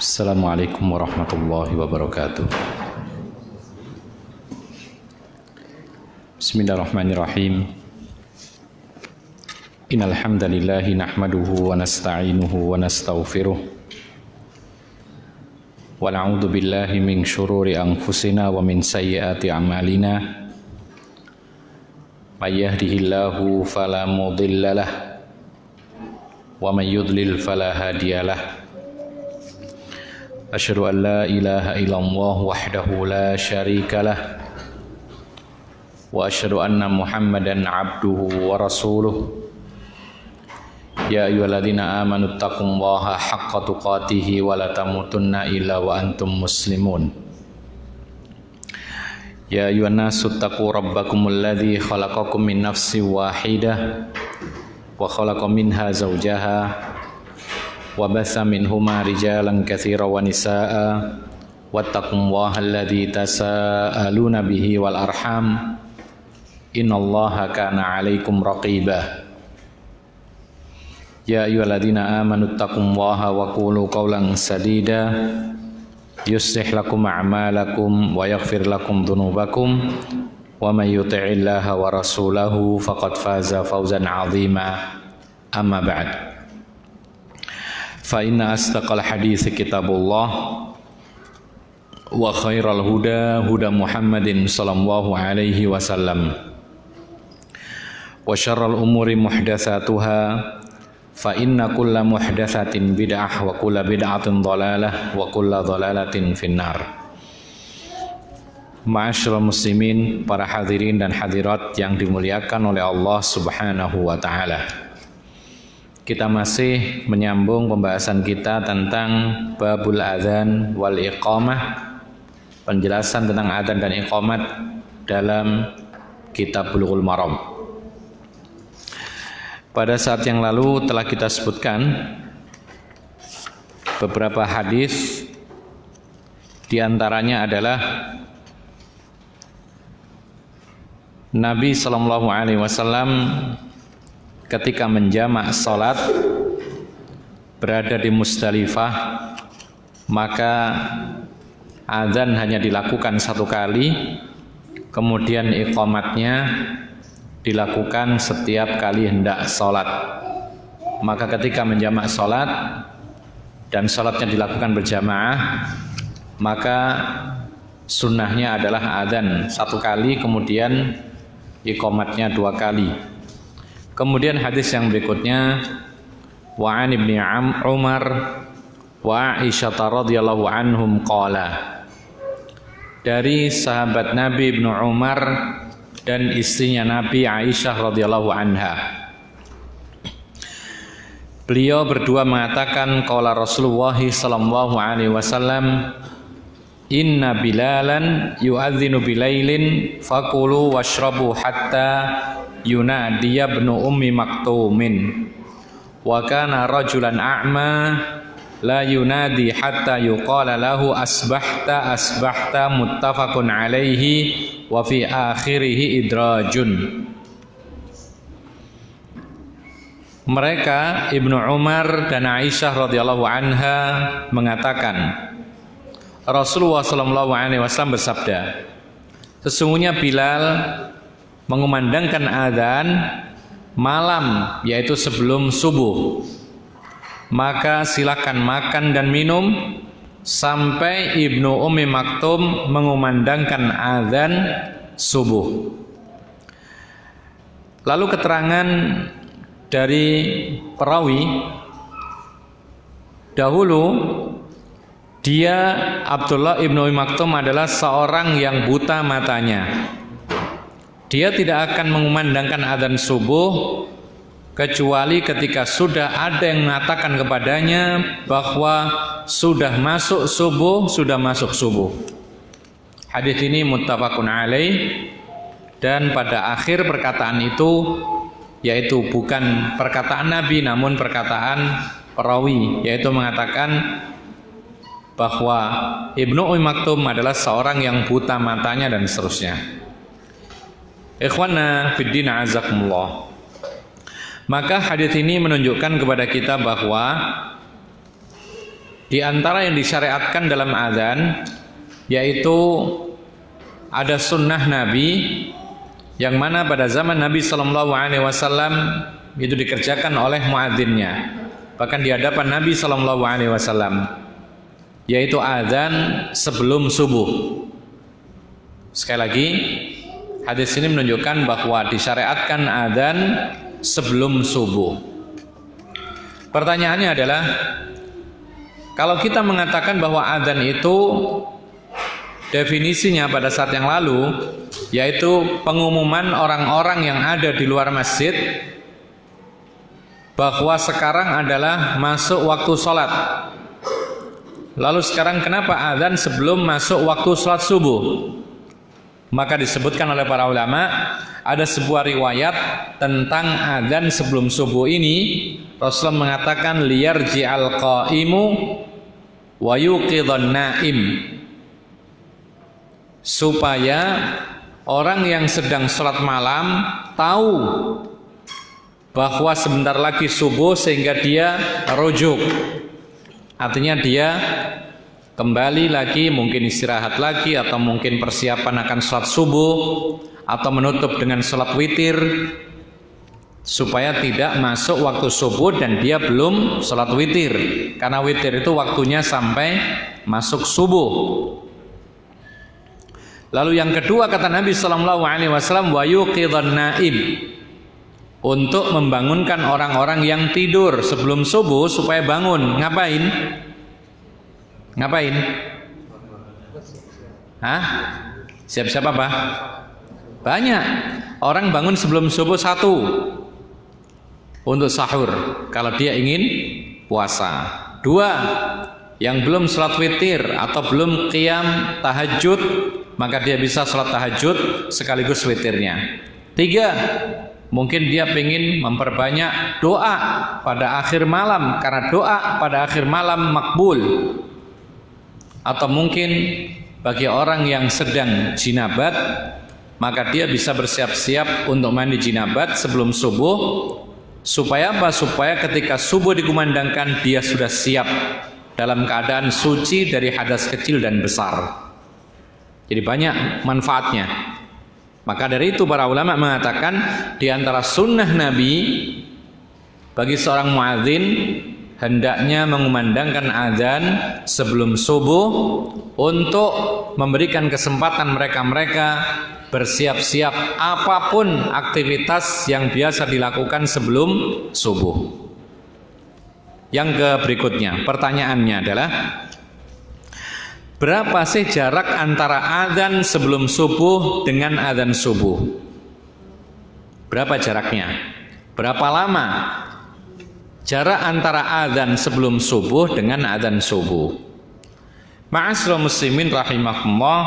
Assalamualaikum warahmatullahi wabarakatuh. Bismillahirrahmanirrahim. Innal hamdalillahi nahmaduhu wa nasta'inuhu wa nastaghfiruh. Wa na'udzu billahi min syururi anfusina wa min sayyiati a'malina. May yahdihillahu fala mudhillalah wa may yudlil fala hadiyalah. Asyhadu an la ilaha illallah wahdahu la syarika lah wa asyhadu anna Muhammadan abduhu wa rasuluh. Ya ayyuhalladzina amanu taqullaha haqqa tuqatih wa la tamutunna illa wa antum muslimun. Ya ayyuhan nasu taqu rabbakumul ladzi khalaqakum min nafsin wahidah wa khalaqa minha zawjaha wa batha minhuma rijalan katsiran wa nisaa'a wattaqullaha alladzi tasaaluna bihi wal arham innallaha kana 'alaikum raqiba. Ya ayyuhalladzina amanu taqullaha wa qulu qawlan sadida yuslih lakum a'malakum wa yaghfir lakum dhunubakum wa may yuti'illaha wa rasulahu faqad faza fawzan 'azima. Amma ba'd. Fa inna astaqal hadits kitabullah wa khairal huda huda Muhammadin sallallahu alaihi wasallam wa syarral umuri muhdatsatuha fa inna kulla muhdatsatin bid'ah wa kulla bid'atin dhalalah wa kulla dhalalatin finnar. Ma'asyiral muslimin, para hadirin dan hadirat yang dimuliakan oleh Allah Subhanahu wa taala. Kita masih menyambung pembahasan kita tentang babul adzan wal iqamah, penjelasan tentang adzan dan iqamat dalam kitab Bulughul Maram. Pada saat yang lalu telah kita sebutkan beberapa hadis, di antaranya adalah Nabi sallallahu alaihi wasallam ketika menjamak salat berada di Musdalifah, maka adzan hanya dilakukan satu kali, kemudian iqamatnya dilakukan setiap kali hendak salat. Maka ketika menjamak salat dan salatnya dilakukan berjamaah, maka sunnahnya adalah adzan satu kali, kemudian iqamatnya dua kali. Kemudian hadis yang berikutnya, wa an ibni Umar wa Aisyah radhiyallahu anhum qala, dari sahabat Nabi Ibnu Umar dan istrinya Nabi Aisyah radhiyallahu anha, beliau berdua mengatakan, qala Rasulullah sallallahu alaihi wasallam, inna bilalan yu'adzinu bilailin fakulu washrabu hatta yunadiya ibnu ummi maktumin wa kana rajulan a'ma la yunadi hatta yuqala lahu asbahta asbahta muttafaqun alaihi wa fi akhirih idrajun. Mereka Ibnu Umar dan Aisyah radhiyallahu anha mengatakan, Rasulullah sallallahu alaihi wasallam bersabda, sesungguhnya Bilal mengumandangkan adzan malam, yaitu sebelum subuh, maka silakan makan dan minum sampai Ibnu Ummi Maktum mengumandangkan adzan subuh. Lalu keterangan dari perawi, dahulu dia Abdullah Ibnu Ummi Maktum adalah seorang yang buta matanya. Dia tidak akan mengumandangkan adzan subuh kecuali ketika sudah ada yang mengatakan kepadanya bahwa sudah masuk subuh, sudah masuk subuh. Hadis ini muttafaqun alaih, dan pada akhir perkataan itu, yaitu bukan perkataan Nabi namun perkataan perawi, yaitu mengatakan bahwa Ibnu Ummi Maktum adalah seorang yang buta matanya dan seterusnya. Ikhwana fiddin azakumullah. Maka hadis ini menunjukkan kepada kita bahwa Di antara yang disyariatkan dalam azan yaitu ada sunnah Nabi yang mana pada zaman Nabi Shallallahu Alaihi Wasallam itu dikerjakan oleh muadzinnya, bahkan di hadapan Nabi Shallallahu Alaihi Wasallam, yaitu azan sebelum subuh. Sekali lagi, hadis ini menunjukkan bahwa disyariatkan azan sebelum subuh. Pertanyaannya adalah, kalau kita mengatakan bahwa azan itu definisinya pada saat yang lalu yaitu pengumuman orang-orang yang ada di luar masjid bahwa sekarang adalah masuk waktu sholat, lalu sekarang kenapa azan sebelum masuk waktu sholat subuh? Maka disebutkan oleh para ulama, ada sebuah riwayat tentang azan sebelum subuh ini. Rasulullah mengatakan liyarji'al qaimu wa yuqidhan naim, supaya orang yang sedang sholat malam tahu bahwa sebentar lagi subuh sehingga dia rujuk. Artinya dia kembali lagi, mungkin istirahat lagi, atau mungkin persiapan akan sholat subuh, atau menutup dengan sholat witir, supaya tidak masuk waktu subuh dan dia belum sholat witir, karena witir itu waktunya sampai masuk subuh. Lalu yang kedua kata Nabi Sallallahu Alaihi Wasallam, wa yuqidhan naim, untuk membangunkan orang-orang yang tidur sebelum subuh supaya bangun. Ngapain? Ngapain? Hah? Siap-siap apa? Banyak. Orang bangun sebelum subuh, satu, untuk sahur kalau dia ingin puasa. Dua, yang belum sholat witir atau belum qiyam tahajud, maka dia bisa sholat tahajud sekaligus witirnya. Tiga, mungkin dia ingin memperbanyak doa pada akhir malam, karena doa pada akhir malam makbul. Atau mungkin bagi orang yang sedang jinabat, maka dia bisa bersiap-siap untuk mandi jinabat sebelum subuh. Supaya apa? Supaya ketika subuh dikumandangkan dia sudah siap dalam keadaan suci dari hadas kecil dan besar. Jadi banyak manfaatnya. Maka dari itu para ulama mengatakan di antara sunnah Nabi bagi seorang muadzin hendaknya mengumandangkan azan sebelum subuh untuk memberikan kesempatan mereka-mereka bersiap-siap apapun aktivitas yang biasa dilakukan sebelum subuh. Yang berikutnya, pertanyaannya adalah, berapa sih jarak antara azan sebelum subuh dengan azan subuh? Berapa jaraknya? Berapa lama jarak antara azan sebelum subuh dengan azan subuh? Ma'asyiral muslimin rahimakumullah,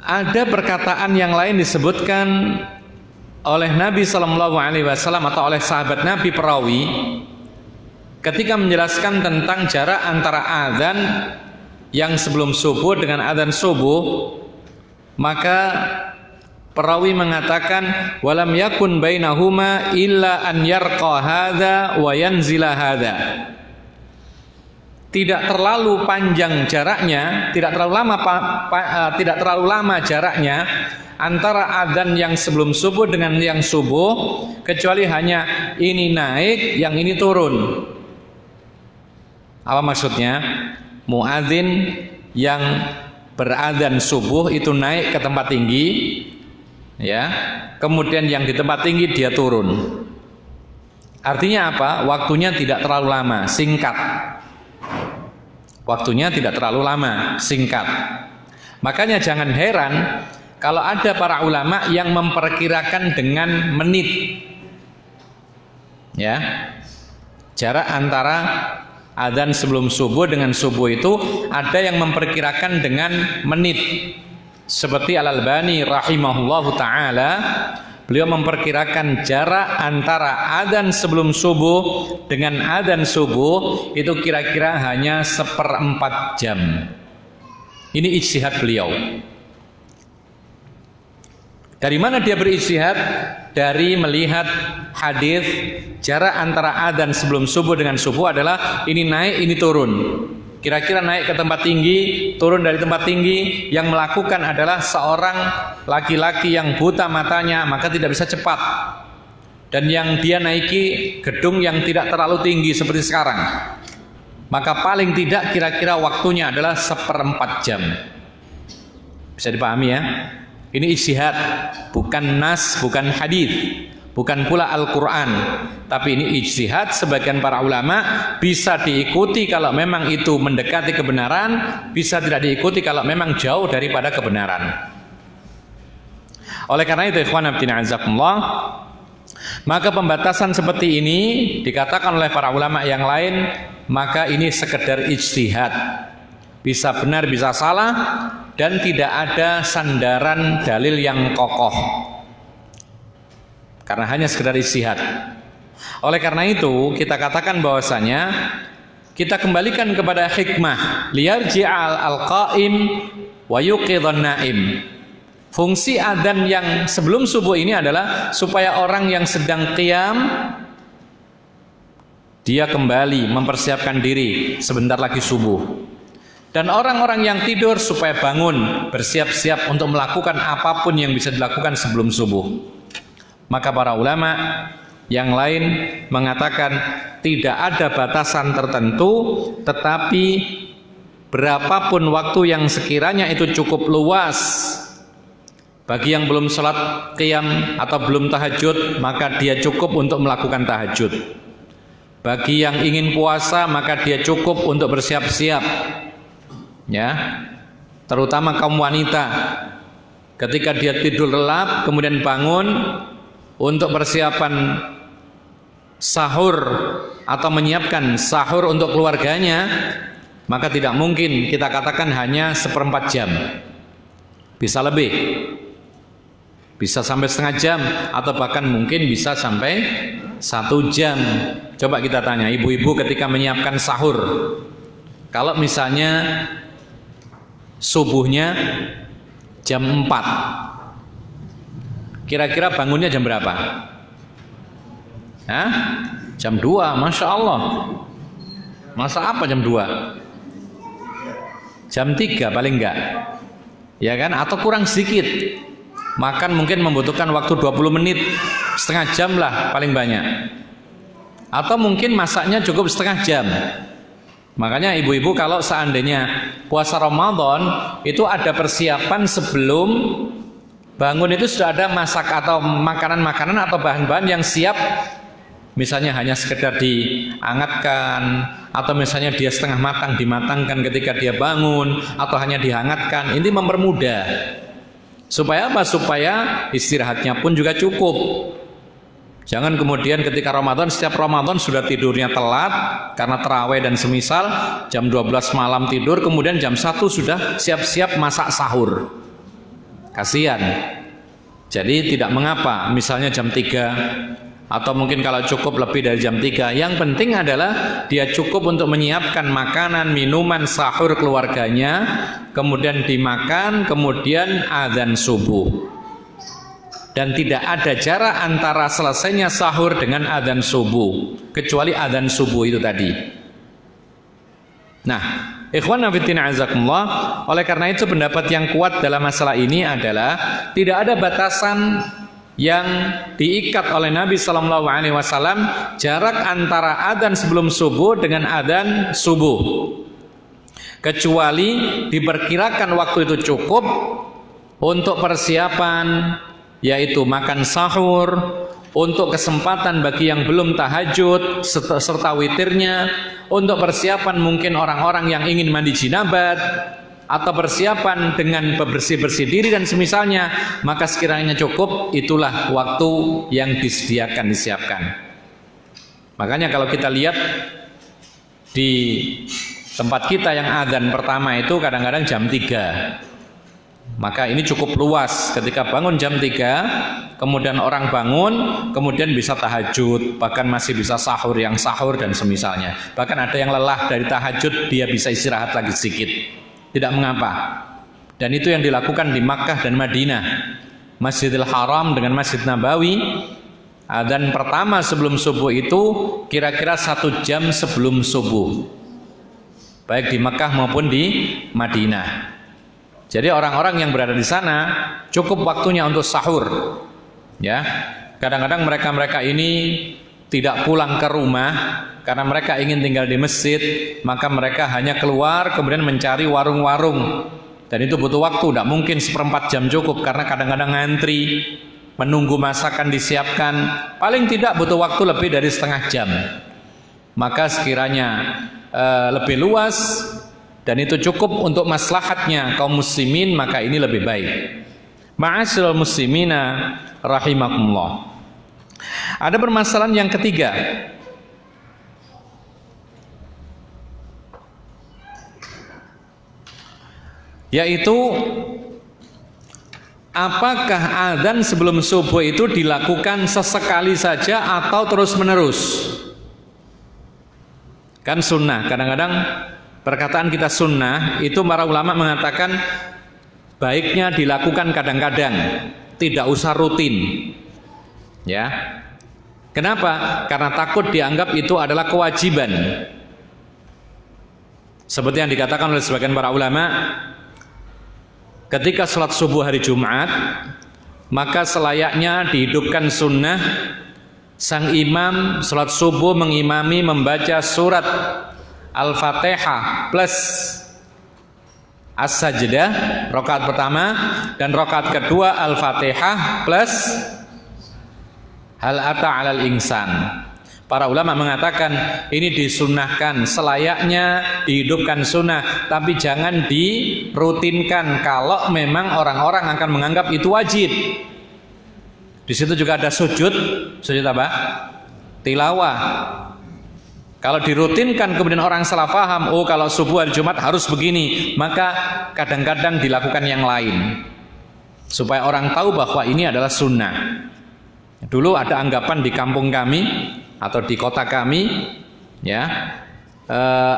ada perkataan yang lain disebutkan oleh Nabi Sallallahu Alaihi Wasallam atau oleh sahabat Nabi perawi ketika menjelaskan tentang jarak antara azan yang sebelum subuh dengan azan subuh. Maka perawi mengatakan, walam yakun bainahuma illa an yarqa hadza wa yanzila hadza. Tidak terlalu panjang jaraknya, tidak terlalu lama jaraknya antara adzan yang sebelum subuh dengan yang subuh, kecuali hanya ini naik, yang ini turun. Apa maksudnya? Muadzin yang beradzan subuh itu naik ke tempat tinggi, ya. Kemudian yang di tempat tinggi dia turun. Artinya apa? Waktunya tidak terlalu lama, singkat. Waktunya tidak terlalu lama, singkat. Makanya jangan heran kalau ada para ulama yang memperkirakan dengan menit, ya, jarak antara adzan sebelum subuh dengan subuh itu ada yang memperkirakan dengan menit. Seperti Al-Albani rahimahullahu ta'ala, beliau memperkirakan jarak antara adzan sebelum subuh dengan adzan subuh itu kira-kira hanya 1/4 jam. Ini ijtihad beliau. Dari mana dia berijtihad? Dari melihat hadis jarak antara adzan sebelum subuh dengan subuh adalah ini naik, ini turun. Kira-kira naik ke tempat tinggi, turun dari tempat tinggi. Yang melakukan adalah seorang laki-laki yang buta matanya, maka tidak bisa cepat. Dan yang dia naiki gedung yang tidak terlalu tinggi seperti sekarang, maka paling tidak kira-kira waktunya adalah 1/4 jam. Bisa dipahami ya? Ini ijtihad, bukan nas, bukan hadis, bukan pula Al-Quran, tapi ini ijtihad sebagian para ulama. Bisa diikuti kalau memang itu mendekati kebenaran, bisa tidak diikuti kalau memang jauh daripada kebenaran. Oleh karena itu, ikhwan fillah azakumullah, maka pembatasan seperti ini dikatakan oleh para ulama yang lain, maka ini sekedar ijtihad, bisa benar bisa salah, dan tidak ada sandaran dalil yang kokoh, karena hanya sekedar ijtihad. Oleh karena itu kita katakan bahwasanya kita kembalikan kepada hikmah, liyarji'al al-qa'im wa yuqidhan naim. Fungsi adzan yang sebelum subuh ini adalah supaya orang yang sedang qiyam dia kembali mempersiapkan diri, sebentar lagi subuh. Dan orang-orang yang tidur supaya bangun, bersiap-siap untuk melakukan apapun yang bisa dilakukan sebelum subuh. Maka para ulama yang lain mengatakan tidak ada batasan tertentu, tetapi berapapun waktu yang sekiranya itu cukup luas bagi yang belum sholat qiyam atau belum tahajud, maka dia cukup untuk melakukan tahajud. Bagi yang ingin puasa, maka dia cukup untuk bersiap-siap, ya, terutama kaum wanita. Ketika dia tidur lelap kemudian bangun untuk persiapan sahur atau menyiapkan sahur untuk keluarganya, maka tidak mungkin kita katakan hanya 1/4 jam, bisa lebih, bisa sampai setengah jam, atau bahkan mungkin bisa sampai 1 jam. Coba kita tanya ibu-ibu ketika menyiapkan sahur, kalau misalnya subuhnya jam 4, kira-kira bangunnya jam berapa? Hah? Jam 2, Masya Allah. Masa apa jam 2? Jam 3 paling enggak, ya kan? Atau kurang sedikit. Makan mungkin membutuhkan waktu 20 menit, setengah jam lah paling banyak. Atau mungkin masaknya cukup setengah jam. Makanya ibu-ibu kalau seandainya puasa Ramadan itu ada persiapan sebelum bangun, itu sudah ada masak atau makanan-makanan atau bahan-bahan yang siap. Misalnya hanya sekedar dihangatkan, atau misalnya dia setengah matang dimatangkan ketika dia bangun, atau hanya dihangatkan. Ini mempermudah. Supaya apa? Supaya istirahatnya pun juga cukup. Jangan kemudian ketika Ramadan, setiap Ramadan sudah tidurnya telat karena terawih dan semisal, jam 12 malam tidur, kemudian jam 1 sudah siap-siap masak sahur. Kasihan. Jadi tidak mengapa misalnya jam 3, atau mungkin kalau cukup lebih dari jam 3. Yang penting adalah dia cukup untuk menyiapkan makanan, minuman, sahur keluarganya, kemudian dimakan, kemudian azan subuh. Dan tidak ada jarak antara selesainya sahur dengan adzan subuh, kecuali adzan subuh itu tadi. Nah, ikhwan fillah azakumullah, oleh karena itu pendapat yang kuat dalam masalah ini adalah tidak ada batasan yang diikat oleh Nabi SAW jarak antara adzan sebelum subuh dengan adzan subuh, kecuali diperkirakan waktu itu cukup untuk persiapan, yaitu makan sahur, untuk kesempatan bagi yang belum tahajud serta witirnya, untuk persiapan mungkin orang-orang yang ingin mandi jinabat, atau persiapan dengan bersih-bersih diri dan semisalnya, maka sekiranya cukup, itulah waktu yang disediakan, disiapkan. Makanya kalau kita lihat di tempat kita yang adzan pertama itu kadang-kadang jam 3. Maka ini cukup luas, ketika bangun jam 3, kemudian orang bangun, kemudian bisa tahajud, bahkan masih bisa sahur, yang sahur dan semisalnya. Bahkan ada yang lelah dari tahajud, dia bisa istirahat lagi sedikit, tidak mengapa. Dan itu yang dilakukan di Makkah dan Madinah. Masjidil Haram dengan Masjid Nabawi, adzan pertama sebelum subuh itu kira-kira 1 jam sebelum subuh, baik di Mekah maupun di Madinah. Jadi orang-orang yang berada di sana cukup waktunya untuk sahur. Ya, kadang-kadang mereka ini tidak pulang ke rumah karena mereka ingin tinggal di masjid, maka mereka hanya keluar kemudian mencari warung-warung, dan itu butuh waktu, tidak mungkin 1/4 jam cukup karena kadang-kadang ngantri menunggu masakan disiapkan, paling tidak butuh waktu lebih dari setengah jam. Maka sekiranya lebih luas dan itu cukup untuk maslahatnya kaum muslimin, maka ini lebih baik. Ma'asyiral muslimina rahimakumullah. Ada permasalahan yang ketiga, yaitu apakah adzan sebelum subuh itu dilakukan sesekali saja atau terus menerus? Kan sunnah, kadang-kadang perkataan kita sunnah itu para ulama mengatakan baiknya dilakukan kadang-kadang, tidak usah rutin. Ya, kenapa? Karena takut dianggap itu adalah kewajiban. Seperti yang dikatakan oleh sebagian para ulama, ketika sholat subuh hari Jumat, maka selayaknya dihidupkan sunnah sang imam sholat subuh mengimami membaca surat Al-Fatihah plus As-Sajdah rakaat pertama, dan rakaat kedua Al-Fatihah plus Hal ata 'alal insan. Para ulama mengatakan ini disunnahkan, selayaknya dihidupkan sunnah, tapi jangan dirutinkan kalau memang orang-orang akan menganggap itu wajib. Di situ juga ada sujud apa? Tilawah. Kalau dirutinkan kemudian orang salah paham, oh kalau subuh hari Jumat harus begini, maka kadang-kadang dilakukan yang lain supaya orang tahu bahwa ini adalah sunnah. Dulu ada anggapan di kampung kami atau di kota kami, ya,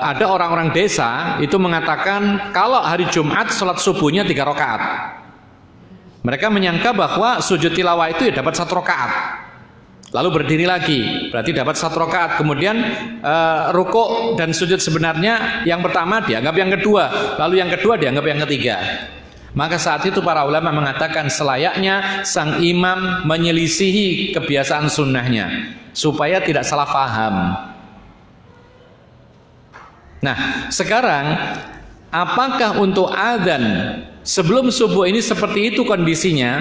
ada orang-orang desa itu mengatakan kalau hari Jumat sholat subuhnya 3 rakaat. Mereka menyangka bahwa sujud tilawah itu ya dapat 1 rakaat, lalu berdiri lagi, berarti dapat 1 rakaat. Kemudian rukuk dan sujud sebenarnya yang pertama dianggap yang kedua, lalu yang kedua dianggap yang ketiga. Maka saat itu para ulama mengatakan selayaknya sang imam menyelisihi kebiasaan sunnahnya supaya tidak salah paham. Nah, sekarang apakah untuk adzan sebelum subuh ini seperti itu kondisinya?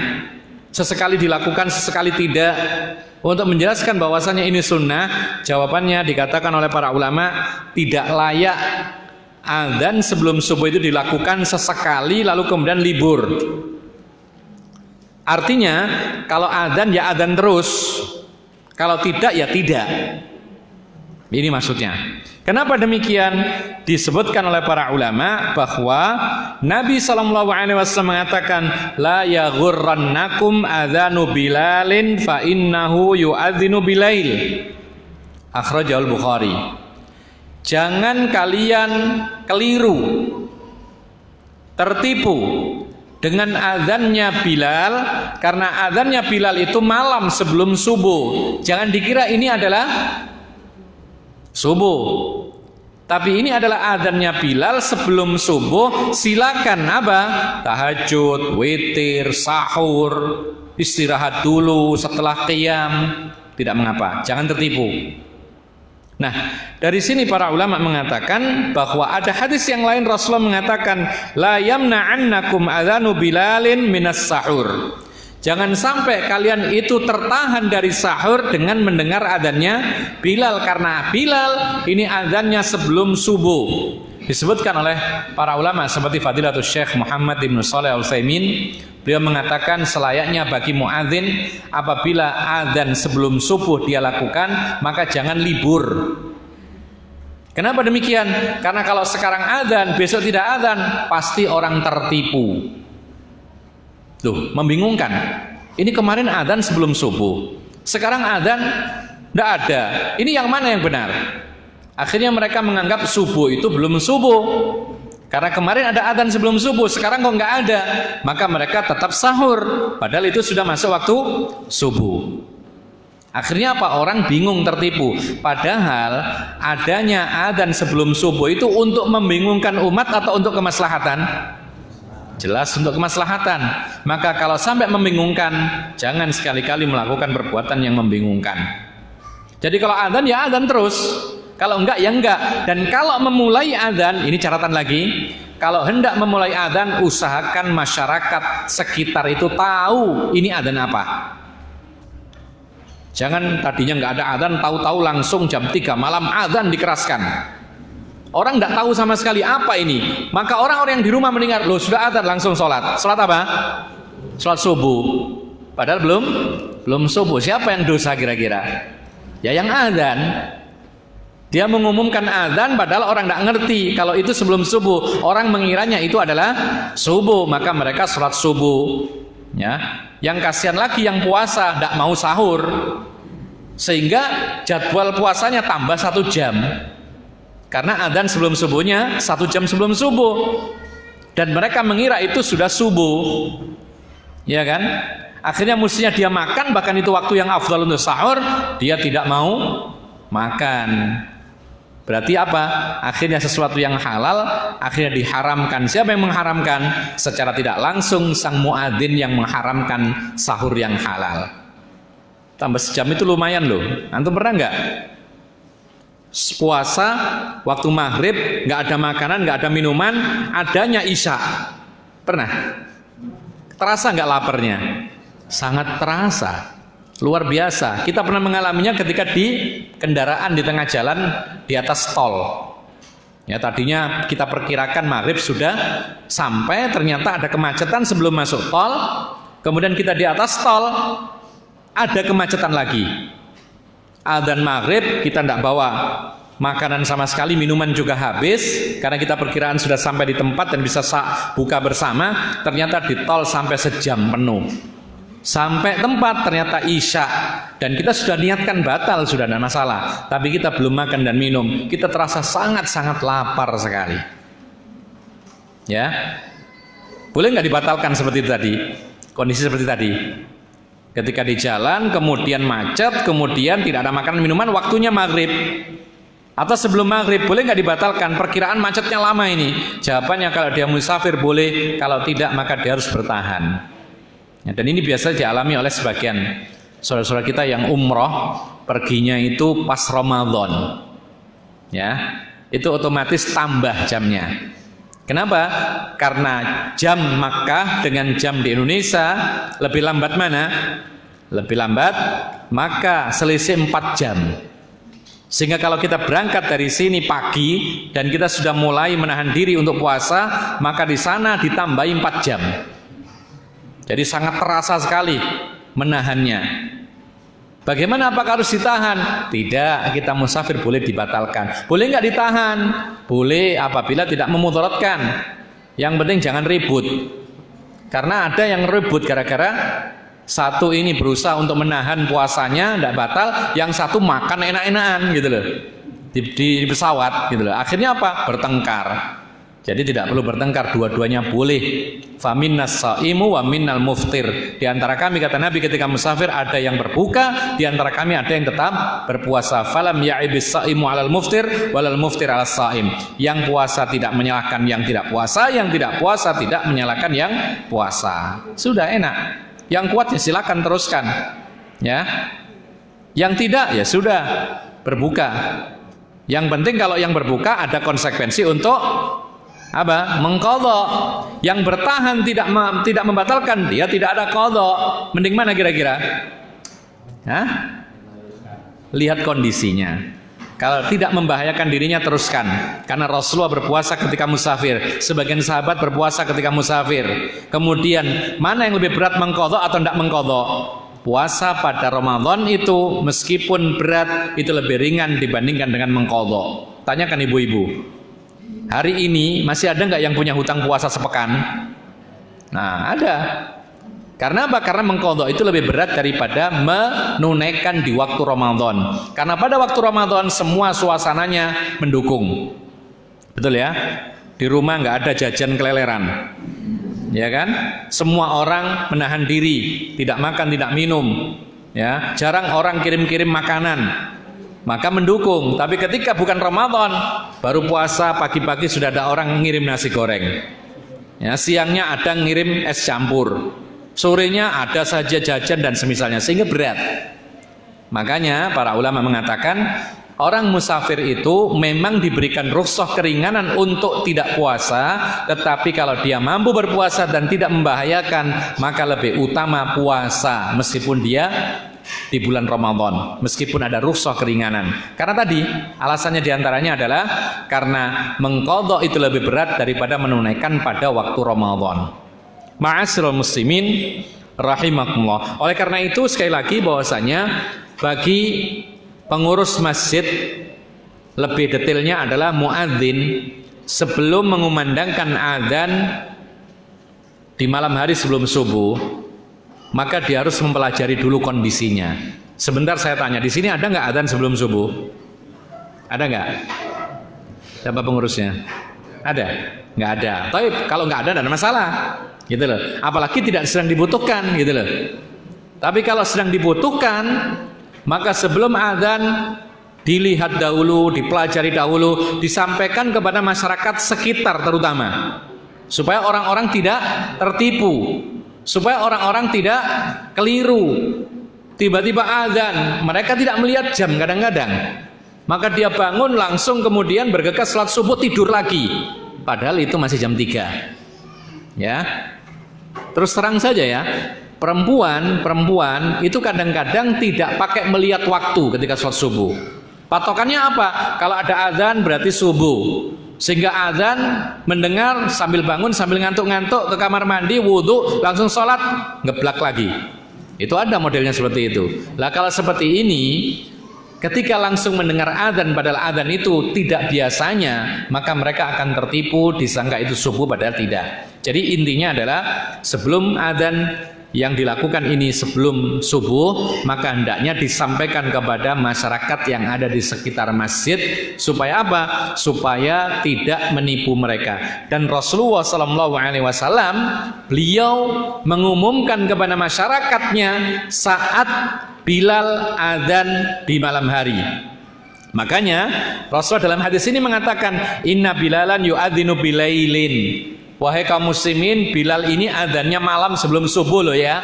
Sesekali dilakukan, sesekali tidak. Untuk menjelaskan bahwasanya ini sunnah, jawabannya dikatakan oleh para ulama tidak layak adzan sebelum subuh itu dilakukan sesekali lalu kemudian libur. Artinya kalau adzan ya adzan terus, kalau tidak ya tidak. Ini maksudnya. Kenapa demikian? Disebutkan oleh para ulama bahwa Nabi SAW mengatakan la yaghurrannakum adzanu Bilalin fa innahu yu'adzinu bilail. Akhrajahul Bukhari. Jangan kalian keliru, tertipu dengan adzannya Bilal, karena adzannya Bilal itu malam sebelum subuh. Jangan dikira ini adalah subuh, tapi ini adalah adzannya Bilal sebelum subuh. Silakan apa? Tahajud, witir, sahur, istirahat dulu setelah qiyam, tidak mengapa. Jangan tertipu. Nah, dari sini para ulama mengatakan bahwa ada hadis yang lain Rasulullah mengatakan la yamna'annakum adzanu Bilalin minas sahur. Jangan sampai kalian itu tertahan dari sahur dengan mendengar adzannya Bilal, karena Bilal ini adzannya sebelum subuh. Disebutkan oleh para ulama seperti Fadilatul Syekh Muhammad bin Shalih Al-Utsaimin, beliau mengatakan selayaknya bagi muadzin apabila adzan sebelum subuh dia lakukan, maka jangan libur. Kenapa demikian? Karena kalau sekarang adzan, besok tidak adzan, pasti orang tertipu. Tuh, membingungkan. Ini kemarin adzan sebelum subuh, sekarang adzan tidak ada. Ini yang mana yang benar? Akhirnya mereka menganggap subuh itu belum subuh. Karena kemarin ada adzan sebelum subuh, sekarang kok nggak ada, maka mereka tetap sahur, padahal itu sudah masuk waktu subuh. Akhirnya apa? Orang bingung, tertipu. Padahal adanya adzan sebelum subuh itu untuk membingungkan umat atau untuk kemaslahatan? Jelas untuk kemaslahatan. Maka kalau sampai membingungkan, jangan sekali-kali melakukan perbuatan yang membingungkan. Jadi kalau adzan ya adzan terus, kalau enggak ya enggak. Dan kalau memulai adzan, ini catatan lagi, kalau hendak memulai adzan, usahakan masyarakat sekitar itu tahu ini adzan apa. Jangan tadinya nggak ada adzan, tahu-tahu langsung jam 3 malam adzan dikeraskan. Orang nggak tahu sama sekali apa ini. Maka orang-orang yang di rumah mendengar, loh sudah adzan, langsung sholat. Sholat apa? Sholat subuh. Padahal belum subuh. Siapa yang dosa kira-kira? Ya yang adzan. Dia mengumumkan adzan padahal orang nggak ngerti kalau itu sebelum subuh. Orang mengiranya itu adalah subuh, maka mereka sholat subuh. Ya, yang kasihan lagi yang puasa tidak mau sahur, sehingga jadwal puasanya tambah 1 jam. Karena adzan sebelum subuhnya 1 jam sebelum subuh, dan mereka mengira itu sudah subuh, ya kan? Akhirnya mestinya dia makan, bahkan itu waktu yang afdal untuk sahur, dia tidak mau makan. Berarti apa? Akhirnya sesuatu yang halal akhirnya diharamkan. Siapa yang mengharamkan? Secara tidak langsung sang muadzin yang mengharamkan sahur yang halal. Tambah sejam itu lumayan loh. Antum pernah nggak puasa waktu maghrib nggak ada makanan, nggak ada minuman, adanya isya? Pernah? Terasa nggak laparnya? Sangat terasa. Luar biasa. Kita pernah mengalaminya ketika di kendaraan di tengah jalan di atas tol. Ya, tadinya kita perkirakan maghrib sudah sampai, ternyata ada kemacetan sebelum masuk tol. Kemudian kita di atas tol, ada kemacetan lagi. Adzan maghrib, kita tidak bawa makanan sama sekali, minuman juga habis, karena kita perkiraan sudah sampai di tempat dan bisa buka bersama. Ternyata di tol sampai sejam penuh. Sampai tempat ternyata isya, dan kita sudah niatkan batal, sudah ada masalah, tapi kita belum makan dan minum. Kita terasa sangat-sangat lapar sekali. Ya, boleh nggak dibatalkan seperti itu tadi? Kondisi seperti tadi. Ketika di jalan, kemudian macet, kemudian tidak ada makanan minuman, waktunya maghrib atau sebelum maghrib, boleh nggak dibatalkan? Perkiraan macetnya lama ini. Jawabannya kalau dia musafir boleh, kalau tidak maka dia harus bertahan. Ya, dan ini biasa dialami oleh sebagian saudara-saudara kita yang umroh, perginya itu pas Ramadan. Ya, itu otomatis tambah jamnya. Kenapa? Karena jam Makkah dengan jam di Indonesia lebih lambat mana? Lebih lambat, maka selisih 4 jam. Sehingga kalau kita berangkat dari sini pagi dan kita sudah mulai menahan diri untuk puasa, maka di sana ditambahi 4 jam. Jadi sangat terasa sekali menahannya. Bagaimana, apakah harus ditahan? Tidak, kita musafir boleh dibatalkan. Boleh nggak ditahan? Boleh apabila tidak memudaratkan. Yang penting jangan ribut. Karena ada yang ribut gara-gara satu ini berusaha untuk menahan puasanya, tidak batal, yang satu makan enak-enakan gitu loh. Di pesawat gitu loh. Akhirnya apa? Bertengkar. Jadi tidak perlu bertengkar, dua-duanya boleh. Faminnas shaimu wa minnal muftir. Di antara kami, kata Nabi, ketika musafir ada yang berbuka, di antara kami ada yang tetap berpuasa. Falam ya'ibis shaimu 'alal muftir walal muftir 'alas shaim. Yang puasa tidak menyalahkan yang tidak puasa, yang tidak puasa tidak menyalahkan yang puasa. Sudah enak. Yang kuat ya silakan teruskan. Ya. Yang tidak ya sudah berbuka. Yang penting kalau yang berbuka ada konsekuensi untuk apa? Mengqadha. Yang bertahan tidak membatalkan, dia tidak ada qadha. Mending mana kira-kira? Hah? Lihat kondisinya. Kalau tidak membahayakan dirinya, teruskan. Karena Rasulullah berpuasa ketika musafir, sebagian sahabat berpuasa ketika musafir. Kemudian mana yang lebih berat, mengqadha atau tidak mengqadha? Puasa pada Ramadan itu meskipun berat, itu lebih ringan dibandingkan dengan mengqadha. Tanyakan ibu-ibu. Hari ini masih ada nggak yang punya hutang puasa sepekan? Nah, ada. Karena apa? Karena mengqadha itu lebih berat daripada menunaikan di waktu Ramadan. Karena pada waktu Ramadan semua suasananya mendukung. Betul ya? Di rumah nggak ada jajan keleleran, ya kan? Semua orang menahan diri, tidak makan, tidak minum, ya. Jarang orang kirim-kirim makanan, maka mendukung. Tapi ketika bukan Ramadan, baru puasa pagi-pagi sudah ada orang ngirim nasi goreng, ya. Siangnya ada ngirim es campur, sorenya ada saja jajan dan semisalnya, sehingga berat. Makanya para ulama mengatakan orang musafir itu memang diberikan rukhsah keringanan untuk tidak puasa, tetapi kalau dia mampu berpuasa dan tidak membahayakan, maka lebih utama puasa meskipun dia di bulan Ramadan, meskipun ada rukhsah keringanan. Karena tadi alasannya diantaranya adalah karena mengqadha itu lebih berat daripada menunaikan pada waktu Ramadan. Ma'asyiral muslimin rahimakumullah. Oleh karena itu sekali lagi bahwasanya bagi pengurus masjid lebih detailnya adalah muadzin sebelum mengumandangkan adzan di malam hari sebelum subuh, maka dia harus mempelajari dulu kondisinya. Sebentar saya tanya, di sini ada nggak adzan sebelum subuh? Ada nggak? Siapa pengurusnya? Ada? Nggak ada. Tapi kalau nggak ada masalah, gitu loh. Apalagi tidak sedang dibutuhkan, gitu loh. Tapi kalau sedang dibutuhkan, maka sebelum adzan dilihat dahulu, dipelajari dahulu, disampaikan kepada masyarakat sekitar terutama, supaya orang-orang tidak tertipu, supaya orang-orang tidak keliru. Tiba-tiba adzan, mereka tidak melihat jam kadang-kadang, maka dia bangun langsung kemudian bergegas salat subuh, tidur lagi, padahal itu masih jam 3. Ya, terus terang saja ya, perempuan itu kadang-kadang tidak pakai melihat waktu ketika sholat subuh. Patokannya apa? Kalau ada azan berarti subuh, sehingga azan mendengar sambil bangun, sambil ngantuk-ngantuk ke kamar mandi, wudhu, langsung sholat, ngeblak lagi. Itu ada modelnya seperti itu. Lah kalau seperti ini, ketika langsung mendengar azan padahal azan itu tidak biasanya, maka mereka akan tertipu, disangka itu subuh padahal tidak. Jadi intinya adalah sebelum azan yang dilakukan ini sebelum subuh, maka hendaknya disampaikan kepada masyarakat yang ada di sekitar masjid, supaya apa? Supaya tidak menipu mereka. Dan Rasulullah SAW beliau mengumumkan kepada masyarakatnya saat Bilal adzan di malam hari. Makanya Rasulullah dalam hadis ini mengatakan, Inna Bilalan yu'adzinu bilailin. Wahai kaum muslimin, Bilal ini adzannya malam sebelum subuh loh ya.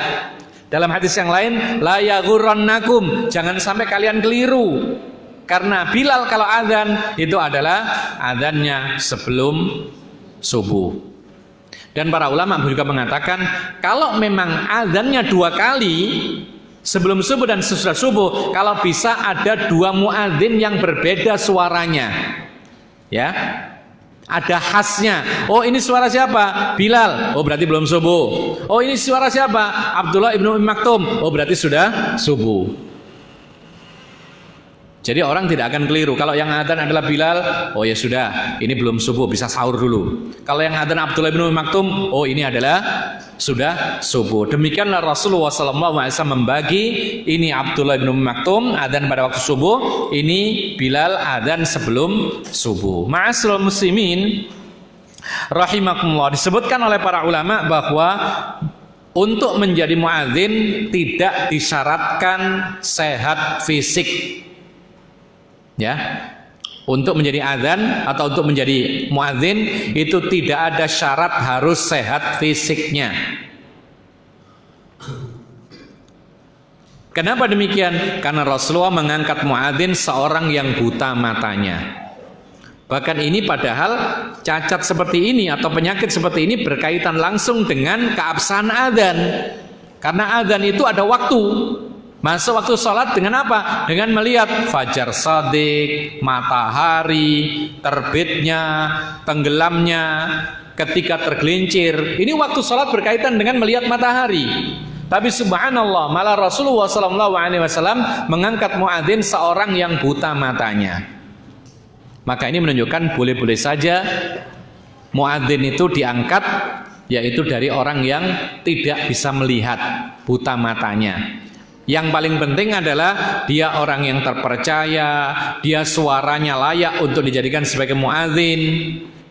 Dalam hadis yang lain, la yaghurrannakum, jangan sampai kalian keliru. Karena Bilal kalau adzan itu adalah adzannya sebelum subuh. Dan para ulama juga mengatakan, kalau memang adzannya 2 kali, sebelum subuh dan sesudah subuh, kalau bisa ada 2 muadzin yang berbeda suaranya. Ya. Ada khasnya. Oh ini suara siapa? Bilal. Oh berarti belum subuh. Oh ini suara siapa? Abdullah ibnu Maktum. Oh berarti sudah subuh. Jadi orang tidak akan keliru. Kalau yang adzan adalah Bilal, oh ya sudah, ini belum subuh, bisa sahur dulu. Kalau yang adzan Abdullah ibnu Maktum, oh ini adalah sudah subuh. Demikianlah Rasulullah SAW membagi, ini Abdullah ibnu Maktum adzan pada waktu subuh, ini Bilal adzan sebelum subuh. Ma'asyiral muslimin rahimakumullah, disebutkan oleh para ulama bahwa untuk menjadi muadzin tidak disyaratkan sehat fisik. Ya, untuk menjadi adzan atau untuk menjadi muadzin itu tidak ada syarat harus sehat fisiknya. Kenapa demikian? Karena Rasulullah mengangkat muadzin seorang yang buta matanya. Bahkan ini padahal cacat seperti ini atau penyakit seperti ini berkaitan langsung dengan keabsahan adzan. Karena adzan itu ada waktu. Masuk waktu sholat dengan apa? Dengan melihat fajar shadiq, matahari, terbitnya, tenggelamnya, ketika tergelincir. Ini waktu sholat berkaitan dengan melihat matahari. Tapi subhanallah, malah Rasulullah SAW mengangkat muadzin seorang yang buta matanya. Maka ini menunjukkan boleh-boleh saja muadzin itu diangkat, yaitu dari orang yang tidak bisa melihat, buta matanya. Yang paling penting adalah dia orang yang terpercaya, dia suaranya layak untuk dijadikan sebagai muadzin,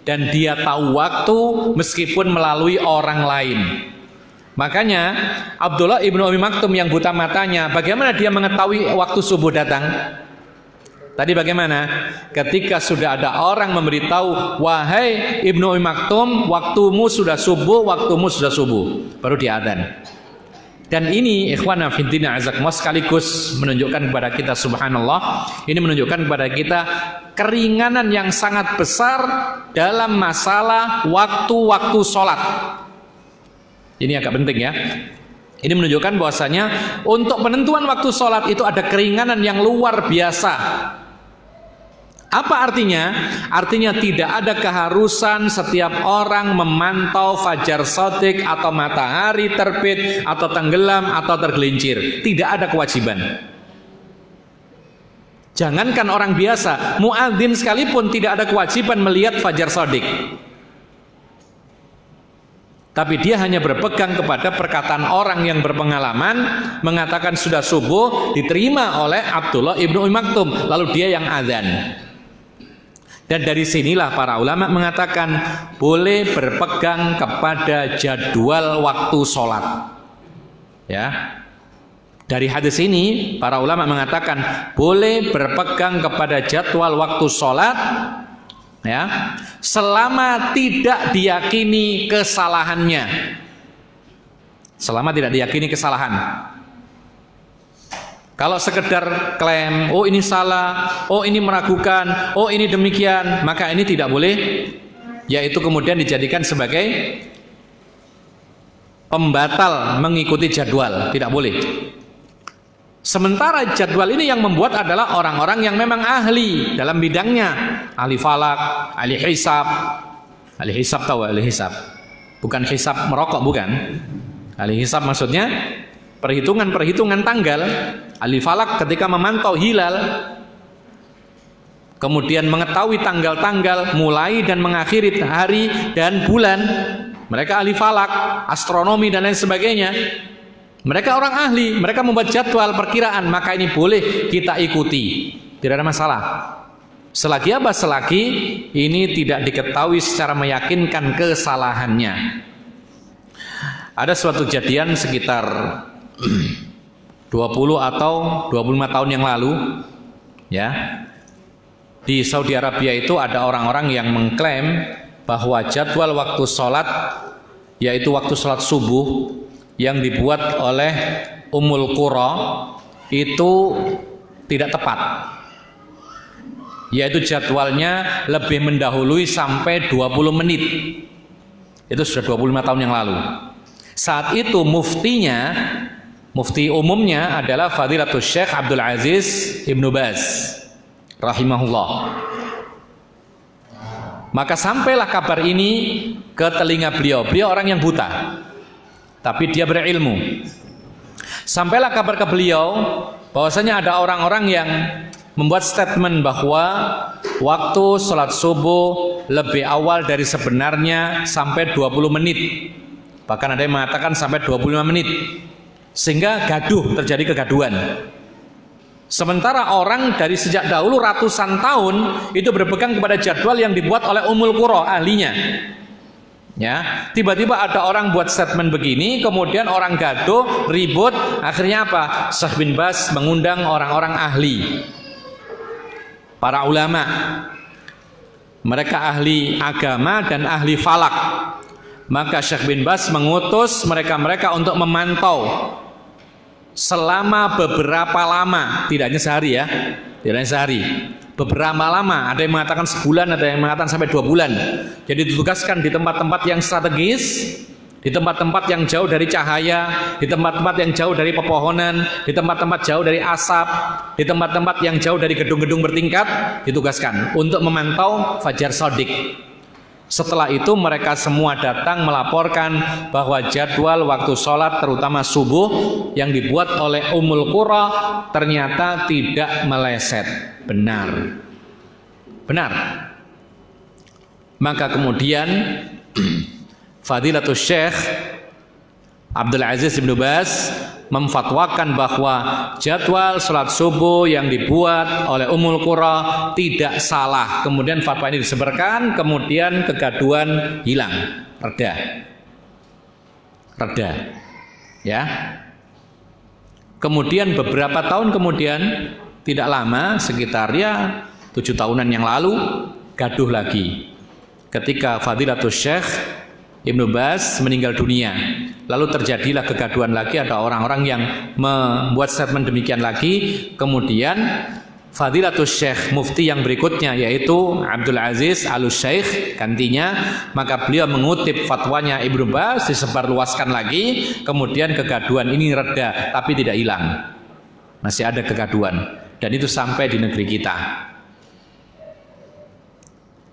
dan dia tahu waktu meskipun melalui orang lain. Makanya Abdullah ibnu Umi Maktum yang buta matanya, bagaimana dia mengetahui waktu subuh datang? Tadi bagaimana? Ketika sudah ada orang memberitahu, wahai ibnu Umi Maktum, waktumu sudah subuh, baru dia adzan. Dan ini ikhwana fiddina azakumullah sekaligus menunjukkan kepada kita, subhanallah, ini menunjukkan kepada kita keringanan yang sangat besar dalam masalah waktu-waktu sholat. Ini agak penting ya. Ini menunjukkan bahwasanya untuk penentuan waktu sholat itu ada keringanan yang luar biasa. Apa artinya? Artinya tidak ada keharusan setiap orang memantau fajar shadiq atau matahari terbit atau tenggelam atau tergelincir. Tidak ada kewajiban. Jangankan orang biasa, muadzin sekalipun tidak ada kewajiban melihat fajar shadiq. Tapi dia hanya berpegang kepada perkataan orang yang berpengalaman mengatakan sudah subuh, diterima oleh Abdullah ibnu Umi Maktum, lalu dia yang adzan. Dan dari sinilah para ulama mengatakan boleh berpegang kepada jadwal waktu sholat. Ya, dari hadis ini para ulama mengatakan boleh berpegang kepada jadwal waktu sholat, ya, selama tidak diyakini kesalahannya. Selama tidak diyakini kesalahan. Kalau sekedar klaim, oh ini salah, oh ini meragukan, oh ini demikian, maka ini tidak boleh, yaitu kemudian dijadikan sebagai pembatal mengikuti jadwal, tidak boleh. Sementara jadwal ini yang membuat adalah orang-orang yang memang ahli dalam bidangnya, ahli falak, ahli hisab. Ahli hisab tahu ahli hisab? Bukan hisab merokok, bukan. Ahli hisab maksudnya perhitungan tanggal. Ahli falak ketika memantau hilal, kemudian mengetahui tanggal-tanggal mulai dan mengakhiri hari dan bulan, mereka ahli falak, astronomi dan lain sebagainya. Mereka orang ahli, mereka membuat jadwal perkiraan, maka ini boleh kita ikuti, tidak ada masalah. Selagi apa? Selagi ini tidak diketahui secara meyakinkan kesalahannya. Ada suatu kejadian sekitar 20 atau 25 tahun yang lalu, ya, di Saudi Arabia itu ada orang-orang yang mengklaim bahwa jadwal waktu sholat, yaitu waktu sholat subuh yang dibuat oleh Ummul Qura, itu tidak tepat, yaitu jadwalnya lebih mendahului sampai 20 menit. Itu sudah 25 tahun yang lalu. Saat itu mufti umumnya adalah Fadilatul Syekh Abdul Aziz Ibnu Baz rahimahullah. Maka sampailah kabar ini ke telinga beliau. Beliau orang yang buta, tapi dia berilmu. Sampailah kabar ke beliau bahwasanya ada orang-orang yang membuat statement bahwa waktu sholat subuh lebih awal dari sebenarnya sampai 20 menit. Bahkan ada yang mengatakan sampai 25 menit. Sehingga gaduh, terjadi kegaduhan. Sementara orang dari sejak dahulu ratusan tahun itu berpegang kepada jadwal yang dibuat oleh Ummul Qura, ahlinya. Ya, tiba-tiba ada orang buat statement begini, kemudian orang gaduh, ribut, akhirnya apa? Syekh bin Baz mengundang orang-orang ahli, para ulama. Mereka ahli agama dan ahli falak. Maka Syekh bin Baz mengutus mereka-mereka untuk memantau selama beberapa lama, tidak hanya sehari ya, tidak hanya sehari, beberapa lama. Ada yang mengatakan sebulan, ada yang mengatakan sampai 2 bulan. Jadi ditugaskan di tempat-tempat yang strategis, di tempat-tempat yang jauh dari cahaya, di tempat-tempat yang jauh dari pepohonan, di tempat-tempat jauh dari asap, di tempat-tempat yang jauh dari gedung-gedung bertingkat, ditugaskan untuk memantau fajar shadiq. Setelah itu mereka semua datang melaporkan bahwa jadwal waktu sholat terutama subuh yang dibuat oleh Ummul Qura ternyata tidak meleset, benar. Maka kemudian Fadilatul Syekh Abdul Aziz Ibnu Baz memfatwakan bahwa jadwal sholat subuh yang dibuat oleh Ummul Qura tidak salah. Kemudian fatwa ini disebarkan, kemudian kegaduhan hilang, reda, ya. Kemudian beberapa tahun kemudian, tidak lama, sekitar 7 tahunan yang lalu, gaduh lagi. Ketika Fadilatul Syekh Ibnu Baz meninggal dunia, lalu terjadilah kegaduhan lagi, ada orang-orang yang membuat statement demikian lagi. Kemudian Fadilatul Syekh Mufti yang berikutnya, yaitu Abdul Aziz Al-Syekh gantinya, maka beliau mengutip fatwanya Ibnu Baz, disebarluaskan lagi. Kemudian kegaduhan ini reda, tapi tidak hilang, masih ada kegaduhan, dan itu sampai di negeri kita.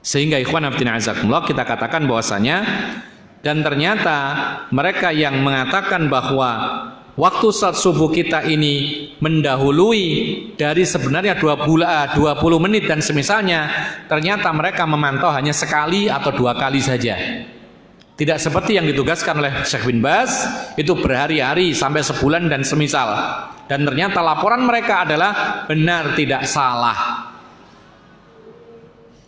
Sehingga ikhwan fillah azakumullah, kita katakan bahwasanya, dan ternyata mereka yang mengatakan bahwa waktu salat subuh kita ini mendahului dari sebenarnya 20 menit dan semisalnya, ternyata mereka memantau hanya sekali atau 2 kali saja. Tidak seperti yang ditugaskan oleh Syekh bin Baz, itu berhari-hari sampai sebulan dan semisal. Dan ternyata laporan mereka adalah benar, tidak salah.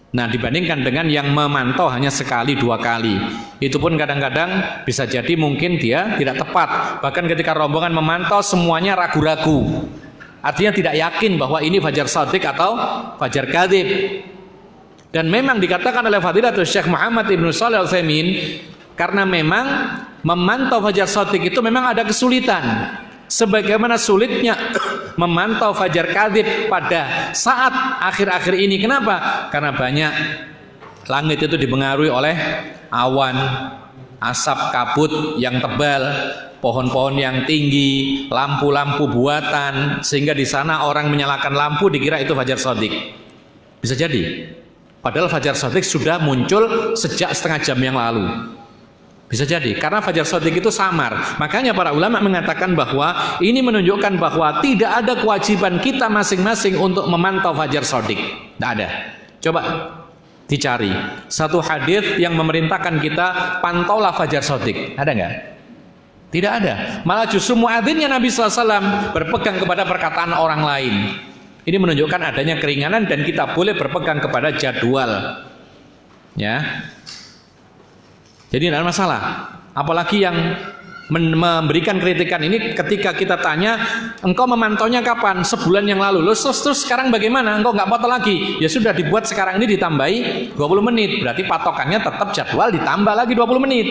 Nah, dibandingkan dengan yang memantau hanya sekali 2 kali, itu pun kadang-kadang bisa jadi mungkin dia tidak tepat. Bahkan ketika rombongan memantau, semuanya ragu-ragu, artinya tidak yakin bahwa ini fajar shadiq atau fajar kadzib. Dan memang dikatakan oleh Fadilatul Syekh Muhammad Ibnu Shalih Al-Utsaimin, karena memang memantau fajar shadiq itu memang ada kesulitan, sebagaimana sulitnya memantau fajar kadzib pada saat akhir-akhir ini. Kenapa? Karena banyak langit itu dipengaruhi oleh awan, asap kabut yang tebal, pohon-pohon yang tinggi, lampu-lampu buatan, sehingga di sana orang menyalakan lampu dikira itu fajar shadiq. Bisa jadi padahal fajar shadiq sudah muncul sejak setengah jam yang lalu. Bisa jadi, karena fajar shadiq itu samar. Makanya para ulama mengatakan bahwa ini menunjukkan bahwa tidak ada kewajiban kita masing-masing untuk memantau fajar shadiq. Tidak ada. Coba dicari satu hadis yang memerintahkan kita pantaulah fajar shadiq. Ada nggak? Tidak ada. Malah justru muadzinnya Nabi SAW berpegang kepada perkataan orang lain. Ini menunjukkan adanya keringanan dan kita boleh berpegang kepada jadwal. Ya. Jadi tidak ada masalah. Apalagi yang memberikan kritikan ini, ketika kita tanya, engkau memantaunya kapan? Sebulan yang lalu. Loh, terus sekarang bagaimana? Engkau nggak foto lagi? Ya sudah, dibuat sekarang ini ditambahi 20 menit. Berarti patokannya tetap jadwal ditambah lagi 20 menit.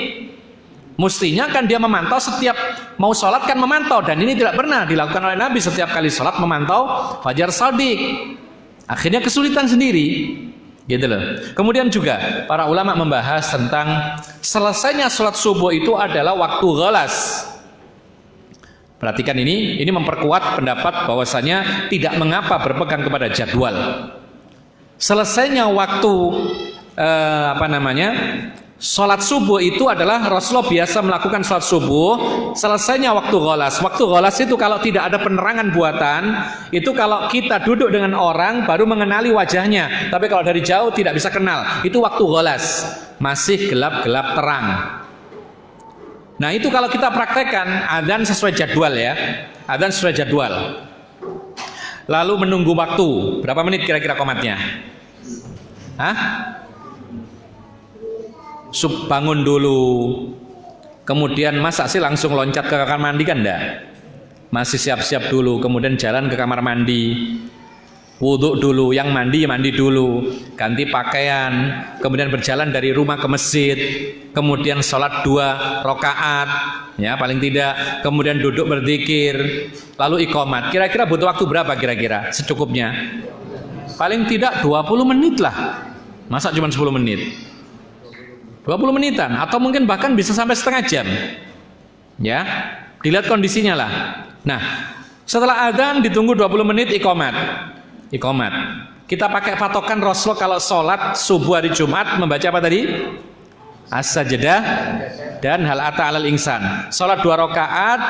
Mestinya kan dia memantau setiap mau sholat, kan memantau. Dan ini tidak pernah dilakukan oleh Nabi. Setiap kali sholat memantau fajar shadiq. Akhirnya kesulitan sendiri. Gitu loh. Kemudian juga para ulama membahas tentang selesainya sholat subuh itu adalah waktu ghalas. Perhatikan ini memperkuat pendapat bahwasanya tidak mengapa berpegang kepada jadwal. Selesainya waktu sholat subuh itu adalah Rasulullah biasa melakukan sholat subuh selesainya waktu ghalas. Waktu ghalas itu kalau tidak ada penerangan buatan, itu kalau kita duduk dengan orang baru mengenali wajahnya, tapi kalau dari jauh tidak bisa kenal, itu waktu ghalas, masih gelap-gelap terang. Nah, itu kalau kita praktekkan adzan sesuai jadwal, ya, adzan sesuai jadwal, lalu menunggu waktu berapa menit kira-kira komatnya? Bangun dulu, kemudian masa sih langsung loncat ke kamar mandi? Kan enggak, masih siap-siap dulu, kemudian jalan ke kamar mandi, wudhu dulu, yang mandi dulu, ganti pakaian, kemudian berjalan dari rumah ke masjid, kemudian sholat 2 rakaat, ya paling tidak, kemudian duduk berzikir, lalu iqamat. Kira-kira butuh waktu berapa kira-kira secukupnya? Paling tidak 20 menit lah, masa cuma 10 menit? 20 menitan, atau mungkin bahkan bisa sampai setengah jam. Ya, dilihat kondisinya lah. Nah, setelah adzan ditunggu 20 menit iqamat. Kita pakai patokan Rasulullah kalau sholat subuh hari Jumat membaca apa tadi? As-sajdah dan hal ata 'alal insan. Sholat 2 rakaat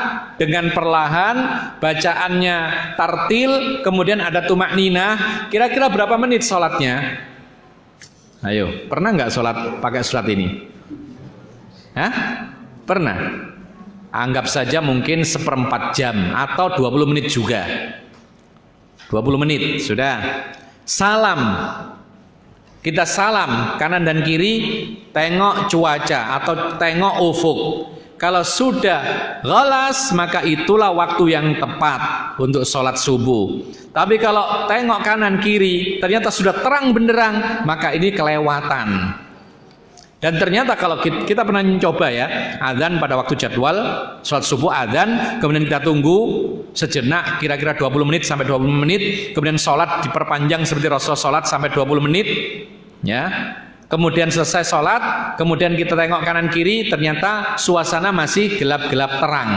dengan perlahan, bacaannya tartil, kemudian ada tumakninah. Kira-kira berapa menit sholatnya? Ayo, pernah nggak sholat pakai sholat ini? Pernah? Anggap saja mungkin 1/4 jam atau 20 menit juga. 20 menit sudah. Salam. Kita salam kanan dan kiri, tengok cuaca atau tengok ufuk. Kalau sudah ghalas, maka itulah waktu yang tepat untuk sholat subuh. Tapi kalau tengok kanan kiri ternyata sudah terang benderang, maka ini kelewatan. Dan ternyata kalau kita pernah mencoba ya, adzan pada waktu jadwal sholat subuh adzan, kemudian kita tunggu sejenak kira-kira 20 menit sampai 20 menit, kemudian sholat diperpanjang seperti Rasulullah sholat sampai 20 menit ya. Kemudian selesai sholat, kemudian kita tengok kanan kiri, ternyata suasana masih gelap-gelap terang.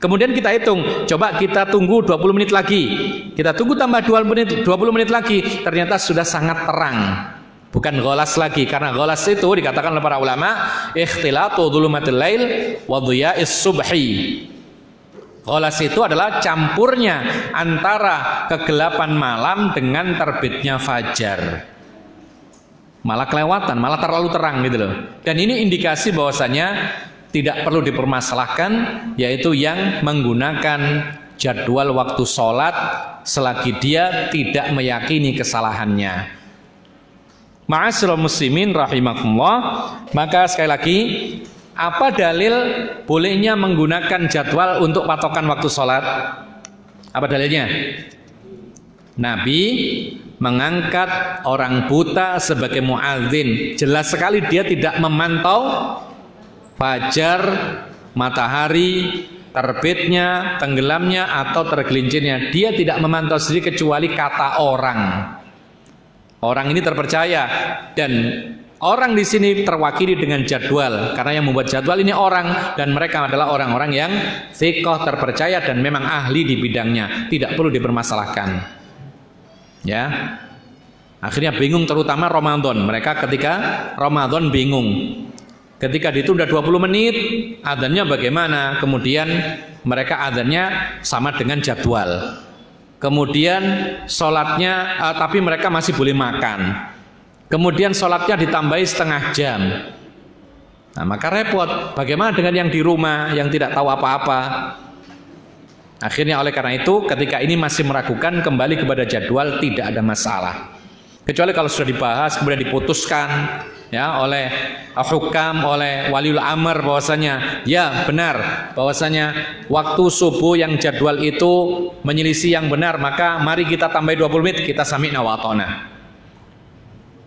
Kemudian kita hitung, coba kita tunggu 20 menit lagi, kita tunggu tambah 20 menit lagi, ternyata sudah sangat terang. Bukan ghalas lagi, karena ghalas itu dikatakan oleh para ulama ikhtilatu dhulumatil lail wa dhiya'is subhi. Ghalas itu adalah campurnya antara kegelapan malam dengan terbitnya fajar. Malah kelewatan, malah terlalu terang gitu loh. Dan ini indikasi bahwasanya tidak perlu dipermasalahkan, yaitu yang menggunakan jadwal waktu sholat selagi dia tidak meyakini kesalahannya. Ma'asyiral muslimin rahimakumullah. Maka sekali lagi, apa dalil bolehnya menggunakan jadwal untuk patokan waktu sholat? Apa dalilnya? Nabi mengangkat orang buta sebagai muadzin. Jelas sekali dia tidak memantau fajar, matahari, terbitnya, tenggelamnya atau tergelincirnya. Dia tidak memantau sendiri kecuali kata orang. Orang ini terpercaya dan orang di sini terwakili dengan jadwal, karena yang membuat jadwal ini orang, dan mereka adalah orang-orang yang thiqah, terpercaya dan memang ahli di bidangnya, tidak perlu dipermasalahkan. Ya, akhirnya bingung, terutama Ramadan. Mereka ketika Ramadan bingung, ketika ditunda 20 menit adzannya bagaimana, kemudian mereka adzannya sama dengan jadwal. Kemudian sholatnya tapi mereka masih boleh makan. Kemudian sholatnya ditambahi setengah jam. Nah, maka repot. Bagaimana dengan yang di rumah yang tidak tahu apa-apa? Akhirnya oleh karena itu, ketika ini masih meragukan, kembali kepada jadwal, tidak ada masalah. Kecuali kalau sudah dibahas kemudian diputuskan ya oleh hukam, oleh waliul amr bahwasanya ya benar bahwasanya waktu subuh yang jadwal itu menyelisih yang benar, maka mari kita tambah 20 menit, kita sami'na wa ata'na.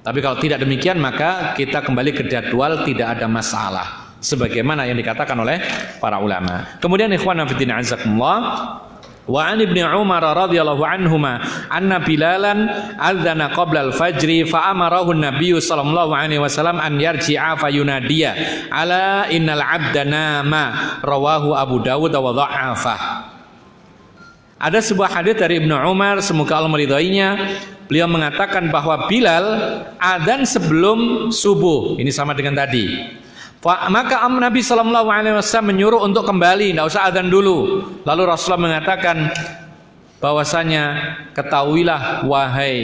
Tapi kalau tidak demikian, maka kita kembali ke jadwal, tidak ada masalah sebagaimana yang dikatakan oleh para ulama. Kemudian ikhwan fillah azakumullah, wa an ibni Umar radhiyallahu anhuma anna Bilalan adzana qabla al-fajri fa amarahu an-nabiy sallallahu alaihi wasallam an yarji'a fayunadiya ala innal 'abda nama, rawahu Abu Dawud wa dha'afa. Ada sebuah hadis dari Ibnu Umar, semoga Allah meridainya. Beliau mengatakan bahwa Bilal adzan sebelum subuh, ini sama dengan tadi. Maka Nabi sallallahu alaihi wasallam menyuruh untuk kembali, tidak usah adzan dulu. Lalu Rasulullah mengatakan bahwasanya ketahuilah wahai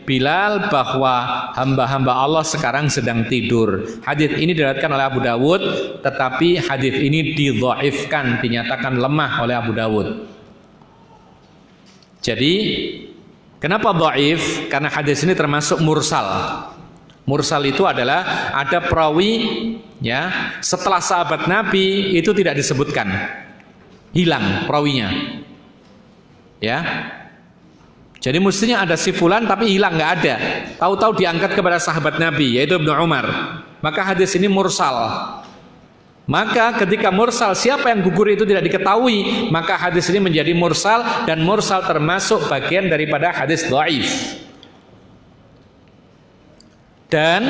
Bilal bahwa hamba-hamba Allah sekarang sedang tidur. Hadis ini diriwayatkan oleh Abu Dawud, tetapi hadis ini didhaifkan, dinyatakan lemah oleh Abu Dawud. Jadi kenapa dhaif? Karena hadis ini termasuk mursal. Mursal itu adalah ada perawi ya setelah sahabat Nabi itu tidak disebutkan, hilang perawinya ya. Jadi mestinya ada si fulan tapi hilang, nggak ada, tahu-tahu diangkat kepada sahabat Nabi yaitu Ibnu Umar. Maka hadis ini mursal. Maka ketika mursal, siapa yang gugur itu tidak diketahui, maka hadis ini menjadi mursal, dan mursal termasuk bagian daripada hadis dhaif. Dan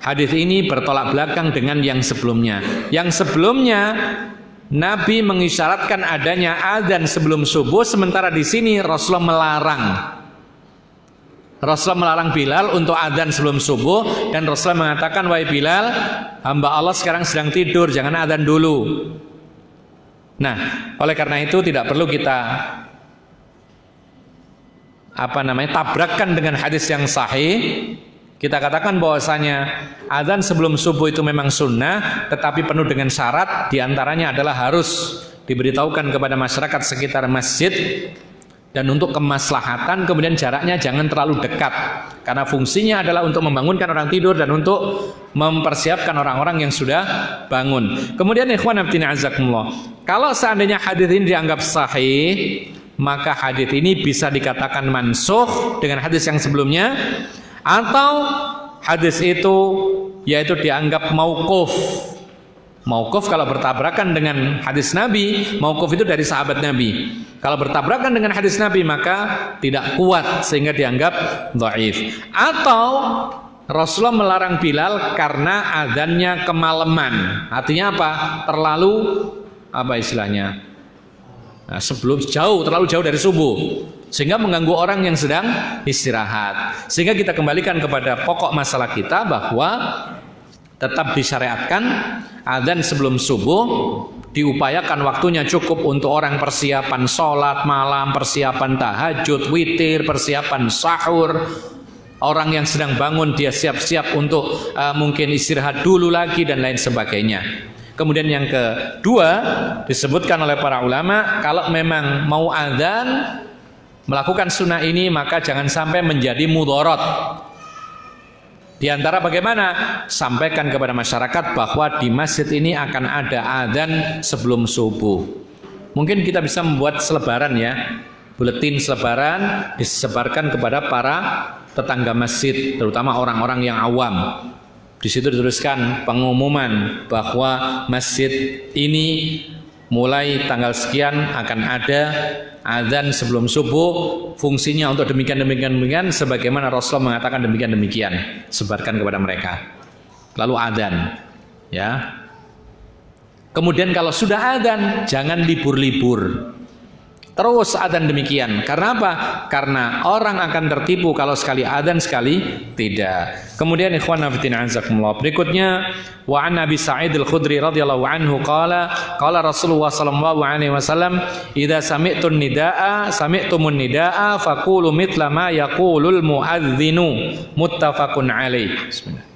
hadis ini bertolak belakang dengan yang sebelumnya. Yang sebelumnya Nabi mengisyaratkan adanya adzan sebelum subuh, sementara di sini Rasulullah melarang. Rasulullah melarang Bilal untuk adzan sebelum subuh, dan Rasulullah mengatakan, wahai Bilal, hamba Allah sekarang sedang tidur, jangan adzan dulu. Nah, oleh karena itu tidak perlu kita tabrakkan dengan hadis yang sahih. Kita katakan bahwasanya adzan sebelum subuh itu memang sunnah, tetapi penuh dengan syarat. Diantaranya adalah harus diberitahukan kepada masyarakat sekitar masjid, dan untuk kemaslahatan kemudian jaraknya jangan terlalu dekat, karena fungsinya adalah untuk membangunkan orang tidur dan untuk mempersiapkan orang-orang yang sudah bangun. Kemudian ikhwan fillah azakumullah, kalau seandainya hadis ini dianggap sahih, maka hadis ini bisa dikatakan mansukh dengan hadis yang sebelumnya, atau hadis itu yaitu dianggap mauquf. Mauquf kalau bertabrakan dengan hadis Nabi, mauquf itu dari sahabat Nabi. Kalau bertabrakan dengan hadis Nabi maka tidak kuat sehingga dianggap dhaif. Atau Rasulullah melarang Bilal karena adzannya kemalaman. Artinya apa? Terlalu apa istilahnya? Nah, terlalu jauh dari subuh, sehingga mengganggu orang yang sedang istirahat. Sehingga kita kembalikan kepada pokok masalah kita bahwa tetap disyariatkan adzan sebelum subuh, diupayakan waktunya cukup untuk orang persiapan sholat malam, persiapan tahajud, witir, persiapan sahur. Orang yang sedang bangun dia siap-siap untuk mungkin istirahat dulu lagi dan lain sebagainya. Kemudian yang kedua disebutkan oleh para ulama, kalau memang mau adzan melakukan sunnah ini maka jangan sampai menjadi mudharat. Di antara bagaimana? Sampaikan kepada masyarakat bahwa di masjid ini akan ada adzan sebelum subuh. Mungkin kita bisa membuat selebaran ya, buletin selebaran disebarkan kepada para tetangga masjid, terutama orang-orang yang awam. Di situ dituliskan pengumuman bahwa masjid ini mulai tanggal sekian akan ada adzan sebelum subuh, fungsinya untuk demikian sebagaimana Rasulullah mengatakan demikian, sebarkan kepada mereka. Lalu adzan, ya. Kemudian kalau sudah adzan jangan libur-libur. Terus adzan demikian. Karena apa? Karena orang akan tertipu kalau sekali adzan sekali tidak. Kemudian ikhwan fillah azakumullah, berikutnya wa an Abi Sa'id Al-Khudri radhiyallahu anhu qala Rasulullah sallallahu alaihi wasallam idza sami'tumun nidaa faqulu mithla ma yaqulul muadzinu muttafaqun alaih. Bismillah.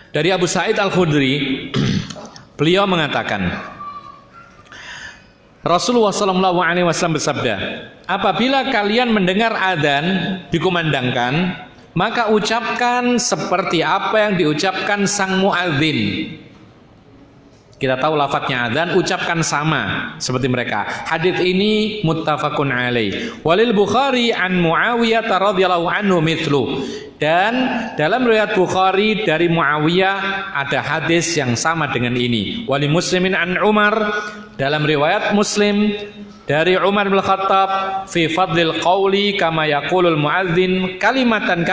Dari Abu Sa'id Al-Khudri, beliau mengatakan, Rasulullah SAW bersabda, apabila kalian mendengar adzan dikumandangkan, maka ucapkan seperti apa yang diucapkan sang muadzin. Kita tahu lafadznya adzan, ucapkan sama seperti mereka. Hadits ini muttafaqun alaih. Walil Bukhari an Muawiyah radhiyallahu anhu mithlu. Dan dalam riwayat Bukhari dari Muawiyah ada hadis yang sama dengan ini. Wali Muslimin an Umar, dalam riwayat Muslim dari Umar bin Khattab fi fadlil qawli kama yaqulul muadzin kalimatan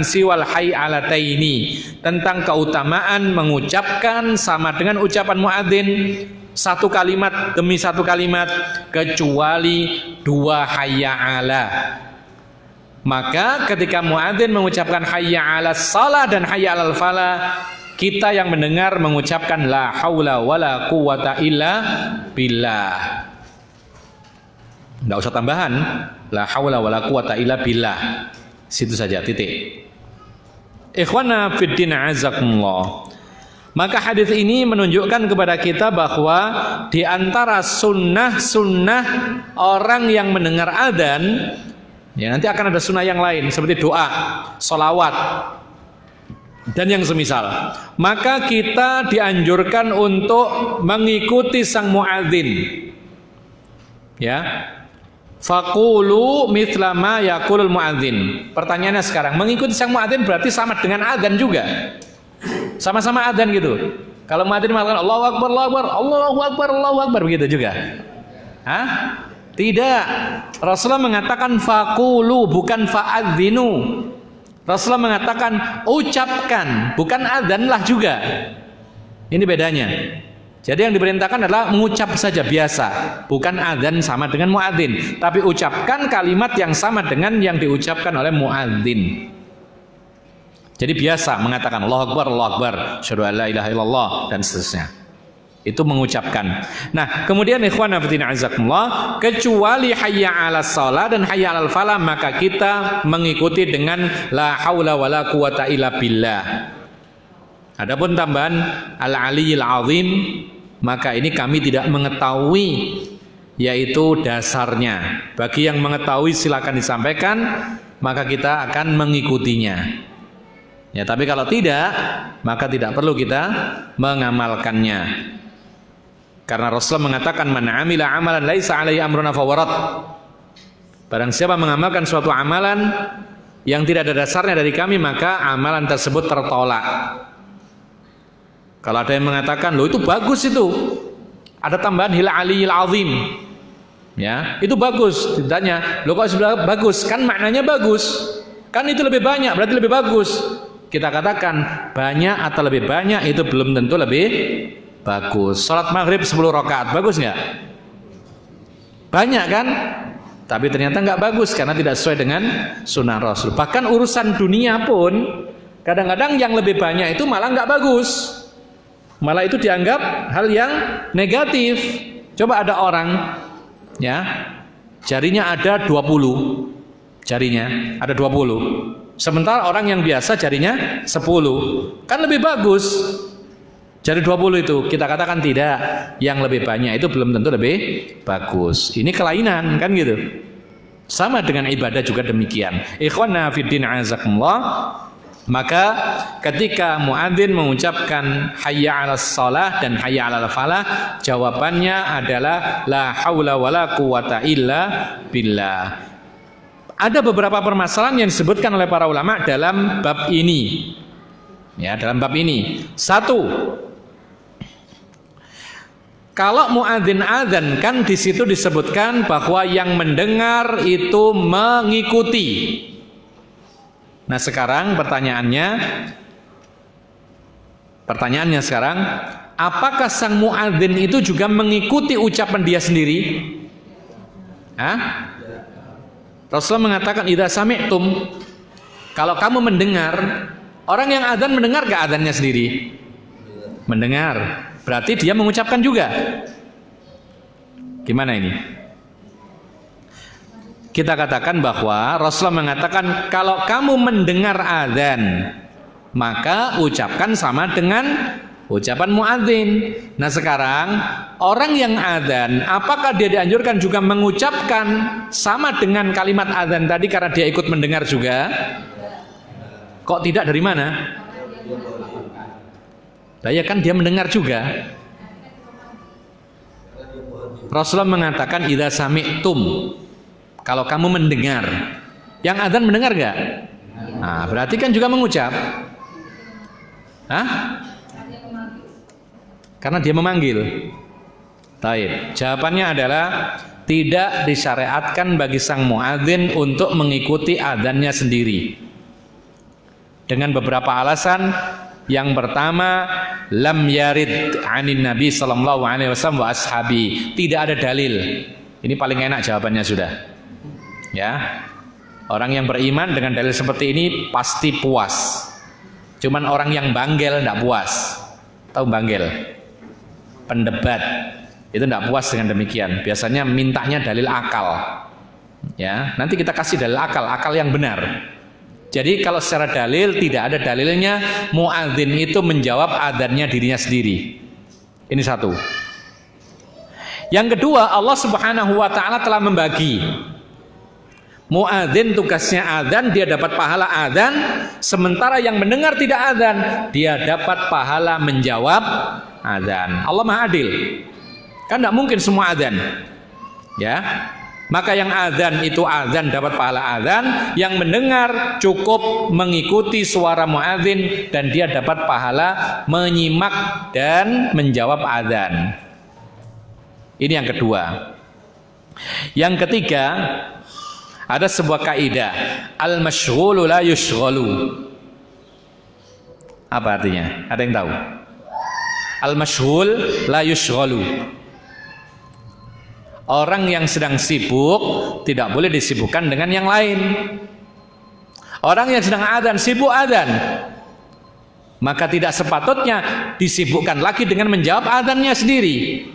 siwal hay'alataini, tentang keutamaan mengucapkan sama dengan ucapan muadzin, satu kalimat demi satu kalimat kecuali dua hayya 'ala. Maka ketika muadzin mengucapkan hayya 'alas shalah dan hayya 'alal falah, kita yang mendengar mengucapkan la haula wala quwata illa billah. Enggak usah tambahan, la haula wala quwata illa billah. Situ saja, titik. Ikhwana fiddin azakumullah. Maka hadis ini menunjukkan kepada kita bahwa di antara sunnah-sunnah orang yang mendengar adzan, ya nanti akan ada sunnah yang lain seperti doa, sholawat, dan yang semisal. Maka kita dianjurkan untuk mengikuti sang muadzin. Ya. Faqulu mithla ma yaqulul muadzin. Pertanyaannya sekarang, mengikuti sang muadzin berarti sama dengan adzan juga. Sama-sama adzan gitu. Kalau muadzin mengatakan Allahu Akbar, Allahu Akbar, Allahu Akbar, Allahu Akbar, begitu juga. Hah? Tidak. Rasulullah mengatakan faqulu, bukan fa'adzinu. Rasulullah mengatakan ucapkan, bukan adzanlah juga. Ini bedanya. Jadi yang diperintahkan adalah mengucap saja biasa, bukan adzan sama dengan muadzin, tapi ucapkan kalimat yang sama dengan yang diucapkan oleh muadzin. Jadi biasa mengatakan Allahu Akbar, Allahu Akbar, asyhadu an la ilaha illallah, dan seterusnya. Itu mengucapkan. Nah, kemudian ikhwan fillah azakumullah, kecuali hayya 'alas shalah dan hayya 'alal falah, maka kita mengikuti dengan la haula wala quwata illa billah. Adapun tambahan al-'aliyyil 'azim, maka ini kami tidak mengetahui, yaitu dasarnya. Bagi yang mengetahui silakan disampaikan, maka kita akan mengikutinya. Ya, tapi kalau tidak, maka tidak perlu kita mengamalkannya. Karena Rasulullah mengatakan man 'amila 'amalan laisa 'alaihi amruna fawarat. Barang siapa mengamalkan suatu amalan yang tidak ada dasarnya dari kami, maka amalan tersebut tertolak. Kalau ada yang mengatakan, loh itu bagus itu, ada tambahan hil 'aliyyil 'azim, ya itu bagus. Ditanya, loh kok sebenarnya bagus? Kan maknanya bagus, kan itu lebih banyak, berarti lebih bagus. Kita katakan banyak atau lebih banyak itu belum tentu lebih bagus. Salat maghrib 10 rakaat bagus nggak? Banyak kan? Tapi ternyata nggak bagus karena tidak sesuai dengan sunnah Rasul. Bahkan urusan dunia pun kadang-kadang yang lebih banyak itu malah nggak bagus. Malah itu dianggap hal yang negatif. Coba ada orang, ya, jarinya ada 20, jarinya ada 20. Sementara orang yang biasa jarinya 10, kan lebih bagus. Jari 20 itu, kita katakan tidak, yang lebih banyak itu belum tentu lebih bagus. Ini kelainan kan gitu. Sama dengan ibadah juga demikian. Ikhwana fiddin azakumullah. Maka ketika muadzin mengucapkan hayya 'alas shalah dan hayya 'alal falah, jawabannya adalah la haula wala quwata illa billah. Ada beberapa permasalahan yang disebutkan oleh para ulama dalam bab ini. Ya, dalam bab ini. Satu, kalau muadzin adzan kan di situ disebutkan bahwa yang mendengar itu mengikuti. Nah, sekarang pertanyaannya sekarang, apakah sang muadzin itu juga mengikuti ucapan dia sendiri? Hah? Rasulullah mengatakan idza sami'tum, kalau kamu mendengar, orang yang adzan mendengar gak adzannya sendiri? Mendengar. Berarti dia mengucapkan juga. Gimana ini? Kita katakan bahwa Rasulullah mengatakan kalau kamu mendengar adzan, maka ucapkan sama dengan ucapan muadzin. Nah, sekarang orang yang adzan, apakah dia dianjurkan juga mengucapkan sama dengan kalimat adzan tadi karena dia ikut mendengar juga? Kok tidak, dari mana? Nah, ya kan dia mendengar juga. Rasulullah mengatakan idza sami'tum, kalau kamu mendengar. Yang adzan mendengar gak? Nah, berarti kan juga mengucap. Hah? Karena dia memanggil. Taib. Jawabannya adalah tidak disyariatkan bagi sang muadzin untuk mengikuti adzannya sendiri. Dengan beberapa alasan. Yang pertama, lam yarid anin Nabi sallallahu alaihi wasallam wa ashabi. Tidak ada dalil. Ini paling enak jawabannya sudah. Ya. Orang yang beriman dengan dalil seperti ini pasti puas. Cuman orang yang banggel enggak puas. Tahu banggel? Pendebat. Itu enggak puas dengan demikian. Biasanya mintanya dalil akal. Ya, nanti kita kasih dalil akal yang benar. Jadi kalau secara dalil tidak ada dalilnya, muadzin itu menjawab adzannya dirinya sendiri. Ini satu. Yang kedua, Allah Subhanahu wa taala telah membagi. Muadzin tugasnya adzan, dia dapat pahala adzan, sementara yang mendengar tidak adzan, dia dapat pahala menjawab adzan. Allah Maha Adil. Kan tidak mungkin semua adzan. Ya. Maka yang adzan itu adzan dapat pahala adzan, yang mendengar cukup mengikuti suara muadzin dan dia dapat pahala menyimak dan menjawab adzan. Ini yang kedua. Yang ketiga, ada sebuah kaidah, al-masyghulu la yushghalu. Apa artinya? Ada yang tahu? Al-masyghul la yushghalu. Orang yang sedang sibuk tidak boleh disibukkan dengan yang lain. Orang yang sedang adzan, sibuk adzan, maka tidak sepatutnya disibukkan lagi dengan menjawab adzannya sendiri.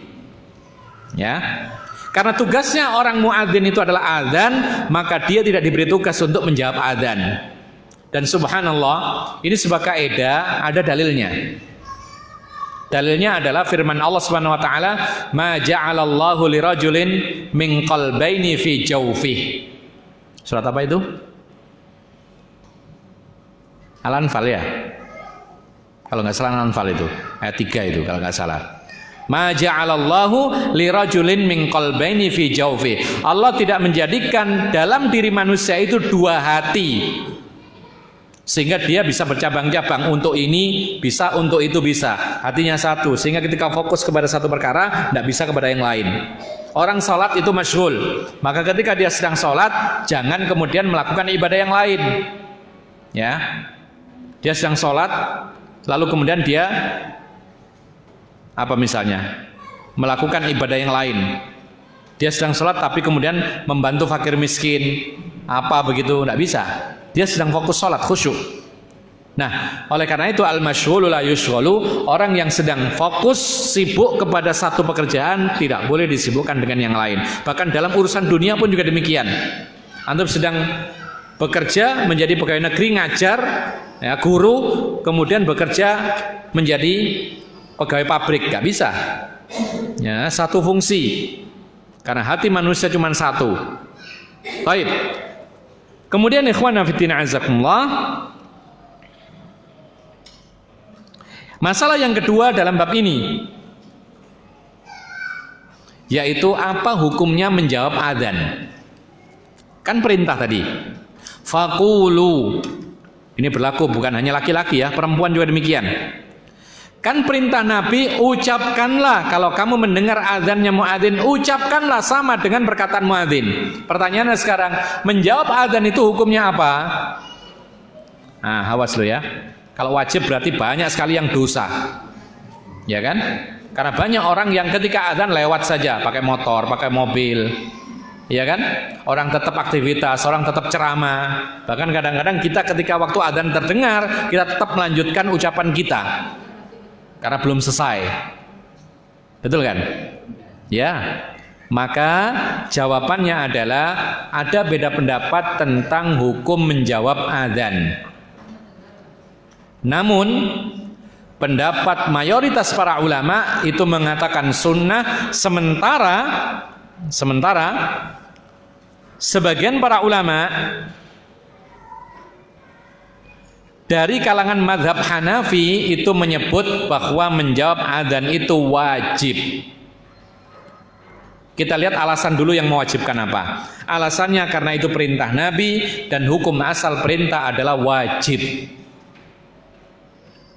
Ya. Karena tugasnya orang muadzin itu adalah adzan, maka dia tidak diberi tugas untuk menjawab adzan. Dan subhanallah, ini sebuah kaidah, ada dalilnya. Dalilnya adalah firman Allah Subhanahu wa taala, "Ma ja'alallahu lirajulin min qalbaini fi jawfihi." Surat apa itu? Al-Anfal ya? Kalau nggak salah Al-Anfal itu, ayat 3 itu kalau nggak salah. Ma ja'alallahu lirajulin min qalbaini fi jawfihi. Allah tidak menjadikan dalam diri manusia itu dua hati, sehingga dia bisa bercabang-cabang, untuk ini bisa, untuk itu bisa. Hatinya satu, sehingga ketika fokus kepada satu perkara tidak bisa kepada yang lain. Orang sholat itu masyghul, maka ketika dia sedang sholat jangan kemudian melakukan ibadah yang lain. Ya, dia sedang sholat lalu kemudian dia apa misalnya melakukan ibadah yang lain. Dia sedang sholat tapi kemudian membantu fakir miskin, apa begitu, tidak bisa. Dia sedang fokus sholat, khusyuk. Nah, oleh karena itu al-masyghulu la yushghalu, orang yang sedang fokus sibuk kepada satu pekerjaan tidak boleh disibukkan dengan yang lain. Bahkan dalam urusan dunia pun juga demikian. Antum sedang bekerja menjadi pegawai negeri, ngajar, ya, guru, kemudian bekerja menjadi pegawai pabrik, nggak bisa. Ya, satu fungsi. Karena hati manusia cuma satu. Baik. Kemudian ikhwan fillah azakumullah, masalah yang kedua dalam bab ini, yaitu apa hukumnya menjawab adzan. Kan perintah tadi, faqulu. Ini berlaku bukan hanya laki-laki ya, perempuan juga demikian. Kan perintah Nabi, ucapkanlah kalau kamu mendengar azannya muadzin, ucapkanlah sama dengan perkataan muadzin. Pertanyaannya sekarang, menjawab azan itu hukumnya apa? Nah, awas lo ya. Kalau wajib berarti banyak sekali yang dosa. Ya kan? Karena banyak orang yang ketika azan lewat saja, pakai motor, pakai mobil. Ya kan? Orang tetap aktivitas, orang tetap ceramah. Bahkan kadang-kadang kita ketika waktu azan terdengar, kita tetap melanjutkan ucapan kita. Karena belum selesai. Betul kan? Ya. Maka jawabannya adalah ada beda pendapat tentang hukum menjawab adzan. Namun pendapat mayoritas para ulama itu mengatakan sunnah, sementara sebagian para ulama dari kalangan mazhab Hanafi itu menyebut bahwa menjawab adzan itu wajib. Kita lihat alasan dulu yang mewajibkan apa. Alasannya karena itu perintah Nabi dan hukum asal perintah adalah wajib.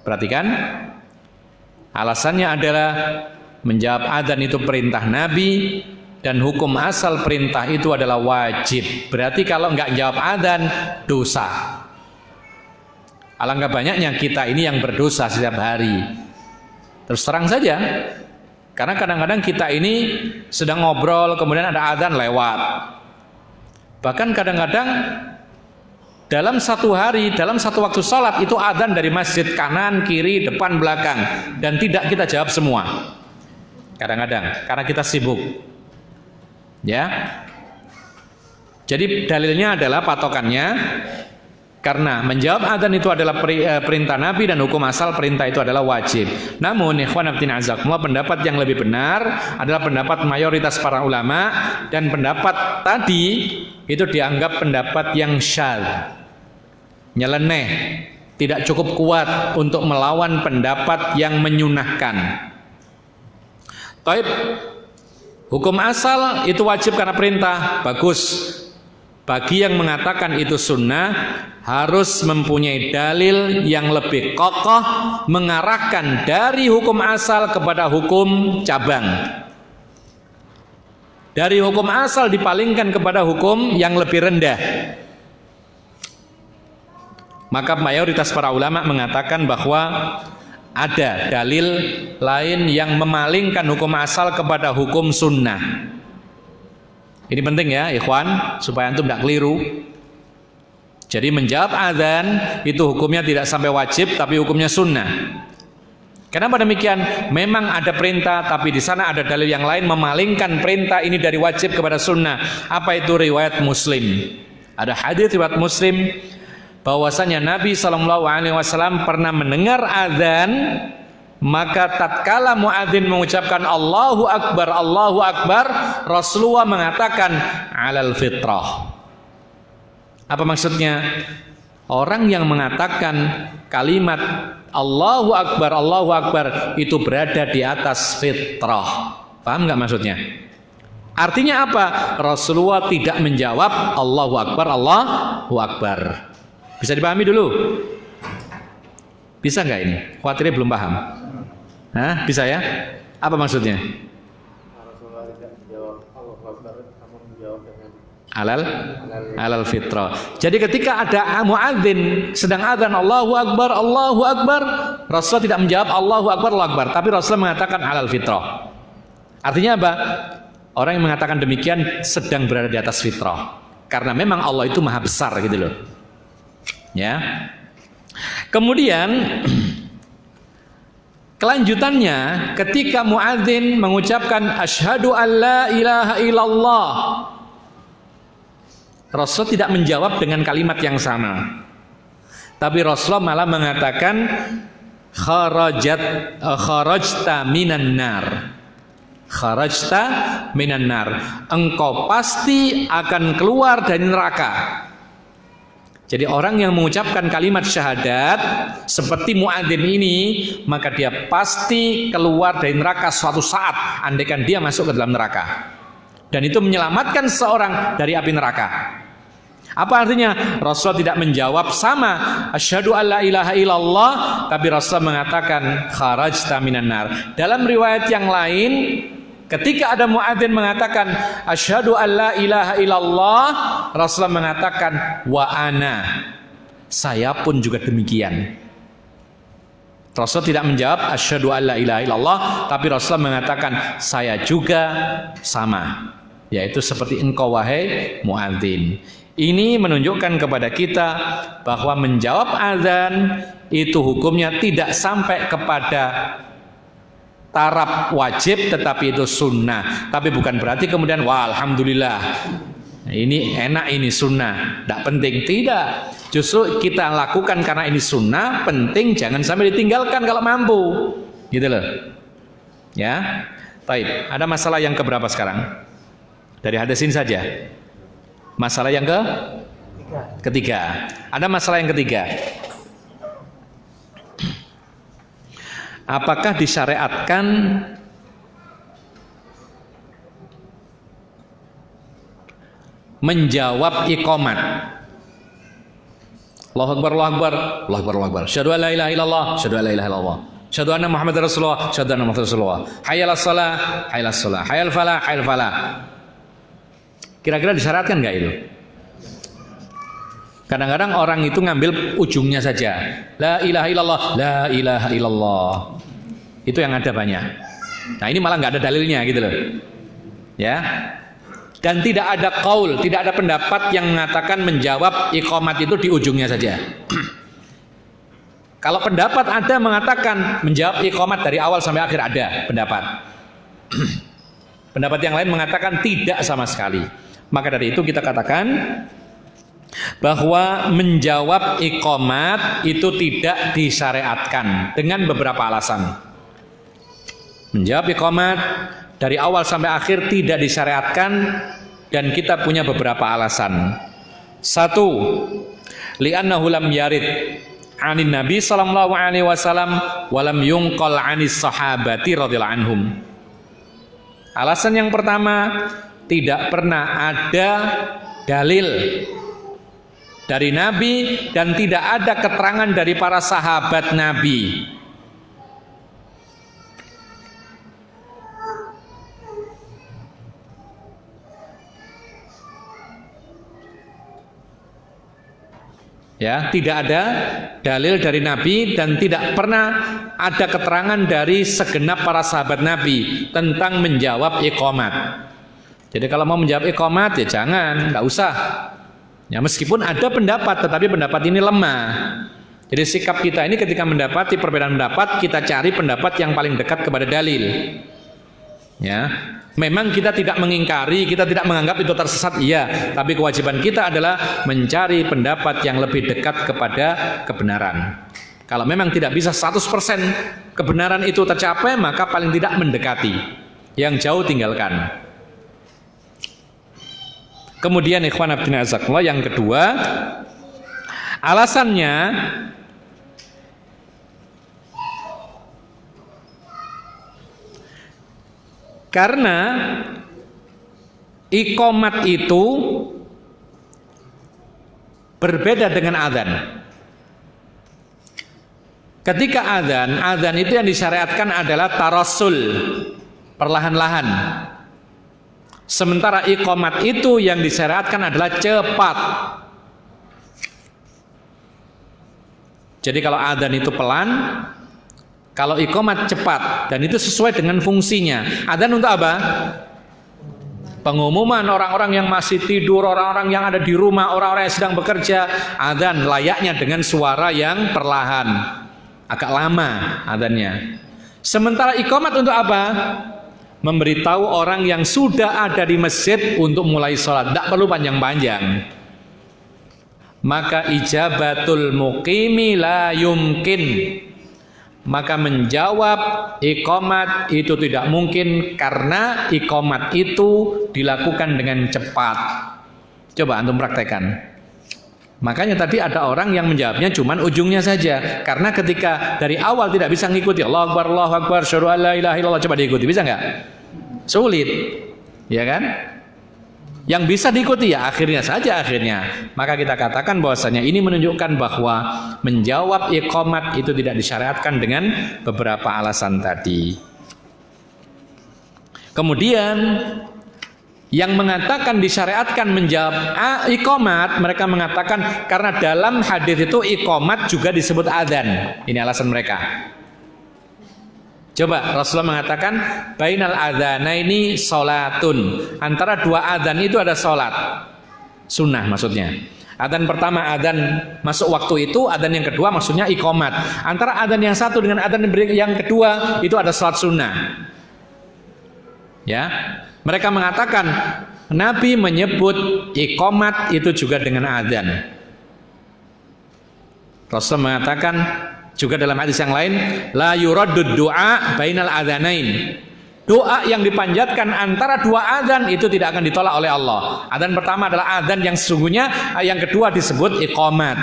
Perhatikan. Alasannya adalah menjawab adzan itu perintah Nabi dan hukum asal perintah itu adalah wajib. Berarti kalau nggak jawab adzan, dosa. Alangkah banyaknya kita ini yang berdosa setiap hari. Terus terang saja, karena kadang-kadang kita ini sedang ngobrol, kemudian ada adzan lewat. Bahkan kadang-kadang dalam satu hari, dalam satu waktu sholat itu adzan dari masjid kanan, kiri, depan, belakang, dan tidak kita jawab semua. Kadang-kadang, karena kita sibuk. Ya. Jadi dalilnya adalah patokannya. Karena menjawab adzan itu adalah perintah Nabi dan hukum asal perintah itu adalah wajib. Namun ikhwan fillah azakumullah, pendapat yang lebih benar adalah pendapat mayoritas para ulama, dan pendapat tadi itu dianggap pendapat yang syadz, nyeleneh, tidak cukup kuat untuk melawan pendapat yang menyunahkan. Taib, hukum asal itu wajib karena perintah, bagus. Bagi yang mengatakan itu sunnah, harus mempunyai dalil yang lebih kokoh mengarahkan dari hukum asal kepada hukum cabang. Dari hukum asal dipalingkan kepada hukum yang lebih rendah. Maka mayoritas para ulama mengatakan bahwa ada dalil lain yang memalingkan hukum asal kepada hukum sunnah. Ini penting ya ikhwan, supaya antum tidak keliru. Jadi menjawab azan itu hukumnya tidak sampai wajib, tapi hukumnya sunnah. Kenapa demikian? Memang ada perintah, tapi di sana ada dalil yang lain memalingkan perintah ini dari wajib kepada sunnah. Apa itu? Riwayat Muslim. Ada hadis riwayat Muslim bahwasanya Nabi SAW pernah mendengar azan, maka tatkala muadzin mengucapkan Allahu Akbar, Rasulullah mengatakan alal fitrah. Apa maksudnya? Orang yang mengatakan kalimat Allahu Akbar itu berada di atas fitrah. Paham nggak maksudnya? Artinya apa? Rasulullah tidak menjawab Allahu Akbar. Bisa dipahami dulu? Bisa nggak ini? Khawatirnya belum paham. Hah? Bisa ya? Apa maksudnya? Rasulullah tidak menjawab Allahu Akbar, namun menjawab dengan alal fitrah. Jadi ketika ada muadzin sedang azan Allahu Akbar, Rasulullah tidak menjawab Allahu Akbar, tapi Rasulullah mengatakan alal fitrah. Artinya apa? Orang yang mengatakan demikian sedang berada di atas fitrah. Karena memang Allah itu maha besar gitu loh. Ya. Kemudian kelanjutannya ketika muadzin mengucapkan asyhadu alla ilaha illallah, Rasul tidak menjawab dengan kalimat yang sama, tapi Rasulullah malah mengatakan kharajta minan nar, engkau pasti akan keluar dari neraka. Jadi orang yang mengucapkan kalimat syahadat seperti muadzin ini, maka dia pasti keluar dari neraka suatu saat, andaikan dia masuk ke dalam neraka, dan itu menyelamatkan seorang dari api neraka. Apa artinya? Rasulullah tidak menjawab sama asyhadu alla ilaha illallah, tapi Rasulullah mengatakan kharajta minan nar. Dalam riwayat yang lain, ketika ada muadzin mengatakan asyhadu alla ilaha illallah, Rasulullah mengatakan wa ana, saya pun juga demikian. Rasul tidak menjawab asyhadu alla ilaha illallah, tapi Rasulullah mengatakan saya juga sama, yaitu seperti engkau wahai muadzin. Ini menunjukkan kepada kita bahwa menjawab azan itu hukumnya tidak sampai kepada taraf wajib, tetapi itu sunnah. Tapi bukan berarti kemudian wah alhamdulillah ini enak, ini sunnah, tidak penting. Tidak, justru kita lakukan karena ini sunnah, penting, jangan sampai ditinggalkan kalau mampu, gitu loh. Ya, baik. Ada masalah yang keberapa sekarang? Dari hadis ini saja. Masalah yang ketiga. Ada masalah yang ketiga. Apakah disyariatkan menjawab iqamat? Allahu Akbar, Allahu Akbar, Allahu Akbar, Allahu Akbar. Asyhadu an la ilaha illallah, asyhadu an la ilaha illallah. Asyhadu anna Muhammadar Rasulullah, asyhadu anna Muhammadar Rasulullah. Hayya 'alas shalah, hayya 'alas shalah, hayya 'al falah, hayya 'al falah. Kira-kira disyaratkan nggak itu? Kadang-kadang orang itu ngambil ujungnya saja. La ilaha illallah, la ilaha illallah. Itu yang ada banyak. Nah ini malah nggak ada dalilnya gitu loh. Ya. Dan tidak ada qaul, tidak ada pendapat yang mengatakan menjawab iqamat itu di ujungnya saja. Kalau pendapat ada mengatakan menjawab iqamat dari awal sampai akhir, ada pendapat. Pendapat yang lain mengatakan tidak sama sekali. Maka dari itu kita katakan bahwa menjawab iqamat itu tidak disyariatkan dengan beberapa alasan. Menjawab iqamat dari awal sampai akhir tidak disyariatkan, dan kita punya beberapa alasan. Satu, li'annahu lam yarid anin Nabi sallallahu alaihi wasallam wa lam yunqal anis sahabati radhiyallahu anhum. Alasan yang pertama, tidak pernah ada dalil dari Nabi dan tidak ada keterangan dari para sahabat Nabi. Ya, tidak ada dalil dari Nabi dan tidak pernah ada keterangan dari segenap para sahabat Nabi tentang menjawab iqamat. Jadi kalau mau menjawab iqamat ya jangan, nggak usah. Ya, meskipun ada pendapat, tetapi pendapat ini lemah. Jadi sikap kita ini ketika mendapati perbedaan pendapat, kita cari pendapat yang paling dekat kepada dalil. Ya, memang kita tidak mengingkari, kita tidak menganggap itu tersesat, iya. Tapi kewajiban kita adalah mencari pendapat yang lebih dekat kepada kebenaran. Kalau memang tidak bisa 100% kebenaran itu tercapai, maka paling tidak mendekati. Yang jauh tinggalkan. Kemudian ikhwan fillah azakumullah, yang kedua, alasannya karena iqamat itu berbeda dengan adzan. Ketika adzan itu yang disyariatkan adalah tarassul, perlahan-lahan. Sementara iqamat itu yang disyariatkan adalah cepat. Jadi kalau adzan itu pelan, kalau iqamat cepat, dan itu sesuai dengan fungsinya. Adzan untuk apa? Pengumuman orang-orang yang masih tidur, orang-orang yang ada di rumah, orang-orang yang sedang bekerja. Adzan layaknya dengan suara yang perlahan, agak lama adzannya. Sementara iqamat untuk apa? Memberitahu orang yang sudah ada di masjid untuk mulai sholat, tidak perlu panjang-panjang. Maka ijabatul muqimi la yumkin, maka menjawab iqamat itu tidak mungkin karena iqamat itu dilakukan dengan cepat. Coba antum praktekkan. Makanya tadi ada orang yang menjawabnya cuman ujungnya saja, karena ketika dari awal tidak bisa ngikuti Allahu Akbar, syahadu an la ilaha illallah, coba diikuti, bisa nggak? Sulit, ya kan? Yang bisa diikuti ya akhirnya saja akhirnya. Maka kita katakan bahwasanya ini menunjukkan bahwa menjawab iqamat itu tidak disyariatkan dengan beberapa alasan tadi. Kemudian yang mengatakan disyariatkan menjawab iqamat, mereka mengatakan karena dalam hadis itu iqamat juga disebut adzan. Ini alasan mereka. Coba Rasulullah mengatakan bainal adzanaini salatun, antara dua adzan itu ada salat sunnah, maksudnya adzan pertama adzan masuk waktu itu, adzan yang kedua maksudnya iqamat. Antara adzan yang satu dengan adzan yang kedua itu ada salat sunnah. Ya, mereka mengatakan Nabi menyebut iqamat itu juga dengan adzan. Rasul mengatakan juga dalam hadis yang lain, la yuraddud du'a bainal adzanain. Doa yang dipanjatkan antara dua adzan itu tidak akan ditolak oleh Allah. Adzan pertama adalah adzan yang sesungguhnya, yang kedua disebut iqamat.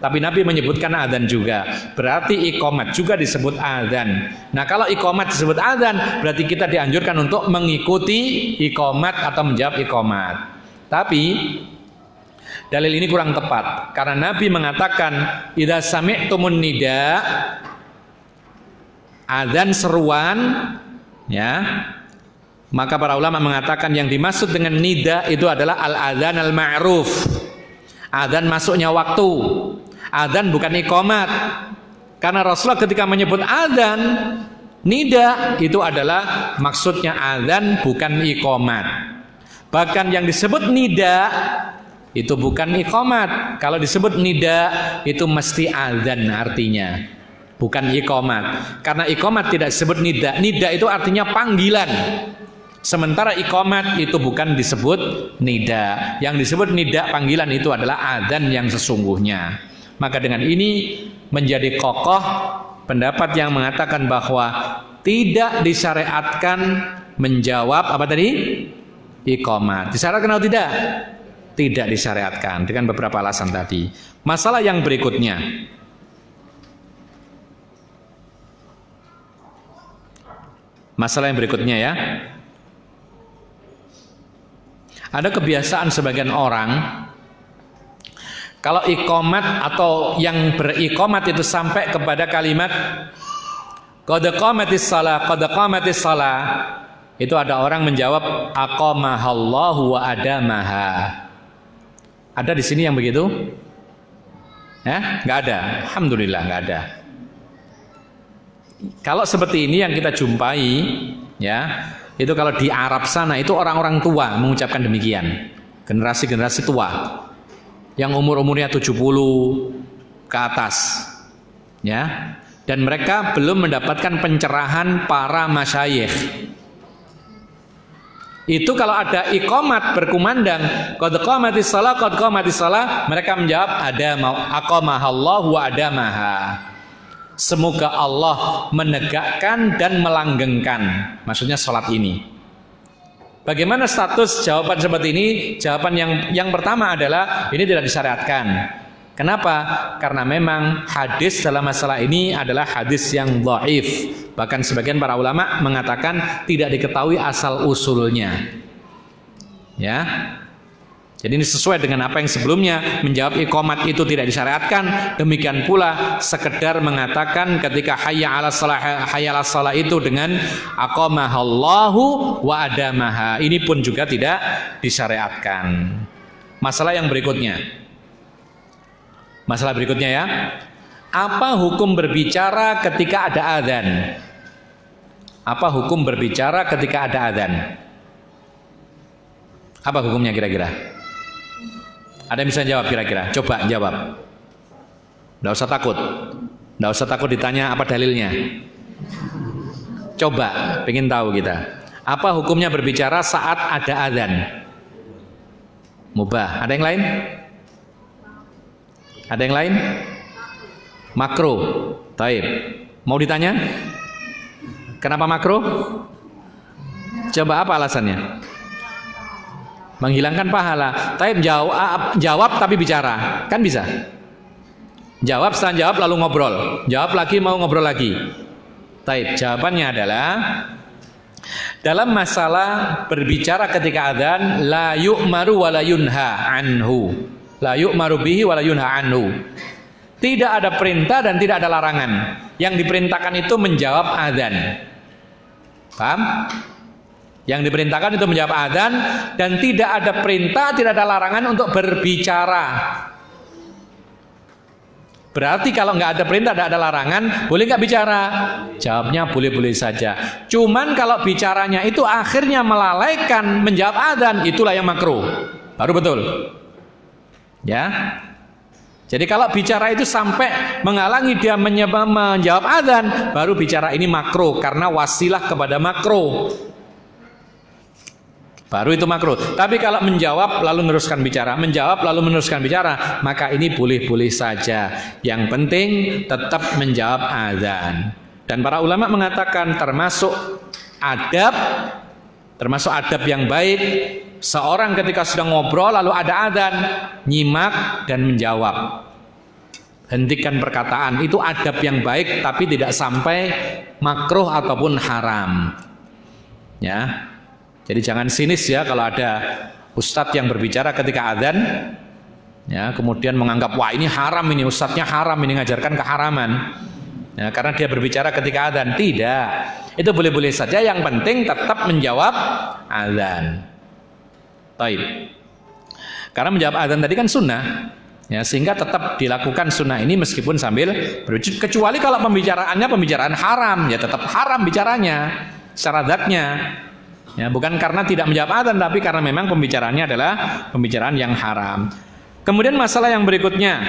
Tapi Nabi menyebutkan adzan juga. Berarti iqamat juga disebut adzan. Nah, kalau iqamat disebut adzan, berarti kita dianjurkan untuk mengikuti iqamat atau menjawab iqamat. Tapi dalil ini kurang tepat karena Nabi mengatakan idza sami'tumun nida, adzan seruan, ya, maka para ulama mengatakan yang dimaksud dengan nida itu adalah al-adzan al-ma'ruf, adzan masuknya waktu, adzan bukan iqamat. Karena Rasulullah ketika menyebut adzan nida itu adalah maksudnya adzan bukan iqamat. Bahkan yang disebut nida itu bukan iqamat. Kalau disebut nida itu mesti adzan artinya, bukan iqamat. Karena iqamat tidak disebut nida. Nida itu artinya panggilan. Sementara iqamat itu bukan disebut nida. Yang disebut nida panggilan itu adalah adzan yang sesungguhnya. Maka dengan ini menjadi kokoh pendapat yang mengatakan bahwa tidak disyariatkan menjawab apa tadi? Iqamat. Disyariatkan atau tidak? Tidak disyariatkan dengan beberapa alasan tadi. Masalah yang berikutnya, ya, ada kebiasaan sebagian orang kalau iqamat atau yang beriqamat itu sampai kepada kalimat qad qamatis shalah, itu ada orang menjawab aqamahallahu wa adamaha. Ada di sini yang begitu? Ya, nggak ada. Alhamdulillah nggak ada. Kalau seperti ini yang kita jumpai, ya, itu kalau di Arab sana itu orang-orang tua mengucapkan demikian, generasi-generasi tua. yang umur-umurnya 70 ke atas, ya. Dan mereka belum mendapatkan pencerahan para masyayikh. Itu kalau ada iqamat berkumandang, qad qamatis shalah, qad qamatis shalah, mereka menjawab ada mau aqamahallahu wa adamaha. Semoga Allah menegakkan dan melanggengkan, maksudnya salat ini. Bagaimana status jawaban seperti ini? Jawaban yang pertama adalah ini tidak disyariatkan. Kenapa? Karena memang hadis dalam masalah ini adalah hadis yang dhaif. Bahkan sebagian para ulama mengatakan tidak diketahui asal usulnya. Ya. Jadi ini sesuai dengan apa yang sebelumnya, menjawab iqamat itu tidak disyariatkan. Demikian pula sekedar mengatakan ketika hayya 'alas shalah itu dengan aqamahallahu wa adamaha. Ini pun juga tidak disyariatkan. Masalah yang berikutnya. Masalah berikutnya ya. Apa hukum berbicara ketika ada adzan? Apa hukum berbicara ketika ada adzan? Apa hukumnya kira-kira? Ada yang bisa jawab kira-kira? Coba jawab. Nggak usah takut. Nggak usah takut ditanya apa dalilnya. Coba, pengen tahu kita. Apa hukumnya berbicara saat ada adzan? Mubah. Ada yang lain? Ada yang lain? Makruh. Taib. Mau ditanya? Kenapa makruh? Coba apa alasannya? Menghilangkan pahala. Taib jawab tapi bicara. Kan bisa. Jawab, setelah jawab lalu ngobrol. Jawab lagi, mau ngobrol lagi. Taib, jawabannya adalah dalam masalah berbicara ketika adzan, la yu'maru wa la yunha anhu. La yu'maru bihi wa la yunha anhu. Tidak ada perintah dan tidak ada larangan. Yang diperintahkan itu menjawab adzan. Paham? Yang diperintahkan itu menjawab adzan dan tidak ada perintah, tidak ada larangan untuk berbicara. Berarti kalau nggak ada perintah, tidak ada larangan, boleh nggak bicara? Jawabnya boleh-boleh saja. Cuman kalau bicaranya itu akhirnya melalaikan menjawab adzan, itulah yang makruh. Baru betul. Ya. Jadi kalau bicara itu sampai menghalangi dia menjawab adzan, baru bicara ini makruh karena wasilah kepada makruh. Baru itu makruh. Tapi kalau menjawab lalu meneruskan bicara, menjawab lalu meneruskan bicara, maka ini boleh-boleh saja. Yang penting tetap menjawab adzan. Dan para ulama mengatakan termasuk adab yang baik, seorang ketika sedang ngobrol lalu ada adzan, nyimak dan menjawab. Hentikan perkataan, itu adab yang baik tapi tidak sampai makruh ataupun haram. Ya. Jadi jangan sinis ya kalau ada ustadz yang berbicara ketika adzan, ya kemudian menganggap wah ini haram, ini ustadznya haram, ini ngajarkan keharaman, ya, karena dia berbicara ketika adzan. Tidak, itu boleh-boleh saja. Yang penting tetap menjawab adzan. Taib. Karena menjawab adzan tadi kan sunnah, ya, sehingga tetap dilakukan sunnah ini meskipun sambil berbicara. Kecuali kalau pembicaraannya pembicaraan haram, ya tetap haram bicaranya secara zatnya. Ya, bukan karena tidak menjawab adzan, tapi karena memang pembicaraannya adalah pembicaraan yang haram. Kemudian masalah yang berikutnya,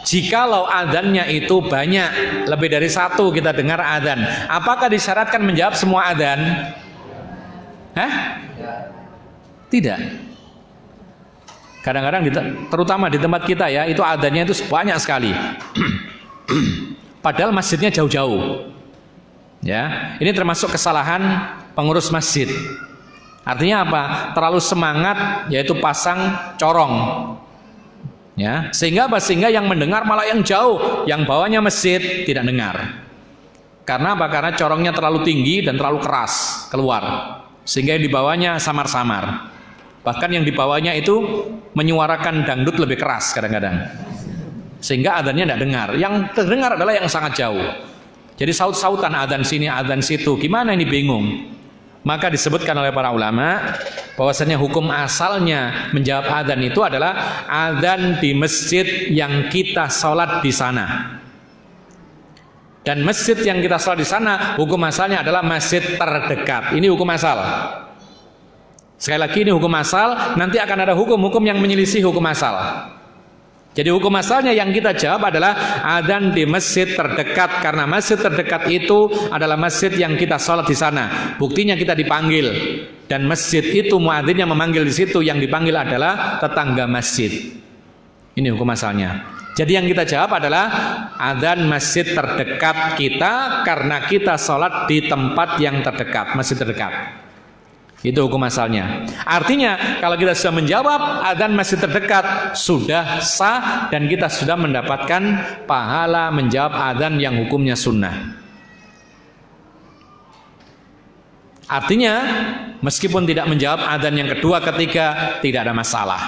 jikalau adzannya itu banyak, lebih dari satu kita dengar adzan, apakah disyaratkan menjawab semua adzan? Hah? Tidak. Kadang-kadang terutama di tempat kita ya, itu adzannya itu banyak sekali. Padahal masjidnya jauh-jauh. Ya, ini termasuk kesalahan pengurus masjid. Artinya apa? Terlalu semangat, yaitu pasang corong. Ya, sehingga yang mendengar malah yang jauh, yang bawahnya masjid tidak dengar. Karena apa? Karena corongnya terlalu tinggi dan terlalu keras keluar, sehingga yang di bawahnya samar-samar. Bahkan yang di bawahnya itu menyuarakan dangdut lebih keras kadang-kadang, sehingga adzannya tidak dengar. Yang terdengar adalah yang sangat jauh. Jadi saut-sautan adzan sini, adzan situ. Gimana ini bingung? Maka disebutkan oleh para ulama bahwasanya hukum asalnya menjawab adzan itu adalah adzan di masjid yang kita sholat di sana. Dan masjid yang kita sholat di sana hukum asalnya adalah masjid terdekat. Ini hukum asal. Sekali lagi ini hukum asal, nanti akan ada hukum-hukum yang menyelisih hukum asal. Jadi hukum asalnya yang kita jawab adalah adzan di masjid terdekat, karena masjid terdekat itu adalah masjid yang kita sholat di sana. Buktinya kita dipanggil, dan masjid itu muadzinnya memanggil di situ, yang dipanggil adalah tetangga masjid. Ini hukum asalnya. Jadi yang kita jawab adalah adzan masjid terdekat kita karena kita sholat di tempat yang terdekat, masjid terdekat. Itu hukum asalnya. Artinya kalau kita sudah menjawab adzan masjid terdekat sudah sah dan kita sudah mendapatkan pahala menjawab adzan yang hukumnya sunnah. Artinya meskipun tidak menjawab adzan yang kedua, ketiga, tidak ada masalah.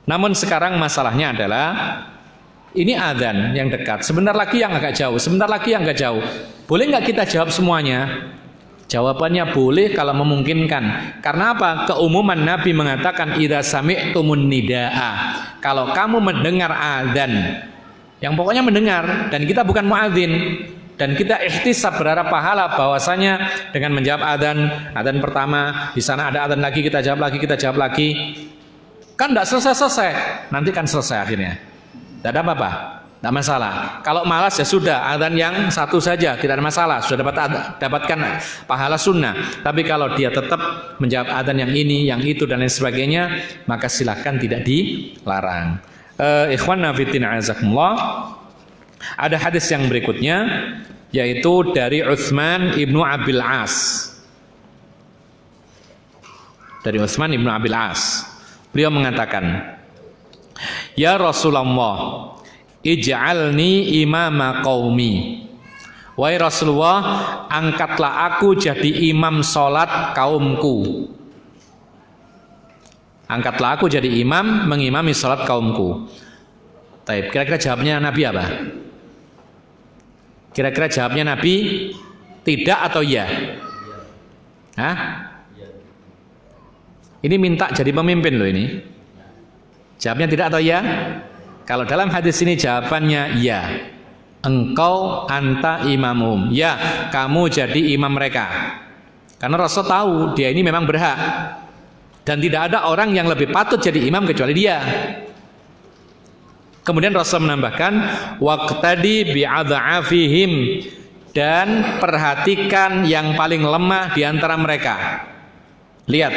Namun sekarang masalahnya adalah ini adzan yang dekat, sebentar lagi yang agak jauh, sebentar lagi yang agak jauh. Boleh nggak kita jawab semuanya? Jawabannya boleh kalau memungkinkan. Karena apa? Keumuman Nabi mengatakan idza sami'tumun nidaa. Kalau kamu mendengar adzan, yang pokoknya mendengar, dan kita bukan muadzin, dan kita ihtisab berharap pahala bahwasanya dengan menjawab adzan pertama, di sana ada adzan lagi, kita jawab lagi, kita jawab lagi. Kan tidak selesai-selesai. Nanti kan selesai akhirnya. Tidak ada apa-apa. Tidak masalah. Kalau malas ya sudah, adzan yang satu saja, tidak ada masalah, sudah dapatkan pahala sunnah. Tapi kalau dia tetap menjawab adzan yang ini, yang itu dan lain sebagainya, maka silakan, tidak dilarang. Ikhwanna fiddin azakumullah. Ada hadis yang berikutnya, yaitu dari Utsman ibnu Abil As. Dari Utsman ibnu Abil As, beliau mengatakan, ya Rasulullah, ij'alni imama qaumi. Wahai Rasulullah, angkatlah aku jadi imam salat kaumku. Angkatlah aku jadi imam mengimami salat kaumku. Taib, kira-kira jawabnya Nabi apa? Kira-kira jawabnya Nabi tidak atau ya? Hah? Ini minta jadi pemimpin loh ini. Jawabnya tidak atau ya? Kalau dalam hadis ini jawabannya ya. Engkau anta imamum. Ya, kamu jadi imam mereka. Karena Rasul tahu dia ini memang berhak. Dan tidak ada orang yang lebih patut jadi imam kecuali dia. Kemudian Rasul menambahkan waqtadi bi'adha'afihim, dan perhatikan yang paling lemah di antara mereka. Lihat,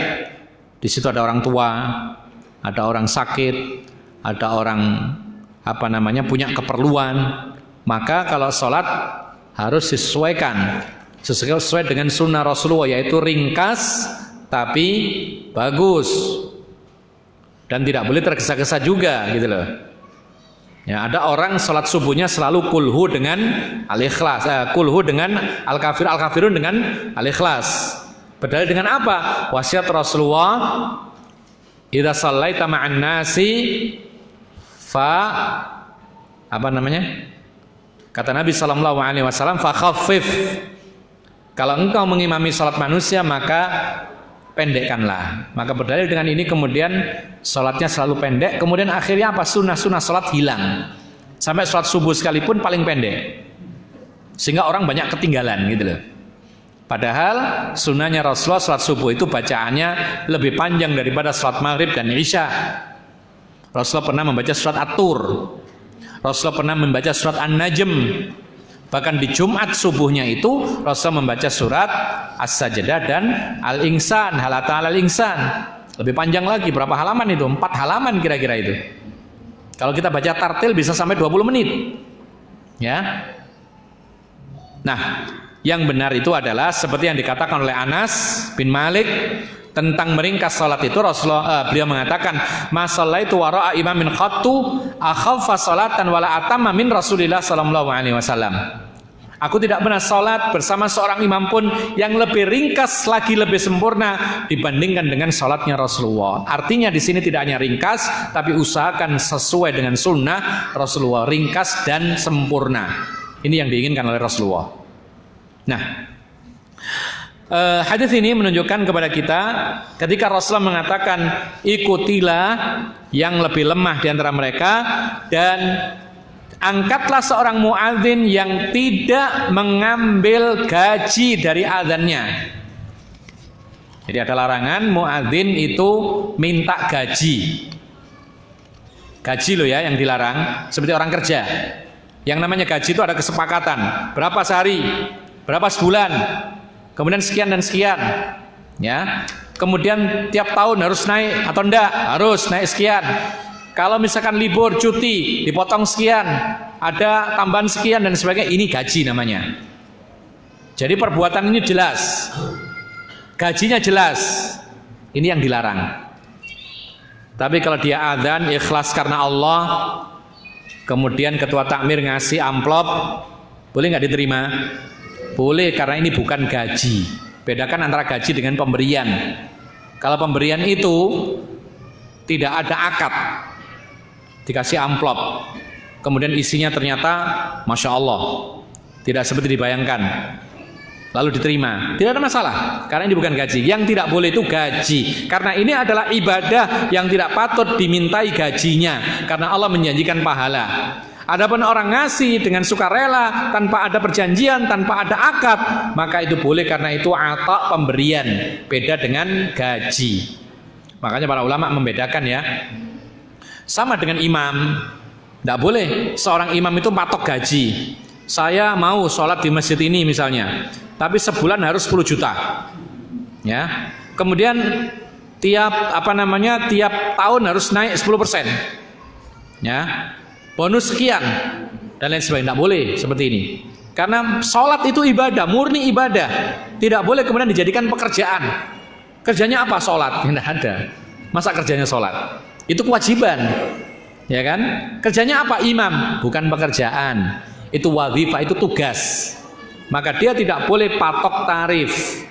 di situ ada orang tua, ada orang sakit, ada orang punya keperluan. Maka kalau sholat harus disesuaikan sesuai dengan sunnah Rasulullah, yaitu ringkas tapi bagus dan tidak boleh tergesa-gesa juga gitu loh. Ya, ada orang sholat subuhnya selalu kulhu dengan al-ikhlas, kulhu dengan al-kafirun dengan al-ikhlas. Berdalil dengan apa? Wasiat Rasulullah, idza shallaita ma'an nasi kata Nabi sallallahu alaihi wasallam, fa khaffif. Kalau engkau mengimami salat manusia maka pendekkanlah. Maka berdalil dengan ini kemudian salatnya selalu pendek. Kemudian akhirnya apa? Sunnah-sunnah salat hilang. Sampai salat subuh sekalipun paling pendek. Sehingga orang banyak ketinggalan gitu loh. Padahal sunnahnya Rasulullah salat subuh itu bacaannya lebih panjang daripada salat maghrib dan isya. Rasulullah pernah membaca surat At-Tur, Rasulullah pernah membaca surat An-Najm. Bahkan di Jumat subuhnya itu Rasulullah membaca surat As-Sajdah dan Al-Insan, Hal Ata 'alal Insan. Lebih panjang lagi, berapa halaman itu? 4 halaman kira-kira itu. Kalau kita baca tartil bisa sampai 20 menit. Ya. Nah, yang benar itu adalah seperti yang dikatakan oleh Anas bin Malik tentang meringkas salat itu. Rasulullah beliau mengatakan, "Ma shallaitu wara'a imamin qattu akhaffa salatan wala atamma min Rasulillah sallallahu alaihi wasallam." Aku tidak pernah salat bersama seorang imam pun yang lebih ringkas lagi, lebih sempurna dibandingkan dengan salatnya Rasulullah. Artinya di sini tidak hanya ringkas, tapi usahakan sesuai dengan sunnah Rasulullah, ringkas dan sempurna. Ini yang diinginkan oleh Rasulullah. Nah, hadis ini menunjukkan kepada kita ketika Rasulullah mengatakan ikutilah yang lebih lemah di antara mereka dan angkatlah seorang muadzin yang tidak mengambil gaji dari adzannya. Jadi ada larangan muadzin itu minta gaji. Gaji loh ya yang dilarang, seperti orang kerja. Yang namanya gaji itu ada kesepakatan, berapa sehari, berapa sebulan, kemudian sekian dan sekian. Ya. Kemudian tiap tahun harus naik atau enggak? Harus naik sekian. Kalau misalkan libur, cuti, dipotong sekian, ada tambahan sekian dan sebagainya, ini gaji namanya. Jadi perbuatan ini jelas. Gajinya jelas. Ini yang dilarang. Tapi kalau dia adzan ikhlas karena Allah, kemudian ketua takmir ngasih amplop, boleh nggak diterima? Boleh, karena ini bukan gaji. Bedakan antara gaji dengan pemberian. Kalau pemberian itu tidak ada akad, dikasih amplop, kemudian isinya ternyata Masya Allah, tidak seperti dibayangkan, lalu diterima, tidak ada masalah, karena ini bukan gaji. Yang tidak boleh itu gaji, karena ini adalah ibadah yang tidak patut dimintai gajinya, karena Allah menjanjikan pahala. Adapun orang ngasih dengan sukarela, tanpa ada perjanjian, tanpa ada akad, maka itu boleh, karena itu atak pemberian, beda dengan gaji. Makanya para ulama membedakan ya. Sama dengan imam, tidak boleh seorang imam itu patok gaji. Saya mau sholat di masjid ini misalnya, tapi sebulan harus 10 juta. Ya. Kemudian tiap tahun harus naik 10%. Ya. Bonus sekian dan lain sebagainya. Tidak boleh seperti ini. Karena sholat itu ibadah, murni ibadah. Tidak boleh kemudian dijadikan pekerjaan. Kerjanya apa? Sholat. Tidak ada. Masa kerjanya sholat? Itu kewajiban. Ya kan? Kerjanya apa? Imam. Bukan pekerjaan. Itu wadhifah, itu tugas. Maka dia tidak boleh patok tarif.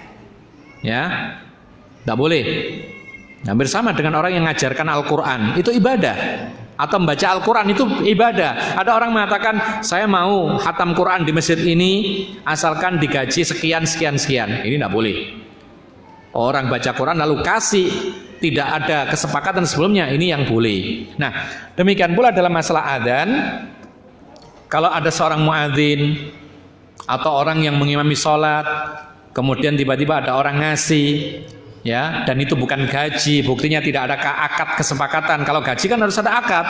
Ya. Tidak boleh. Hampir sama dengan orang yang mengajarkan Al-Quran. Itu ibadah. Atau membaca Al-Quran itu ibadah. Ada orang mengatakan, saya mau khatam Quran di masjid ini asalkan digaji sekian. Ini tidak boleh. Orang baca Quran lalu kasih, tidak ada kesepakatan sebelumnya, ini yang boleh. Nah, demikian pula dalam masalah adzan. Kalau ada seorang muadzin atau orang yang mengimami sholat, kemudian tiba-tiba ada orang ngasih, ya, dan itu bukan gaji, buktinya tidak ada akad kesepakatan. Kalau gaji kan harus ada akad.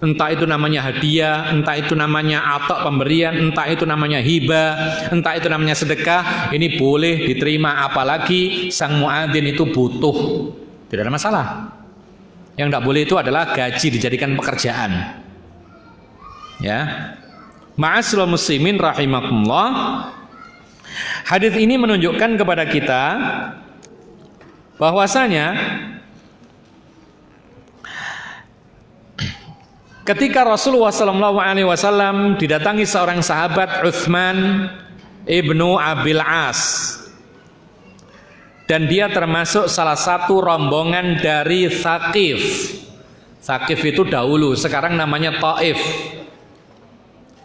Entah itu namanya hadiah, entah itu namanya atok pemberian, entah itu namanya hibah, entah itu namanya sedekah, ini boleh diterima, apalagi sang muadzin itu butuh. Tidak ada masalah. Yang tidak boleh itu adalah gaji dijadikan pekerjaan. Ya. Ma'asyiral muslimin rahimakumullah. Hadis ini menunjukkan kepada kita bahwasanya ketika Rasulullah SAW didatangi seorang sahabat Utsman ibnu Abil As, dan dia termasuk salah satu rombongan dari Tsaqif. Tsaqif itu dahulu, sekarang namanya Taif.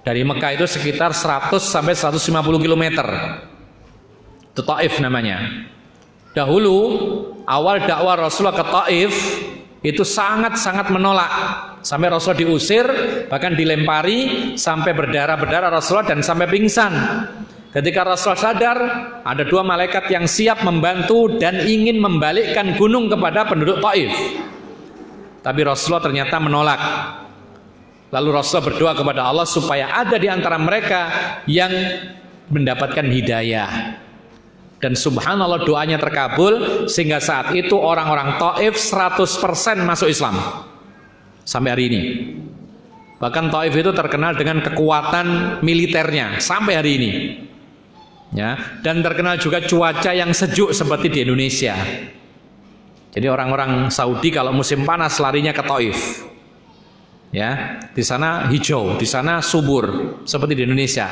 Dari Mekah itu sekitar 100 sampai 150 km. Itu Taif namanya. Dahulu awal dakwah Rasulullah ke Taif itu sangat-sangat menolak, sampai Rasul diusir, bahkan dilempari sampai berdarah-berdarah Rasulullah dan sampai pingsan. Ketika Rasul sadar, ada dua malaikat yang siap membantu dan ingin membalikkan gunung kepada penduduk Taif. Tapi Rasulullah ternyata menolak. Lalu Rasulullah berdoa kepada Allah supaya ada di antara mereka yang mendapatkan hidayah. Dan subhanallah doanya terkabul, sehingga saat itu orang-orang Taif 100% masuk Islam sampai hari ini. Bahkan Taif itu terkenal dengan kekuatan militernya sampai hari ini. Ya, dan terkenal juga cuaca yang sejuk seperti di Indonesia. Jadi orang-orang Saudi kalau musim panas larinya ke Taif. Ya, di sana hijau, di sana subur seperti di Indonesia.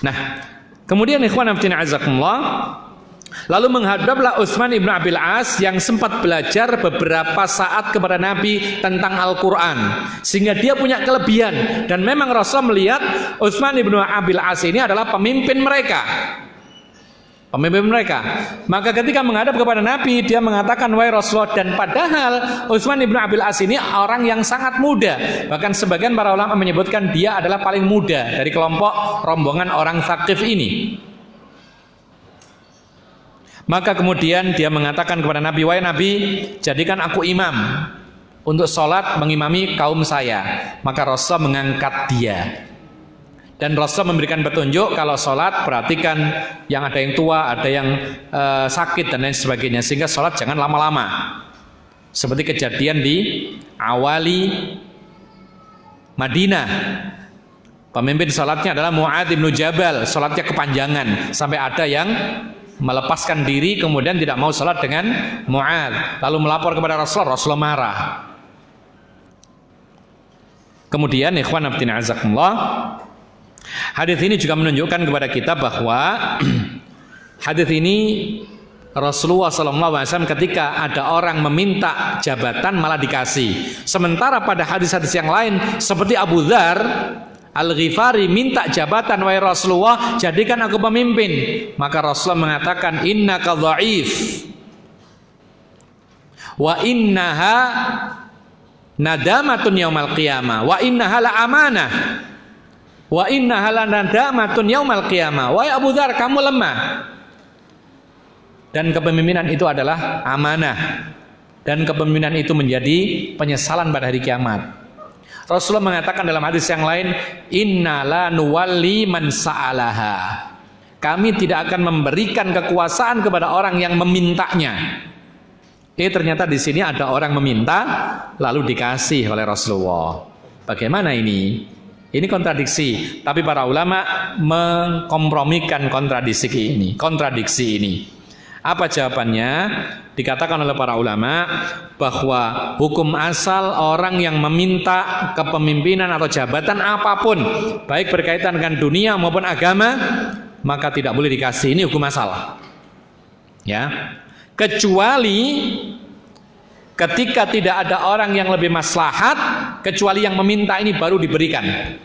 Nah, kemudian ikhwan fillah azakumullah, lalu menghadaplah Utsman ibn Abil As yang sempat belajar beberapa saat kepada Nabi tentang Al-Quran, sehingga dia punya kelebihan. Dan memang Rasul melihat Utsman ibn Abil As ini adalah pemimpin mereka. Maka ketika menghadap kepada Nabi, dia mengatakan, wahai Rasulullah, dan padahal Utsman ibn Abil As ini orang yang sangat muda. Bahkan sebagian para ulama menyebutkan dia adalah paling muda dari kelompok rombongan orang Tsaqif ini. Maka kemudian dia mengatakan kepada Nabi, wahai Nabi, jadikan aku imam untuk sholat mengimami kaum saya. Maka Rasul mengangkat dia. Dan Rasul memberikan petunjuk kalau sholat perhatikan yang ada yang tua, ada yang sakit dan lain sebagainya, sehingga sholat jangan lama-lama. Seperti kejadian di awali Madinah. Pemimpin sholatnya adalah Mu'adz bin Jabal, sholatnya kepanjangan sampai ada yang melepaskan diri kemudian tidak mau sholat dengan Mu'adz, lalu melapor kepada Rasulullah. Rasulullah marah. Kemudian ikhwan fillah azakumullah, hadis ini juga menunjukkan kepada kita bahwa hadis ini Rasulullah SAW ketika ada orang meminta jabatan malah dikasih. Sementara pada hadis-hadis yang lain seperti Abu Dzar Al-Ghifari minta jabatan, wahai Rasulullah jadikan aku pemimpin. Maka Rasulullah mengatakan innaka dha'if wa innaha nadamatun yaumal qiyamah wa innaha la amanah wa innaha la nadamatun yaumal qiyamah. Wahai Abu Dzar, kamu lemah dan kepemimpinan itu adalah amanah dan kepemimpinan itu menjadi penyesalan pada hari kiamat. Rasulullah mengatakan dalam hadis yang lain, inna la nuwalli man sa'alaha. Kami tidak akan memberikan kekuasaan kepada orang yang memintanya. Ternyata di sini ada orang meminta lalu dikasih oleh Rasulullah. Bagaimana ini? Ini kontradiksi. Tapi para ulama mengkompromikan kontradiksi ini. Apa jawabannya? Dikatakan oleh para ulama bahwa hukum asal orang yang meminta kepemimpinan atau jabatan apapun, baik berkaitan dengan dunia maupun agama, maka tidak boleh dikasih. Ini hukum asal. Ya. Kecuali ketika tidak ada orang yang lebih maslahat, kecuali yang meminta ini baru diberikan.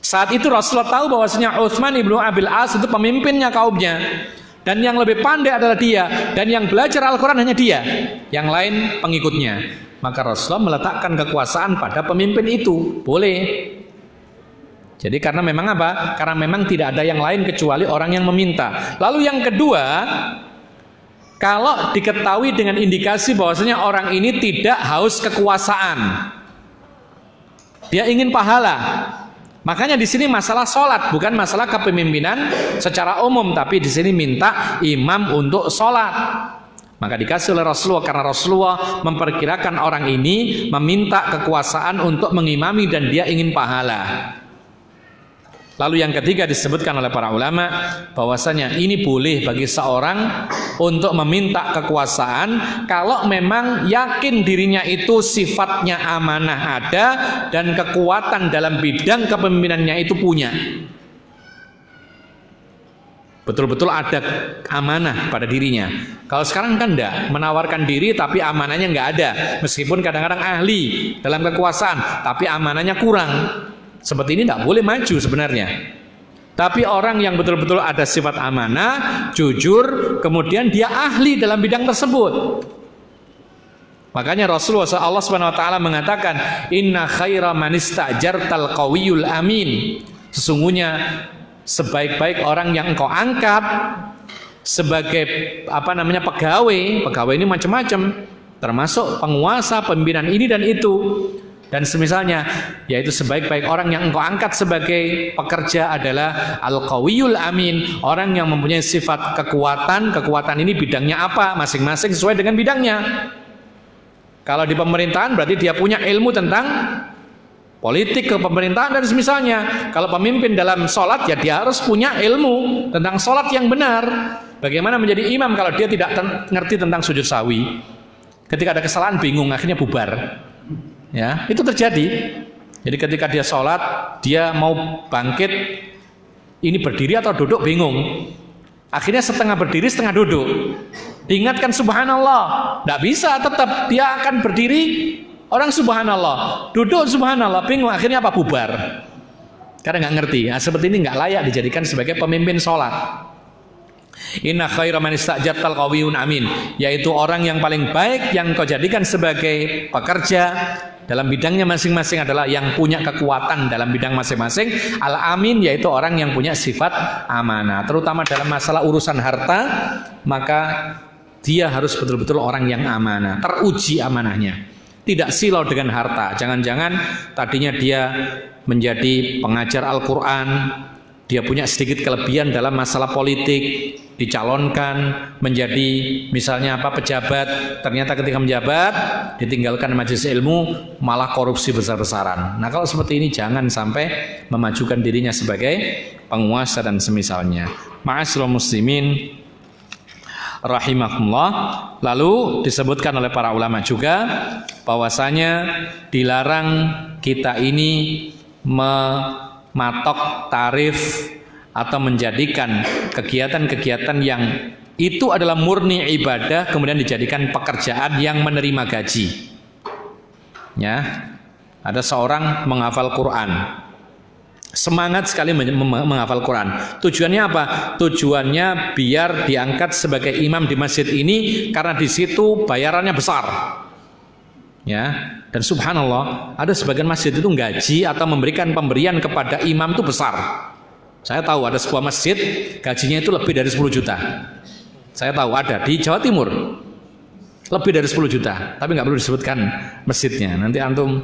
Saat itu Rasulullah tahu bahwasanya Utsman ibnu Abil As itu pemimpinnya kaumnya. Dan yang lebih pandai adalah dia, dan yang belajar Al-Quran hanya dia, yang lain pengikutnya. Maka Rasulullah meletakkan kekuasaan pada pemimpin itu. Boleh. Jadi karena memang apa? Karena memang tidak ada yang lain kecuali orang yang meminta. Lalu yang kedua, kalau diketahui dengan indikasi bahwasanya orang ini tidak haus kekuasaan, dia ingin pahala. Makanya di sini masalah sholat, bukan masalah kepemimpinan secara umum, tapi di sini minta imam untuk sholat. Maka dikasih oleh Rasulullah karena Rasulullah memperkirakan orang ini meminta kekuasaan untuk mengimami dan dia ingin pahala. Lalu yang ketiga disebutkan oleh para ulama bahwasanya ini boleh bagi seorang untuk meminta kekuasaan kalau memang yakin dirinya itu sifatnya amanah ada dan kekuatan dalam bidang kepemimpinannya itu punya. Betul-betul ada amanah pada dirinya. Kalau sekarang kan enggak, menawarkan diri tapi amanahnya enggak ada. Meskipun kadang-kadang ahli dalam kekuasaan tapi amanahnya kurang. Seperti ini tidak boleh maju sebenarnya. Tapi orang yang betul-betul ada sifat amanah, jujur, kemudian dia ahli dalam bidang tersebut. Makanya Rasulullah SAW mengatakan, inna khaira man istajartal qawiyul amin. Sesungguhnya sebaik-baik orang yang engkau angkat sebagai pegawai ini macam-macam, termasuk penguasa, pimpinan ini dan itu. Dan semisalnya, yaitu sebaik-baik orang yang engkau angkat sebagai pekerja adalah al-qawiyul amin, orang yang mempunyai sifat kekuatan ini bidangnya apa, masing-masing sesuai dengan bidangnya. Kalau di pemerintahan berarti dia punya ilmu tentang politik kepemerintahan dan semisalnya. Kalau pemimpin dalam sholat ya dia harus punya ilmu tentang sholat yang benar. Bagaimana menjadi imam kalau dia tidak ngerti tentang sujud sawi? Ketika ada kesalahan bingung, akhirnya bubar. Ya, itu terjadi. Jadi ketika dia sholat, dia mau bangkit, ini berdiri atau duduk bingung. Akhirnya setengah berdiri, setengah duduk. Diingatkan subhanallah, tidak bisa, tetap dia akan berdiri. Orang subhanallah, duduk subhanallah, bingung. Akhirnya apa? Bubar. Karena nggak ngerti. Nah, seperti ini nggak layak dijadikan sebagai pemimpin sholat. Inna khaira man istajartal qawiyun amin, yaitu orang yang paling baik yang kau jadikan sebagai pekerja dalam bidangnya masing-masing adalah yang punya kekuatan dalam bidang masing-masing. Al-amin yaitu orang yang punya sifat amanah, terutama dalam masalah urusan harta, maka dia harus betul-betul orang yang amanah, teruji amanahnya, tidak silau dengan harta. Jangan-jangan tadinya dia menjadi pengajar Al-Quran, dia punya sedikit kelebihan dalam masalah politik, dicalonkan menjadi misalnya pejabat, ternyata ketika menjabat ditinggalkan majelis ilmu, malah korupsi besar-besaran. Nah, kalau seperti ini jangan sampai memajukan dirinya sebagai penguasa dan semisalnya. Ma'asyiral muslimin rahimakumullah. Lalu disebutkan oleh para ulama juga bahwasanya dilarang kita ini mematok tarif atau menjadikan kegiatan-kegiatan yang itu adalah murni ibadah kemudian dijadikan pekerjaan yang menerima gaji. Ya, ada seorang menghafal Quran, semangat sekali menghafal Quran. Tujuannya apa? Tujuannya biar diangkat sebagai imam di masjid ini karena di situ bayarannya besar. Ya, dan subhanallah ada sebagian masjid itu gaji atau memberikan pemberian kepada imam itu besar. Saya tahu ada sebuah masjid gajinya itu lebih dari 10 juta. Saya tahu ada di Jawa Timur lebih dari 10 juta, tapi nggak perlu disebutkan masjidnya. Nanti antum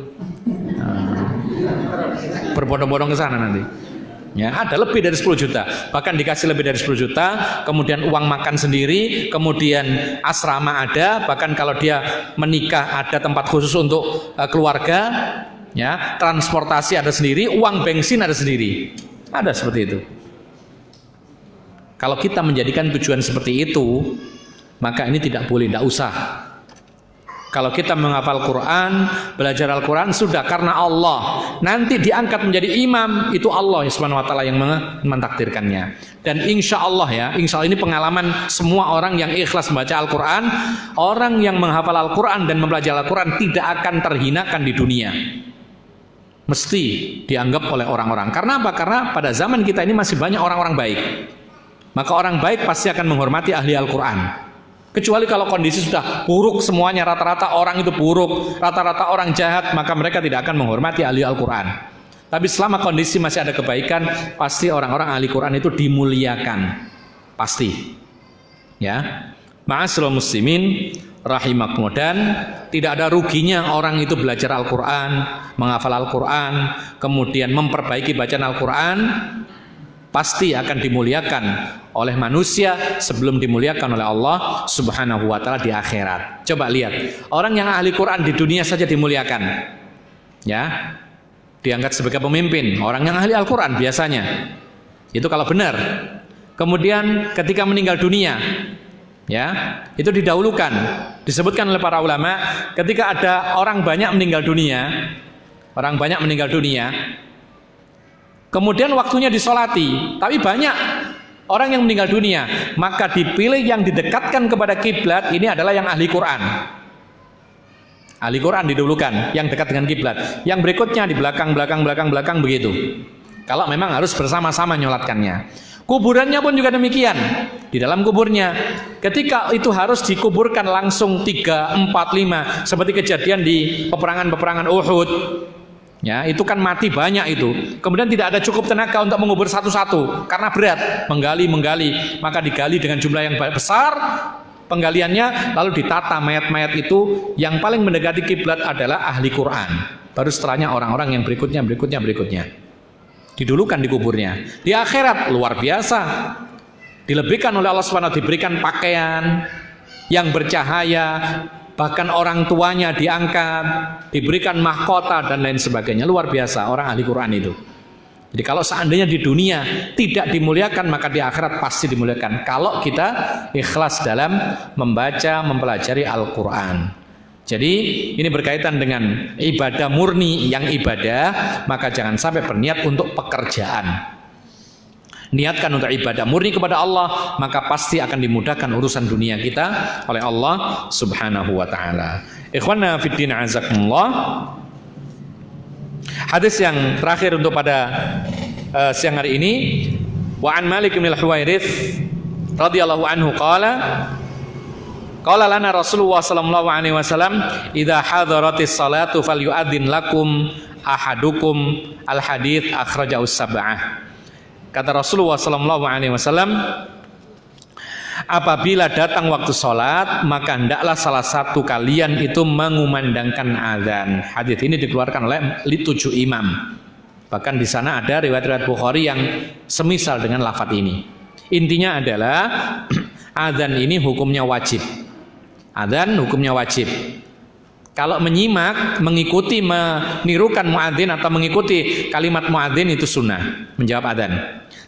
berbondong-bondong ke sana nanti. Ya, ada lebih dari 10 juta, bahkan dikasih lebih dari 10 juta, kemudian uang makan sendiri, kemudian asrama ada, bahkan kalau dia menikah ada tempat khusus untuk keluarga, ya, transportasi ada sendiri, uang bensin ada sendiri. Ada seperti itu. Kalau kita menjadikan tujuan seperti itu, maka ini tidak boleh, tidak usah. Kalau kita menghafal Quran, belajar Al-Quran sudah karena Allah. Nanti diangkat menjadi imam itu Allah Subhanahu wa taala yang mentakdirkannya. Dan insya Allah ya, insya Allah ini pengalaman semua orang yang ikhlas membaca Al-Quran, orang yang menghafal Al-Quran dan mempelajari Al-Quran tidak akan terhinakan di dunia. Mesti dianggap oleh orang-orang. Karena apa? Karena pada zaman kita ini masih banyak orang-orang baik. Maka orang baik pasti akan menghormati ahli Al-Quran. Kecuali kalau kondisi sudah buruk semuanya, rata-rata orang itu buruk, rata-rata orang jahat, maka mereka tidak akan menghormati ahli Al-Quran. Tapi selama kondisi masih ada kebaikan, pasti orang-orang ahli Quran itu dimuliakan. Pasti. Ya. Ma'asyiral muslimin rahimakumullah, dan tidak ada ruginya orang itu belajar Al-Quran, menghafal Al-Quran, kemudian memperbaiki bacaan Al-Quran, pasti akan dimuliakan oleh manusia sebelum dimuliakan oleh Allah Subhanahu wa taala di akhirat. Coba lihat, orang yang ahli Quran di dunia saja dimuliakan. Ya. Diangkat sebagai pemimpin, orang yang ahli Al-Quran biasanya. Itu kalau benar. Kemudian ketika meninggal dunia, ya, itu didahulukan. Disebutkan oleh para ulama, ketika ada orang banyak meninggal dunia, kemudian waktunya disolati, tapi banyak orang yang meninggal dunia, maka dipilih yang didekatkan kepada kiblat. Ini adalah yang ahli Quran. Ahli Quran didahulukan, yang dekat dengan kiblat. Yang berikutnya di belakang begitu. Kalau memang harus bersama-sama nyolatkannya. Kuburannya pun juga demikian. Di dalam kuburnya, ketika itu harus dikuburkan langsung 3, 4, 5, seperti kejadian di peperangan Uhud. Ya, itu kan mati banyak itu. Kemudian tidak ada cukup tenaga untuk mengubur satu-satu karena berat, menggali, maka digali dengan jumlah yang besar penggaliannya, lalu ditata mayat-mayat itu. Yang paling mendekati kiblat adalah ahli Quran. Baru setelahnya orang-orang yang berikutnya. Didulukan di kuburnya. Di akhirat luar biasa. Dilebihkan oleh Allah SWT, diberikan pakaian yang bercahaya, bahkan orang tuanya diangkat, diberikan mahkota dan lain sebagainya. Luar biasa orang ahli Quran itu. Jadi kalau seandainya di dunia tidak dimuliakan, maka di akhirat pasti dimuliakan. Kalau kita ikhlas dalam membaca, mempelajari Al-Quran. Jadi ini berkaitan dengan ibadah murni, yang ibadah, maka jangan sampai berniat untuk pekerjaan. Niatkan untuk ibadah murni kepada Allah, maka pasti akan dimudahkan urusan dunia kita oleh Allah Subhanahu wa taala. Ikhwana fiddin azakumullah. Hadis yang terakhir untuk pada siang hari ini, wa an Malik bin Al-Huwairits radhiyallahu anhu qala Qala lana Rasulullah sallallahu alaihi wasallam, "Idza hadaratis salatu falyu'adzin lakum ahadukum." Al-hadits akhrajahu sab'ah. Kata Rasulullah sallallahu alaihi wasallam, apabila datang waktu salat, maka hendaklah salah satu kalian itu mengumandangkan azan. Hadis ini dikeluarkan oleh 7 imam. Bahkan di sana ada riwayat-riwayat Bukhari yang semisal dengan lafaz ini. Intinya adalah azan ini hukumnya wajib. Azan hukumnya wajib. Kalau menyimak, mengikuti, menirukan muadzin atau mengikuti kalimat muadzin itu sunnah, menjawab azan.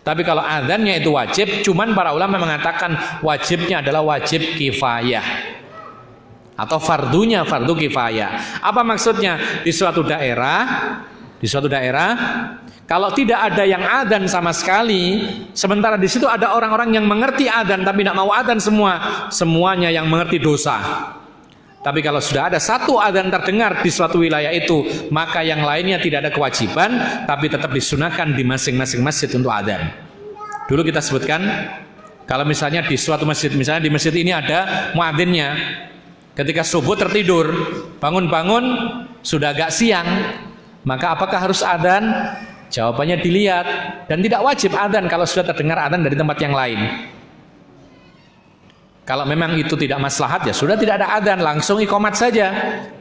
Tapi kalau azannya itu wajib, cuman para ulama mengatakan wajibnya adalah wajib kifayah atau fardunya fardu kifayah. Apa maksudnya? Di suatu daerah, kalau tidak ada yang adzan sama sekali, sementara di situ ada orang-orang yang mengerti adzan tapi tidak mau adzan semuanya yang mengerti dosa. Tapi kalau sudah ada satu adzan terdengar di suatu wilayah itu, maka yang lainnya tidak ada kewajiban, tapi tetap disunahkan di masing-masing masjid untuk adzan. Dulu kita sebutkan, kalau misalnya di suatu masjid, misalnya di masjid ini ada muadzinnya, ketika subuh tertidur, bangun-bangun sudah agak siang, maka apakah harus adzan? Jawabannya dilihat, dan tidak wajib adzan kalau sudah terdengar adzan dari tempat yang lain. Kalau memang itu tidak maslahat, ya sudah tidak ada adzan, langsung iqomat saja.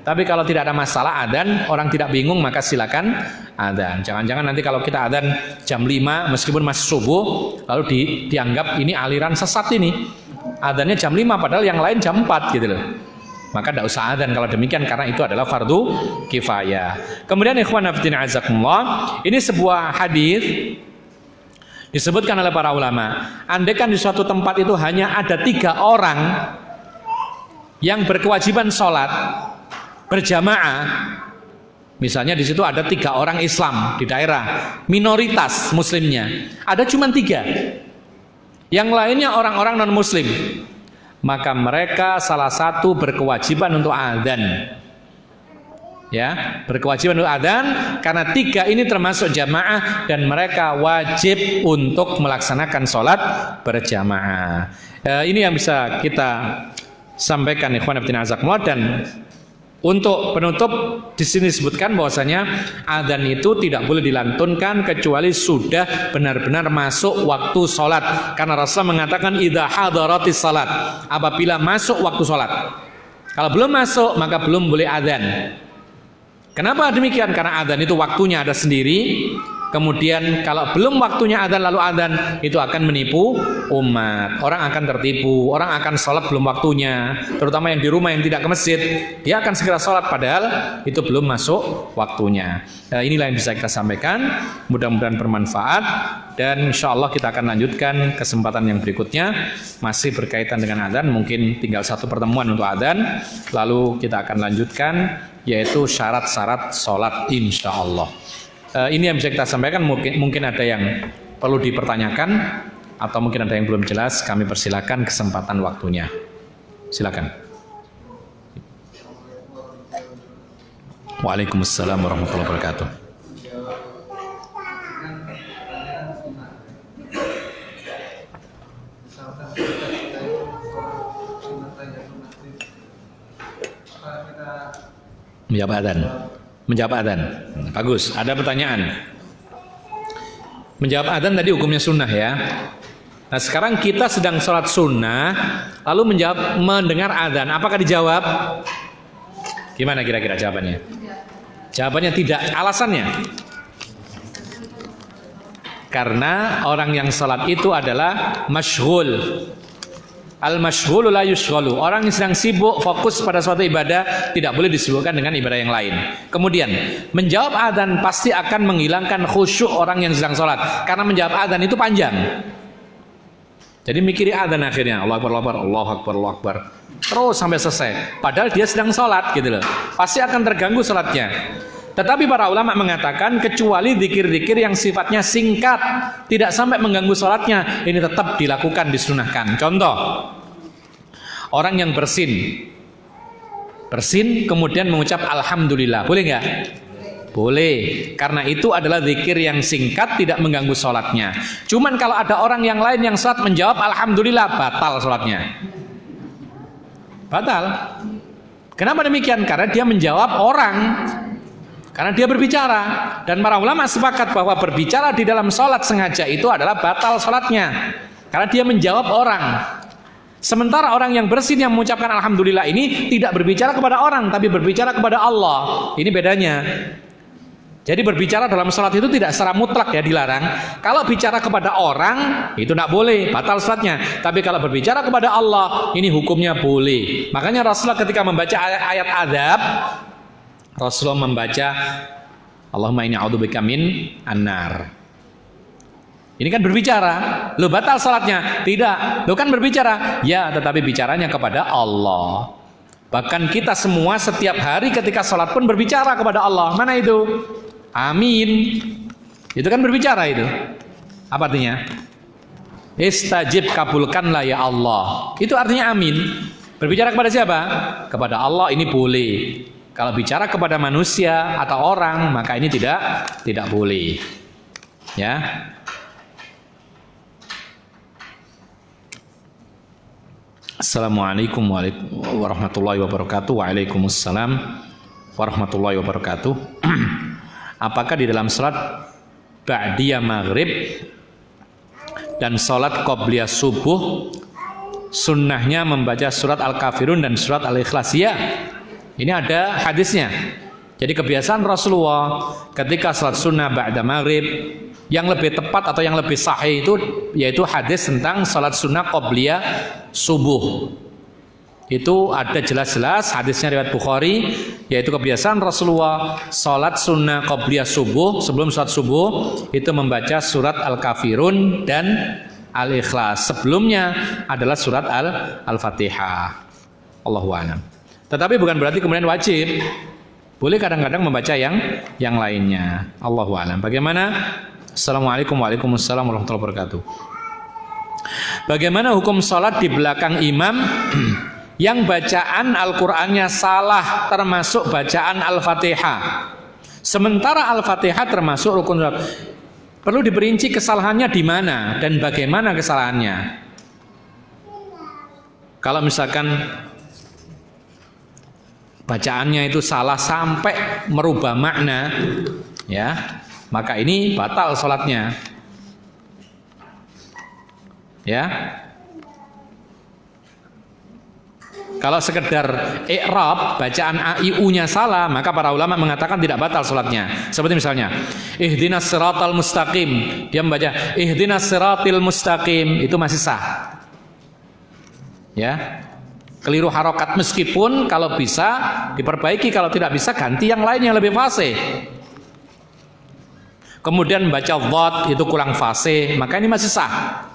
Tapi kalau tidak ada masalah adzan, orang tidak bingung, maka silakan adzan. Jangan-jangan nanti kalau kita adzan jam 5 meskipun masih subuh, lalu dianggap ini aliran sesat ini. Adzannya jam 5 padahal yang lain jam 4 gitu loh. Maka tidak usah adzan kalau demikian, karena itu adalah fardu kifayah. Kemudian ikhwan fillah azakumullah, ini sebuah hadis disebutkan oleh para ulama, andaikan di suatu tempat itu hanya ada 3 orang yang berkewajiban sholat berjamaah, misalnya di situ ada 3 orang Islam di daerah, minoritas muslimnya, ada cuma 3, yang lainnya orang-orang non muslim, maka mereka salah satu berkewajiban untuk adzan. Ya, berkewajiban untuk adzan karena 3 ini termasuk jamaah dan mereka wajib untuk melaksanakan sholat berjamaah. Ini yang bisa kita sampaikan ikhwan fillah azakumullah. Dan untuk penutup di sini disebutkan bahwasanya adzan itu tidak boleh dilantunkan kecuali sudah benar-benar masuk waktu sholat, karena Rasulullah mengatakan idza hadaratis salat, apabila masuk waktu sholat. Kalau belum masuk maka belum boleh adzan. Kenapa demikian? Karena adzan itu waktunya ada sendiri. Kemudian kalau belum waktunya adzan lalu adzan, itu akan menipu umat. Orang akan tertipu, orang akan sholat belum waktunya. Terutama yang di rumah yang tidak ke masjid, dia akan segera sholat padahal itu belum masuk waktunya. Inilah yang bisa kita sampaikan. Mudah-mudahan bermanfaat. Dan insya Allah kita akan lanjutkan kesempatan yang berikutnya, masih berkaitan dengan adzan. Mungkin tinggal 1 pertemuan untuk adzan, lalu kita akan lanjutkan, yaitu syarat-syarat sholat insya Allah. Ini yang bisa kita sampaikan. Mungkin ada yang perlu dipertanyakan atau mungkin ada yang belum jelas, kami persilakan kesempatan waktunya. Silakan. Waalaikumsalam warahmatullahi wabarakatuh. Menjawab adzan. Bagus. Ada pertanyaan. Menjawab adzan tadi hukumnya sunnah ya. Nah sekarang kita sedang sholat sunnah, lalu mendengar adzan. Apakah dijawab? Gimana kira-kira jawabannya? Jawabannya tidak. Alasannya? Karena orang yang sholat itu adalah masyghul. Al-masyghulu la yushghalu. Orang yang sedang sibuk fokus pada suatu ibadah tidak boleh disibukkan dengan ibadah yang lain. Kemudian menjawab adzan pasti akan menghilangkan khusyuk orang yang sedang sholat, karena menjawab adzan itu panjang. Jadi mikiri adzan akhirnya Allahu Akbar, Allahu Akbar, Allahu Akbar, Allahu Akbar, terus sampai selesai. Padahal dia sedang sholat gitu loh. Pasti akan terganggu sholatnya. Tetapi para ulama mengatakan kecuali zikir-zikir yang sifatnya singkat, tidak sampai mengganggu sholatnya, ini tetap dilakukan, disunahkan. Contoh, orang yang bersin kemudian mengucap alhamdulillah, boleh nggak? Boleh, karena itu adalah zikir yang singkat, tidak mengganggu sholatnya. Cuman kalau ada orang yang lain yang sholat menjawab alhamdulillah, batal sholatnya. batal. Kenapa demikian? Karena dia menjawab orang. Karena dia berbicara. Dan para ulama sepakat bahwa berbicara di dalam sholat sengaja itu adalah batal sholatnya. Karena dia menjawab orang. Sementara orang yang bersin yang mengucapkan alhamdulillah ini tidak berbicara kepada orang, tapi berbicara kepada Allah. Ini bedanya. Jadi berbicara dalam sholat itu tidak secara mutlak ya dilarang. Kalau bicara kepada orang itu tidak boleh, batal sholatnya. Tapi kalau berbicara kepada Allah ini hukumnya boleh. Makanya Rasulullah ketika membaca ayat adab, Rasulullah membaca Allahumma inni a'udzubika min annar. Ini kan berbicara. Lo batal sholatnya? Tidak. Lo kan berbicara. Ya, tetapi bicaranya kepada Allah. Bahkan kita semua setiap hari ketika sholat pun berbicara kepada Allah. Mana itu? Amin. Itu kan berbicara itu. Apa artinya? Istajib, kabulkanlah ya Allah. Itu artinya amin. Berbicara kepada siapa? Kepada Allah ini boleh. Kalau bicara kepada manusia atau orang maka ini tidak boleh. Ya. Assalamualaikum warahmatullahi wabarakatuh. Waalaikumsalam warahmatullahi wabarakatuh. Apakah di dalam salat ba'diyah maghrib dan salat qobliyah subuh sunnahnya membaca surat Al-Kafirun dan surat Al-Ikhlas? Ya, ini ada hadisnya. Jadi kebiasaan Rasulullah ketika salat sunnah ba'da maghrib, yang lebih tepat atau yang lebih sahih itu yaitu hadis tentang salat sunnah qobliyah subuh. Itu ada jelas-jelas hadisnya riwayat Bukhari, yaitu kebiasaan Rasulullah salat sunnah qobliyah subuh, sebelum salat subuh itu membaca surat Al-Kafirun dan Al-Ikhlas. Sebelumnya adalah surat Al-Fatihah. Allahu a'lam. Tetapi bukan berarti kemudian wajib. Boleh kadang-kadang membaca yang lainnya. Allahu a'lam. Bagaimana? Assalamualaikum warahmatullahi wabarakatuh. Bagaimana hukum salat di belakang imam yang bacaan Al-Qur'annya salah, termasuk bacaan Al-Fatihah? Sementara Al-Fatihah termasuk rukun salat. Perlu diperinci kesalahannya di mana dan bagaimana kesalahannya. Kalau misalkan bacaannya itu salah sampai merubah makna, ya, maka ini batal sholatnya. Ya. Kalau sekedar i'rab, bacaan A-I-U-nya salah, maka para ulama mengatakan tidak batal sholatnya. Seperti misalnya, ihdinas siratal mustaqim, dia membaca ihdinas siratil mustaqim, itu masih sah. Ya. Keliru harokat, meskipun kalau bisa diperbaiki, kalau tidak bisa ganti yang lain yang lebih fasih. Kemudian baca dhad itu kurang fasih, maka ini masih sah.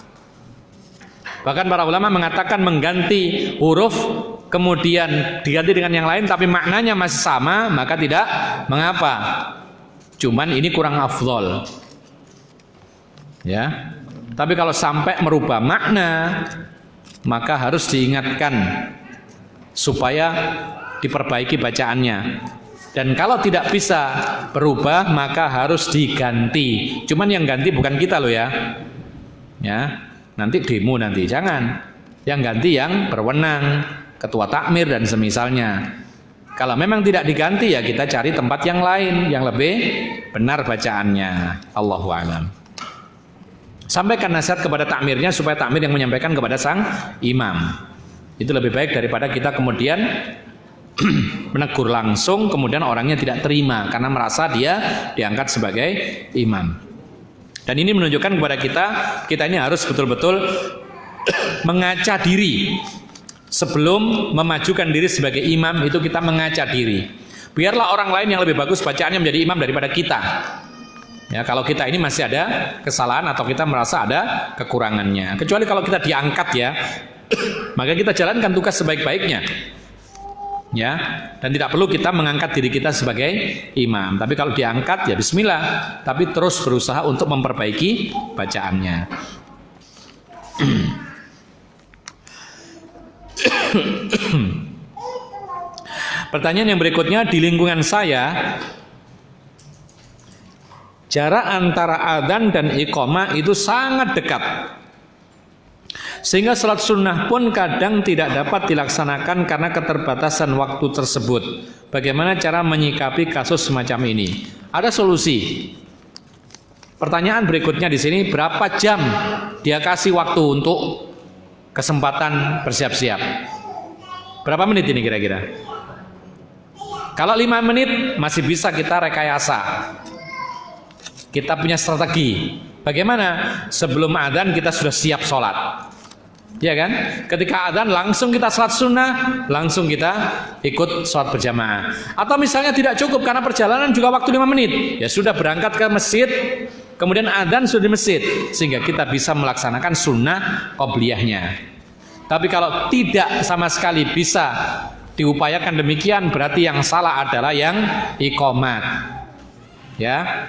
Bahkan para ulama mengatakan mengganti huruf kemudian diganti dengan yang lain tapi maknanya masih sama, maka tidak mengapa. Cuman ini kurang afdol. Ya. Tapi kalau sampai merubah makna, maka harus diingatkan supaya diperbaiki bacaannya. Dan kalau tidak bisa berubah maka harus diganti. Cuman yang ganti bukan kita loh ya. Ya, nanti demo nanti, jangan. Yang ganti yang berwenang, ketua takmir dan semisalnya. Kalau memang tidak diganti ya kita cari tempat yang lain yang lebih benar bacaannya. Allahu a'lam. Sampaikan nasihat kepada takmirnya supaya takmir yang menyampaikan kepada sang imam. Itu lebih baik daripada kita kemudian menegur langsung kemudian orangnya tidak terima karena merasa dia diangkat sebagai imam. Dan ini menunjukkan kepada kita ini harus betul-betul mengaca diri. Sebelum memajukan diri sebagai imam itu kita mengaca diri. Biarlah orang lain yang lebih bagus bacaannya menjadi imam daripada kita. Ya, kalau kita ini masih ada kesalahan atau kita merasa ada kekurangannya. Kecuali kalau kita diangkat ya, maka kita jalankan tugas sebaik-baiknya. Ya, dan tidak perlu kita mengangkat diri kita sebagai imam. Tapi kalau diangkat ya bismillah, tapi terus berusaha untuk memperbaiki bacaannya. Pertanyaan yang berikutnya, di lingkungan saya jarak antara adzan dan iqamah itu sangat dekat. Sehingga sholat sunnah pun kadang tidak dapat dilaksanakan karena keterbatasan waktu tersebut. Bagaimana cara menyikapi kasus semacam ini? Ada solusi. Pertanyaan berikutnya di sini, berapa jam dia kasih waktu untuk kesempatan bersiap-siap? Berapa menit ini kira-kira? Kalau 5 menit masih bisa kita rekayasa. Kita punya strategi. Bagaimana? Sebelum adzan kita sudah siap sholat. Ya kan? Ketika adzan langsung kita sholat sunnah, langsung kita ikut sholat berjamaah. Atau misalnya tidak cukup karena perjalanan juga waktu 5 menit, ya sudah berangkat ke masjid, kemudian adzan sudah di masjid, sehingga kita bisa melaksanakan sunnah qobliyahnya. Tapi kalau tidak sama sekali bisa diupayakan demikian, berarti yang salah adalah yang iqomat. Ya.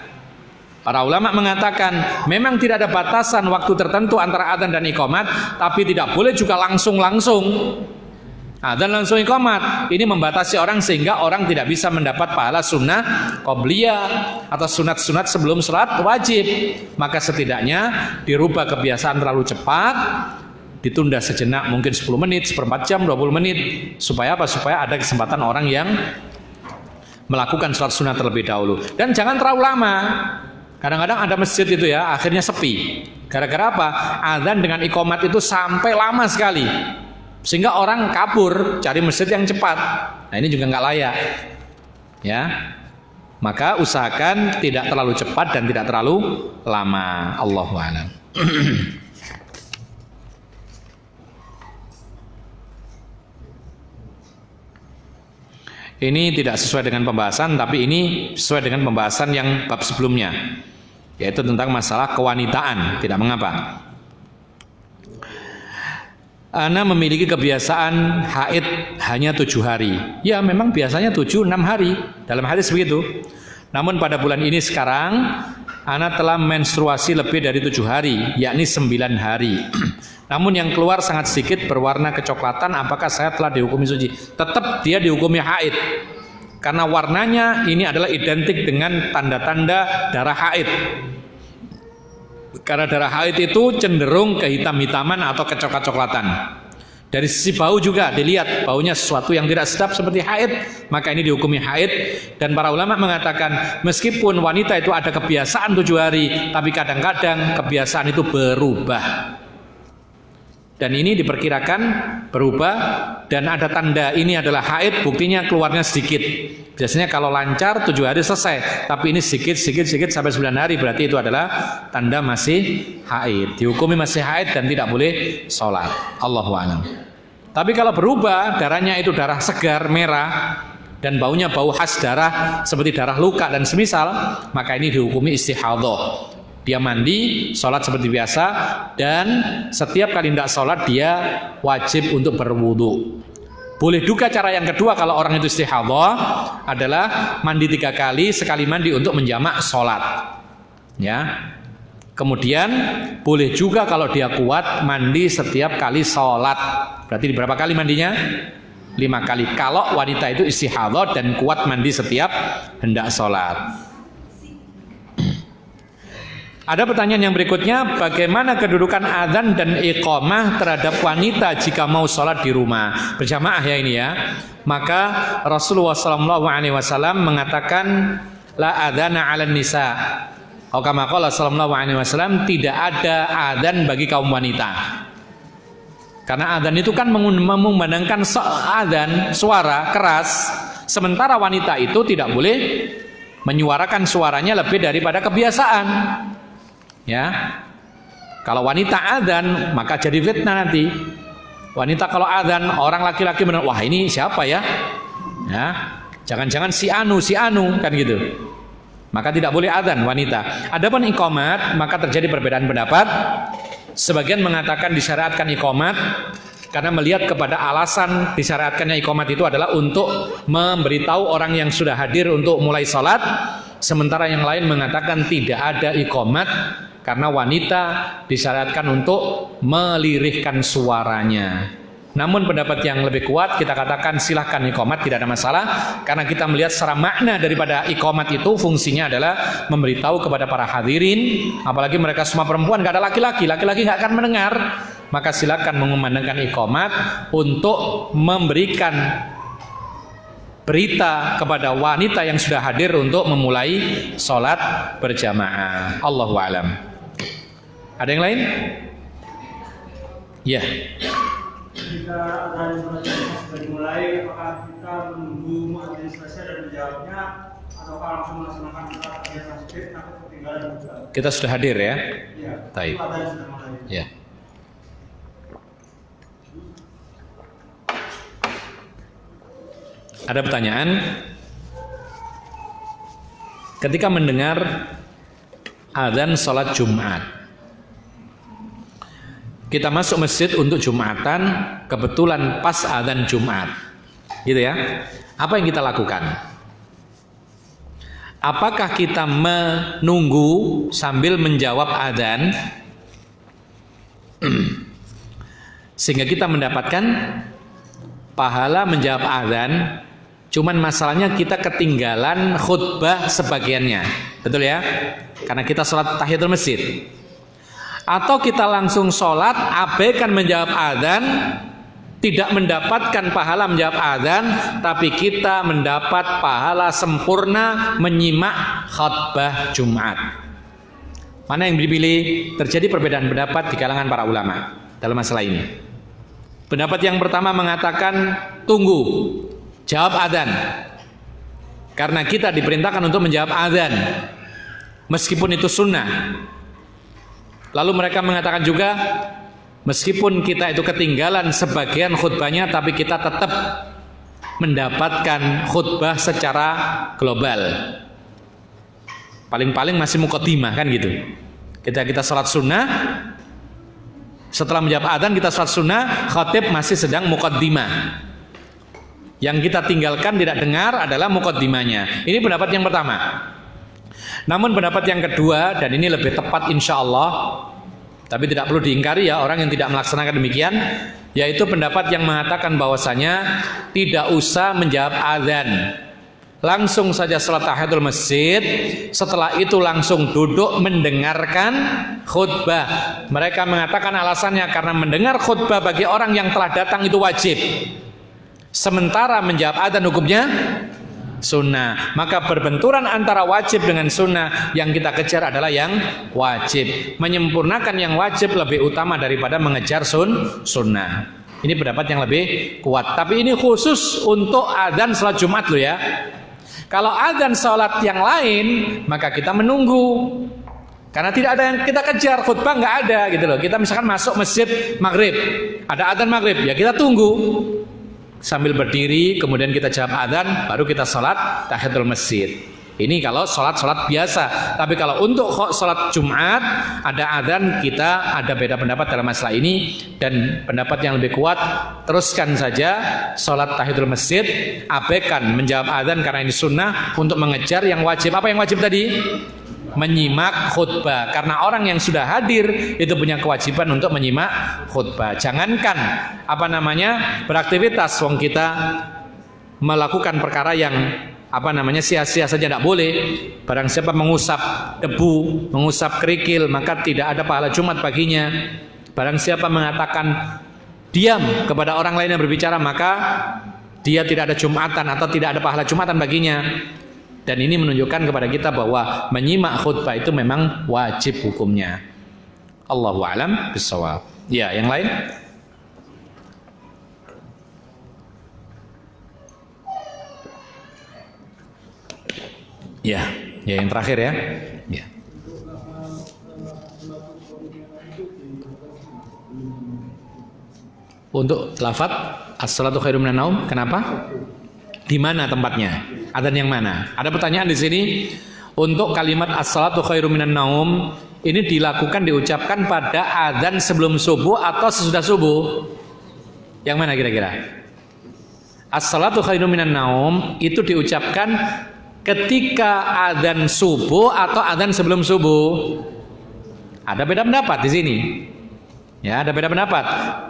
Para ulama mengatakan memang tidak ada batasan waktu tertentu antara adzan dan iqamat, tapi tidak boleh juga langsung-langsung. Adzan langsung iqamat, ini membatasi orang sehingga orang tidak bisa mendapat pahala sunnah qobliyah atau sunat-sunat sebelum salat wajib. Maka setidaknya dirubah kebiasaan terlalu cepat, ditunda sejenak, mungkin 10 menit, seperempat jam, 20 menit, supaya apa? Supaya ada kesempatan orang yang melakukan salat sunat terlebih dahulu. Dan jangan terlalu lama. Kadang-kadang ada masjid itu ya, akhirnya sepi. Gara-gara apa? Adzan dengan iqamat itu sampai lama sekali, sehingga orang kabur cari masjid yang cepat. Nah ini juga nggak layak. Ya, maka usahakan tidak terlalu cepat dan tidak terlalu lama. Allahu a'lam. Ini tidak sesuai dengan pembahasan, tapi ini sesuai dengan pembahasan yang bab sebelumnya, yaitu tentang masalah kewanitaan. Tidak mengapa. Ana memiliki kebiasaan haid hanya 7 hari. Ya memang biasanya 7-6 hari dalam hadis begitu. Namun pada bulan ini sekarang Ana telah menstruasi lebih dari 7 hari, yakni 9 hari. Namun yang keluar sangat sedikit berwarna kecoklatan. Apakah saya telah dihukumi suci? Tetap dia dihukumi haid, karena warnanya ini adalah identik dengan tanda-tanda darah haid. Karena darah haid itu cenderung kehitam-hitaman atau kecoklat-coklatan. Dari sisi bau juga dilihat, baunya sesuatu yang tidak sedap seperti haid, maka ini dihukumi haid. Dan para ulama mengatakan meskipun wanita itu ada kebiasaan 7 hari, tapi kadang-kadang kebiasaan itu berubah. Dan ini diperkirakan berubah, dan ada tanda ini adalah haid, buktinya keluarnya sedikit. Biasanya kalau lancar 7 hari selesai, tapi ini sedikit sampai 9 hari, berarti itu adalah tanda masih haid. Dihukumi masih haid dan tidak boleh sholat. Allahu a'lam. Tapi kalau berubah, darahnya itu darah segar, merah, dan baunya bau khas darah seperti darah luka dan semisal, maka ini dihukumi istihadhah. Dia mandi, sholat seperti biasa, dan setiap kali tidak sholat dia wajib untuk berwudu. Boleh juga cara yang kedua kalau orang itu istihadhah adalah mandi 3 kali, sekali mandi untuk menjamak sholat. Ya. Kemudian boleh juga kalau dia kuat mandi setiap kali sholat. Berarti berapa kali mandinya? 5 kali. Kalau wanita itu istihadhah dan kuat mandi setiap hendak sholat. Ada pertanyaan yang berikutnya, bagaimana kedudukan adzan dan iqamah terhadap wanita jika mau sholat di rumah berjamaah ya ini ya? Maka Rasulullah SAW mengatakan la adzana 'alan nisa. Kama qala sallallahu alaihi wasallam, tidak ada adzan bagi kaum wanita. Karena adzan itu kan memandangkan adzan suara keras, sementara wanita itu tidak boleh menyuarakan suaranya lebih daripada kebiasaan. Ya, kalau wanita adzan maka jadi fitnah nanti. Wanita kalau adzan orang laki-laki benar, wah ini siapa ya? Ya, jangan-jangan si anu kan gitu. Maka tidak boleh adzan wanita. Adapun iqamat maka terjadi perbedaan pendapat. Sebagian mengatakan disyariatkan iqamat karena melihat kepada alasan disyariatkannya iqamat itu adalah untuk memberitahu orang yang sudah hadir untuk mulai sholat. Sementara yang lain mengatakan tidak ada iqamat karena wanita disyariatkan untuk melirihkan suaranya. Namun pendapat yang lebih kuat kita katakan silahkan iqamat, tidak ada masalah, karena kita melihat secara makna daripada iqamat itu fungsinya adalah memberitahu kepada para hadirin, apalagi mereka semua perempuan, gak ada laki-laki nggak akan mendengar, maka silakan mengumandangkan iqamat untuk memberikan berita kepada wanita yang sudah hadir untuk memulai sholat berjamaah. Allahu a'lam. Ada yang lain? Ya. Jika ada sudah dimulai, apakah kita menunggu muadzin selesai dan menjawabnya, ataukah langsung melaksanakan sholat tahiyat masjid takut ketinggalan juga? Kita sudah hadir ya. Iya. Taib. Itu adzan sudah mulai. Ya. Ada pertanyaan? Ketika mendengar adzan sholat Jumat, kita masuk masjid untuk Jumatan, kebetulan pas adzan Jumat, gitu ya. Apa yang kita lakukan? Apakah kita menunggu sambil menjawab adzan sehingga kita mendapatkan pahala menjawab adzan? Cuman masalahnya kita ketinggalan khutbah sebagiannya, betul ya? Karena kita sholat tahiyatul masjid. Atau kita langsung sholat, abaikan menjawab adzan, tidak mendapatkan pahala menjawab adzan, tapi kita mendapat pahala sempurna menyimak khutbah Jumat. Mana yang dipilih? Terjadi perbedaan pendapat di kalangan para ulama dalam masalah ini. Pendapat yang pertama mengatakan tunggu, jawab adzan, karena kita diperintahkan untuk menjawab adzan meskipun itu sunnah. Lalu mereka mengatakan juga meskipun kita itu ketinggalan sebagian khutbahnya, tapi kita tetap mendapatkan khutbah secara global. Paling-paling masih muqaddimah kan gitu. Kita sholat sunnah, setelah menjawab adzan kita sholat sunnah, khatib masih sedang muqaddimah. Yang kita tinggalkan tidak dengar adalah muqaddimahnya. Ini pendapat yang pertama. Namun pendapat yang kedua, dan ini lebih tepat insya Allah, tapi tidak perlu diingkari ya orang yang tidak melaksanakan demikian, yaitu pendapat yang mengatakan bahwasanya tidak usah menjawab adzan, langsung saja salat tahiyatul masjid, setelah itu langsung duduk mendengarkan khutbah. Mereka mengatakan alasannya karena mendengar khutbah bagi orang yang telah datang itu wajib, sementara menjawab adzan hukumnya sunnah. Maka berbenturan antara wajib dengan sunnah, yang kita kejar adalah yang wajib. Menyempurnakan yang wajib lebih utama daripada mengejar sunnah. Ini pendapat yang lebih kuat. Tapi ini khusus untuk adzan salat Jumat loh ya. Kalau adzan salat yang lain, maka kita menunggu. Karena tidak ada yang kita kejar, khutbah nggak ada gitu loh. Kita misalkan masuk masjid maghrib, ada adzan maghrib, ya kita tunggu sambil berdiri, kemudian kita jawab adzan, baru kita sholat tahiyatul masjid. Ini kalau sholat biasa. Tapi kalau untuk sholat Jumat ada adzan, kita ada beda pendapat dalam masalah ini. Dan pendapat yang lebih kuat, teruskan saja sholat tahiyatul masjid, abaikan menjawab adzan karena ini sunnah untuk mengejar yang wajib. Apa yang wajib tadi? Menyimak khutbah, karena orang yang sudah hadir itu punya kewajiban untuk menyimak khutbah. Jangankan beraktivitas, wong kita melakukan perkara yang sia-sia saja tidak boleh. Barang siapa mengusap debu, mengusap kerikil, maka tidak ada pahala Jumat baginya. Barang siapa mengatakan diam kepada orang lain yang berbicara, maka dia tidak ada Jumatan atau tidak ada pahala Jumatan baginya. Dan ini menunjukkan kepada kita bahwa menyimak khutbah itu memang wajib hukumnya. Allahu a'lam bishawab. Ya, yang lain? Ya, yang terakhir ya. Ya. Untuk lafaz as-salatu khairum minan naum, kenapa? Di mana tempatnya? Adzan yang mana? Ada pertanyaan di sini. Untuk kalimat as-salatu khairum minan naum ini diucapkan pada adzan sebelum subuh atau sesudah subuh? Yang mana kira-kira? As-salatu khairum minan naum itu diucapkan ketika adzan subuh atau adzan sebelum subuh? Ada beda pendapat di sini. Ya, ada beda pendapat.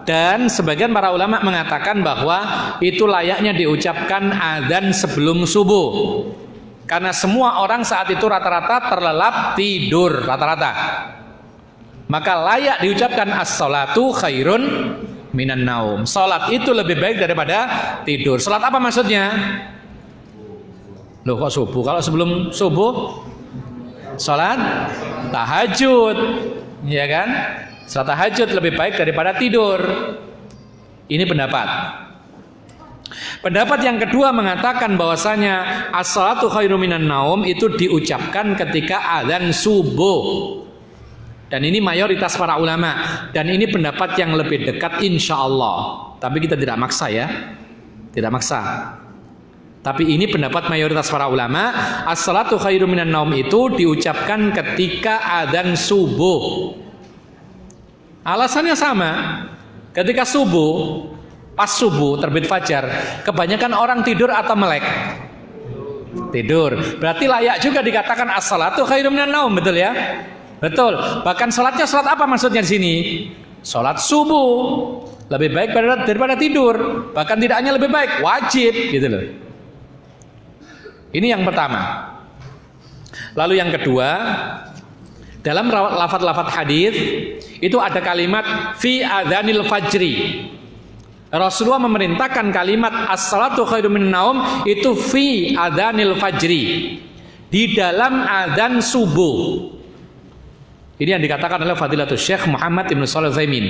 Dan sebagian para ulama mengatakan bahwa itu layaknya diucapkan adzan sebelum subuh. Karena semua orang saat itu rata-rata terlelap tidur, rata-rata. maka layak diucapkan as-salatu khairun minan naum. Salat itu lebih baik daripada tidur. Salat apa maksudnya? Loh kok subuh? Kalau sebelum subuh salat tahajud, ya kan? Salat tahajud lebih baik daripada tidur. Ini pendapat. Pendapat yang kedua mengatakan bahwasanya as-salatu khairum minan naum itu diucapkan ketika azan subuh. Dan ini mayoritas para ulama, dan ini pendapat yang lebih dekat insya Allah. Tapi kita tidak maksa ya, tidak maksa. Tapi ini pendapat mayoritas para ulama, as-salatu khairum minan naum itu diucapkan ketika azan subuh. Alasannya sama. Ketika subuh, pas subuh terbit fajar, kebanyakan orang tidur atau melek? Tidur. Berarti layak juga dikatakan as-salatu khairum minan naum, betul ya? Betul. Bahkan salatnya salat apa maksudnya di sini? Salat subuh. Lebih baik daripada tidur. Bahkan tidak hanya lebih baik, wajib gitu loh. Ini yang pertama. Lalu yang kedua, dalam lafaz-lafaz hadis itu ada kalimat fi adzanil fajri. Rasulullah memerintahkan kalimat as-salatu khairum minan naum itu fi adzanil fajri, di dalam adzan subuh. Ini yang dikatakan oleh Fadilatul Syekh Muhammad Ibn Shalih Al-Utsaimin.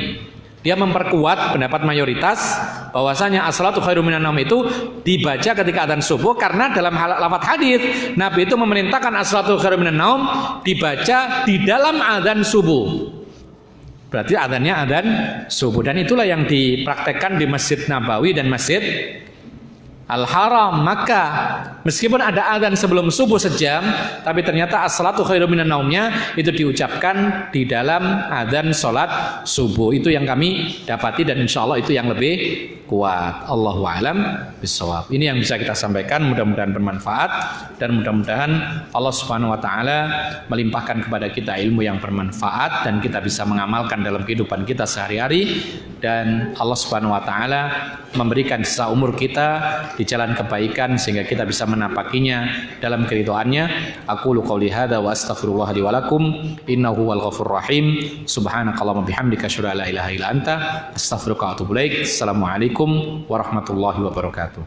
Dia memperkuat pendapat mayoritas bahwasanya as-salatu khairum minan naum itu dibaca ketika adzan subuh, karena dalam lafaz hadis Nabi itu memerintahkan as-salatu khairum minan naum dibaca di dalam adzan subuh. Berarti adzannya adzan subuh, dan itulah yang dipraktekkan di Masjid Nabawi dan Masjid Al-Haram. Maka meskipun ada adzan sebelum subuh sejam, tapi ternyata as-salatu khairum minan naumnya itu diucapkan di dalam adzan salat subuh. Itu yang kami dapati, dan insya Allah itu yang lebih kuat. Allahu a'lam bishawab. Ini yang bisa kita sampaikan, mudah-mudahan bermanfaat, dan mudah-mudahan Allah Subhanahu wa taala melimpahkan kepada kita ilmu yang bermanfaat dan kita bisa mengamalkan dalam kehidupan kita sehari-hari, dan Allah Subhanahu wa taala memberikan sisa umur kita di jalan kebaikan sehingga kita bisa menapakinya dalam keridhaannya. Aqulu qouli hadza wa astaghfirullah li wa lakum innahu wal ghafurur rahim. Subhanakallahumma bihamdika asyhadu an la ilaha illa anta astaghfiruka wa atubu ilaik. Assalamualaikum warahmatullahi wabarakatuh.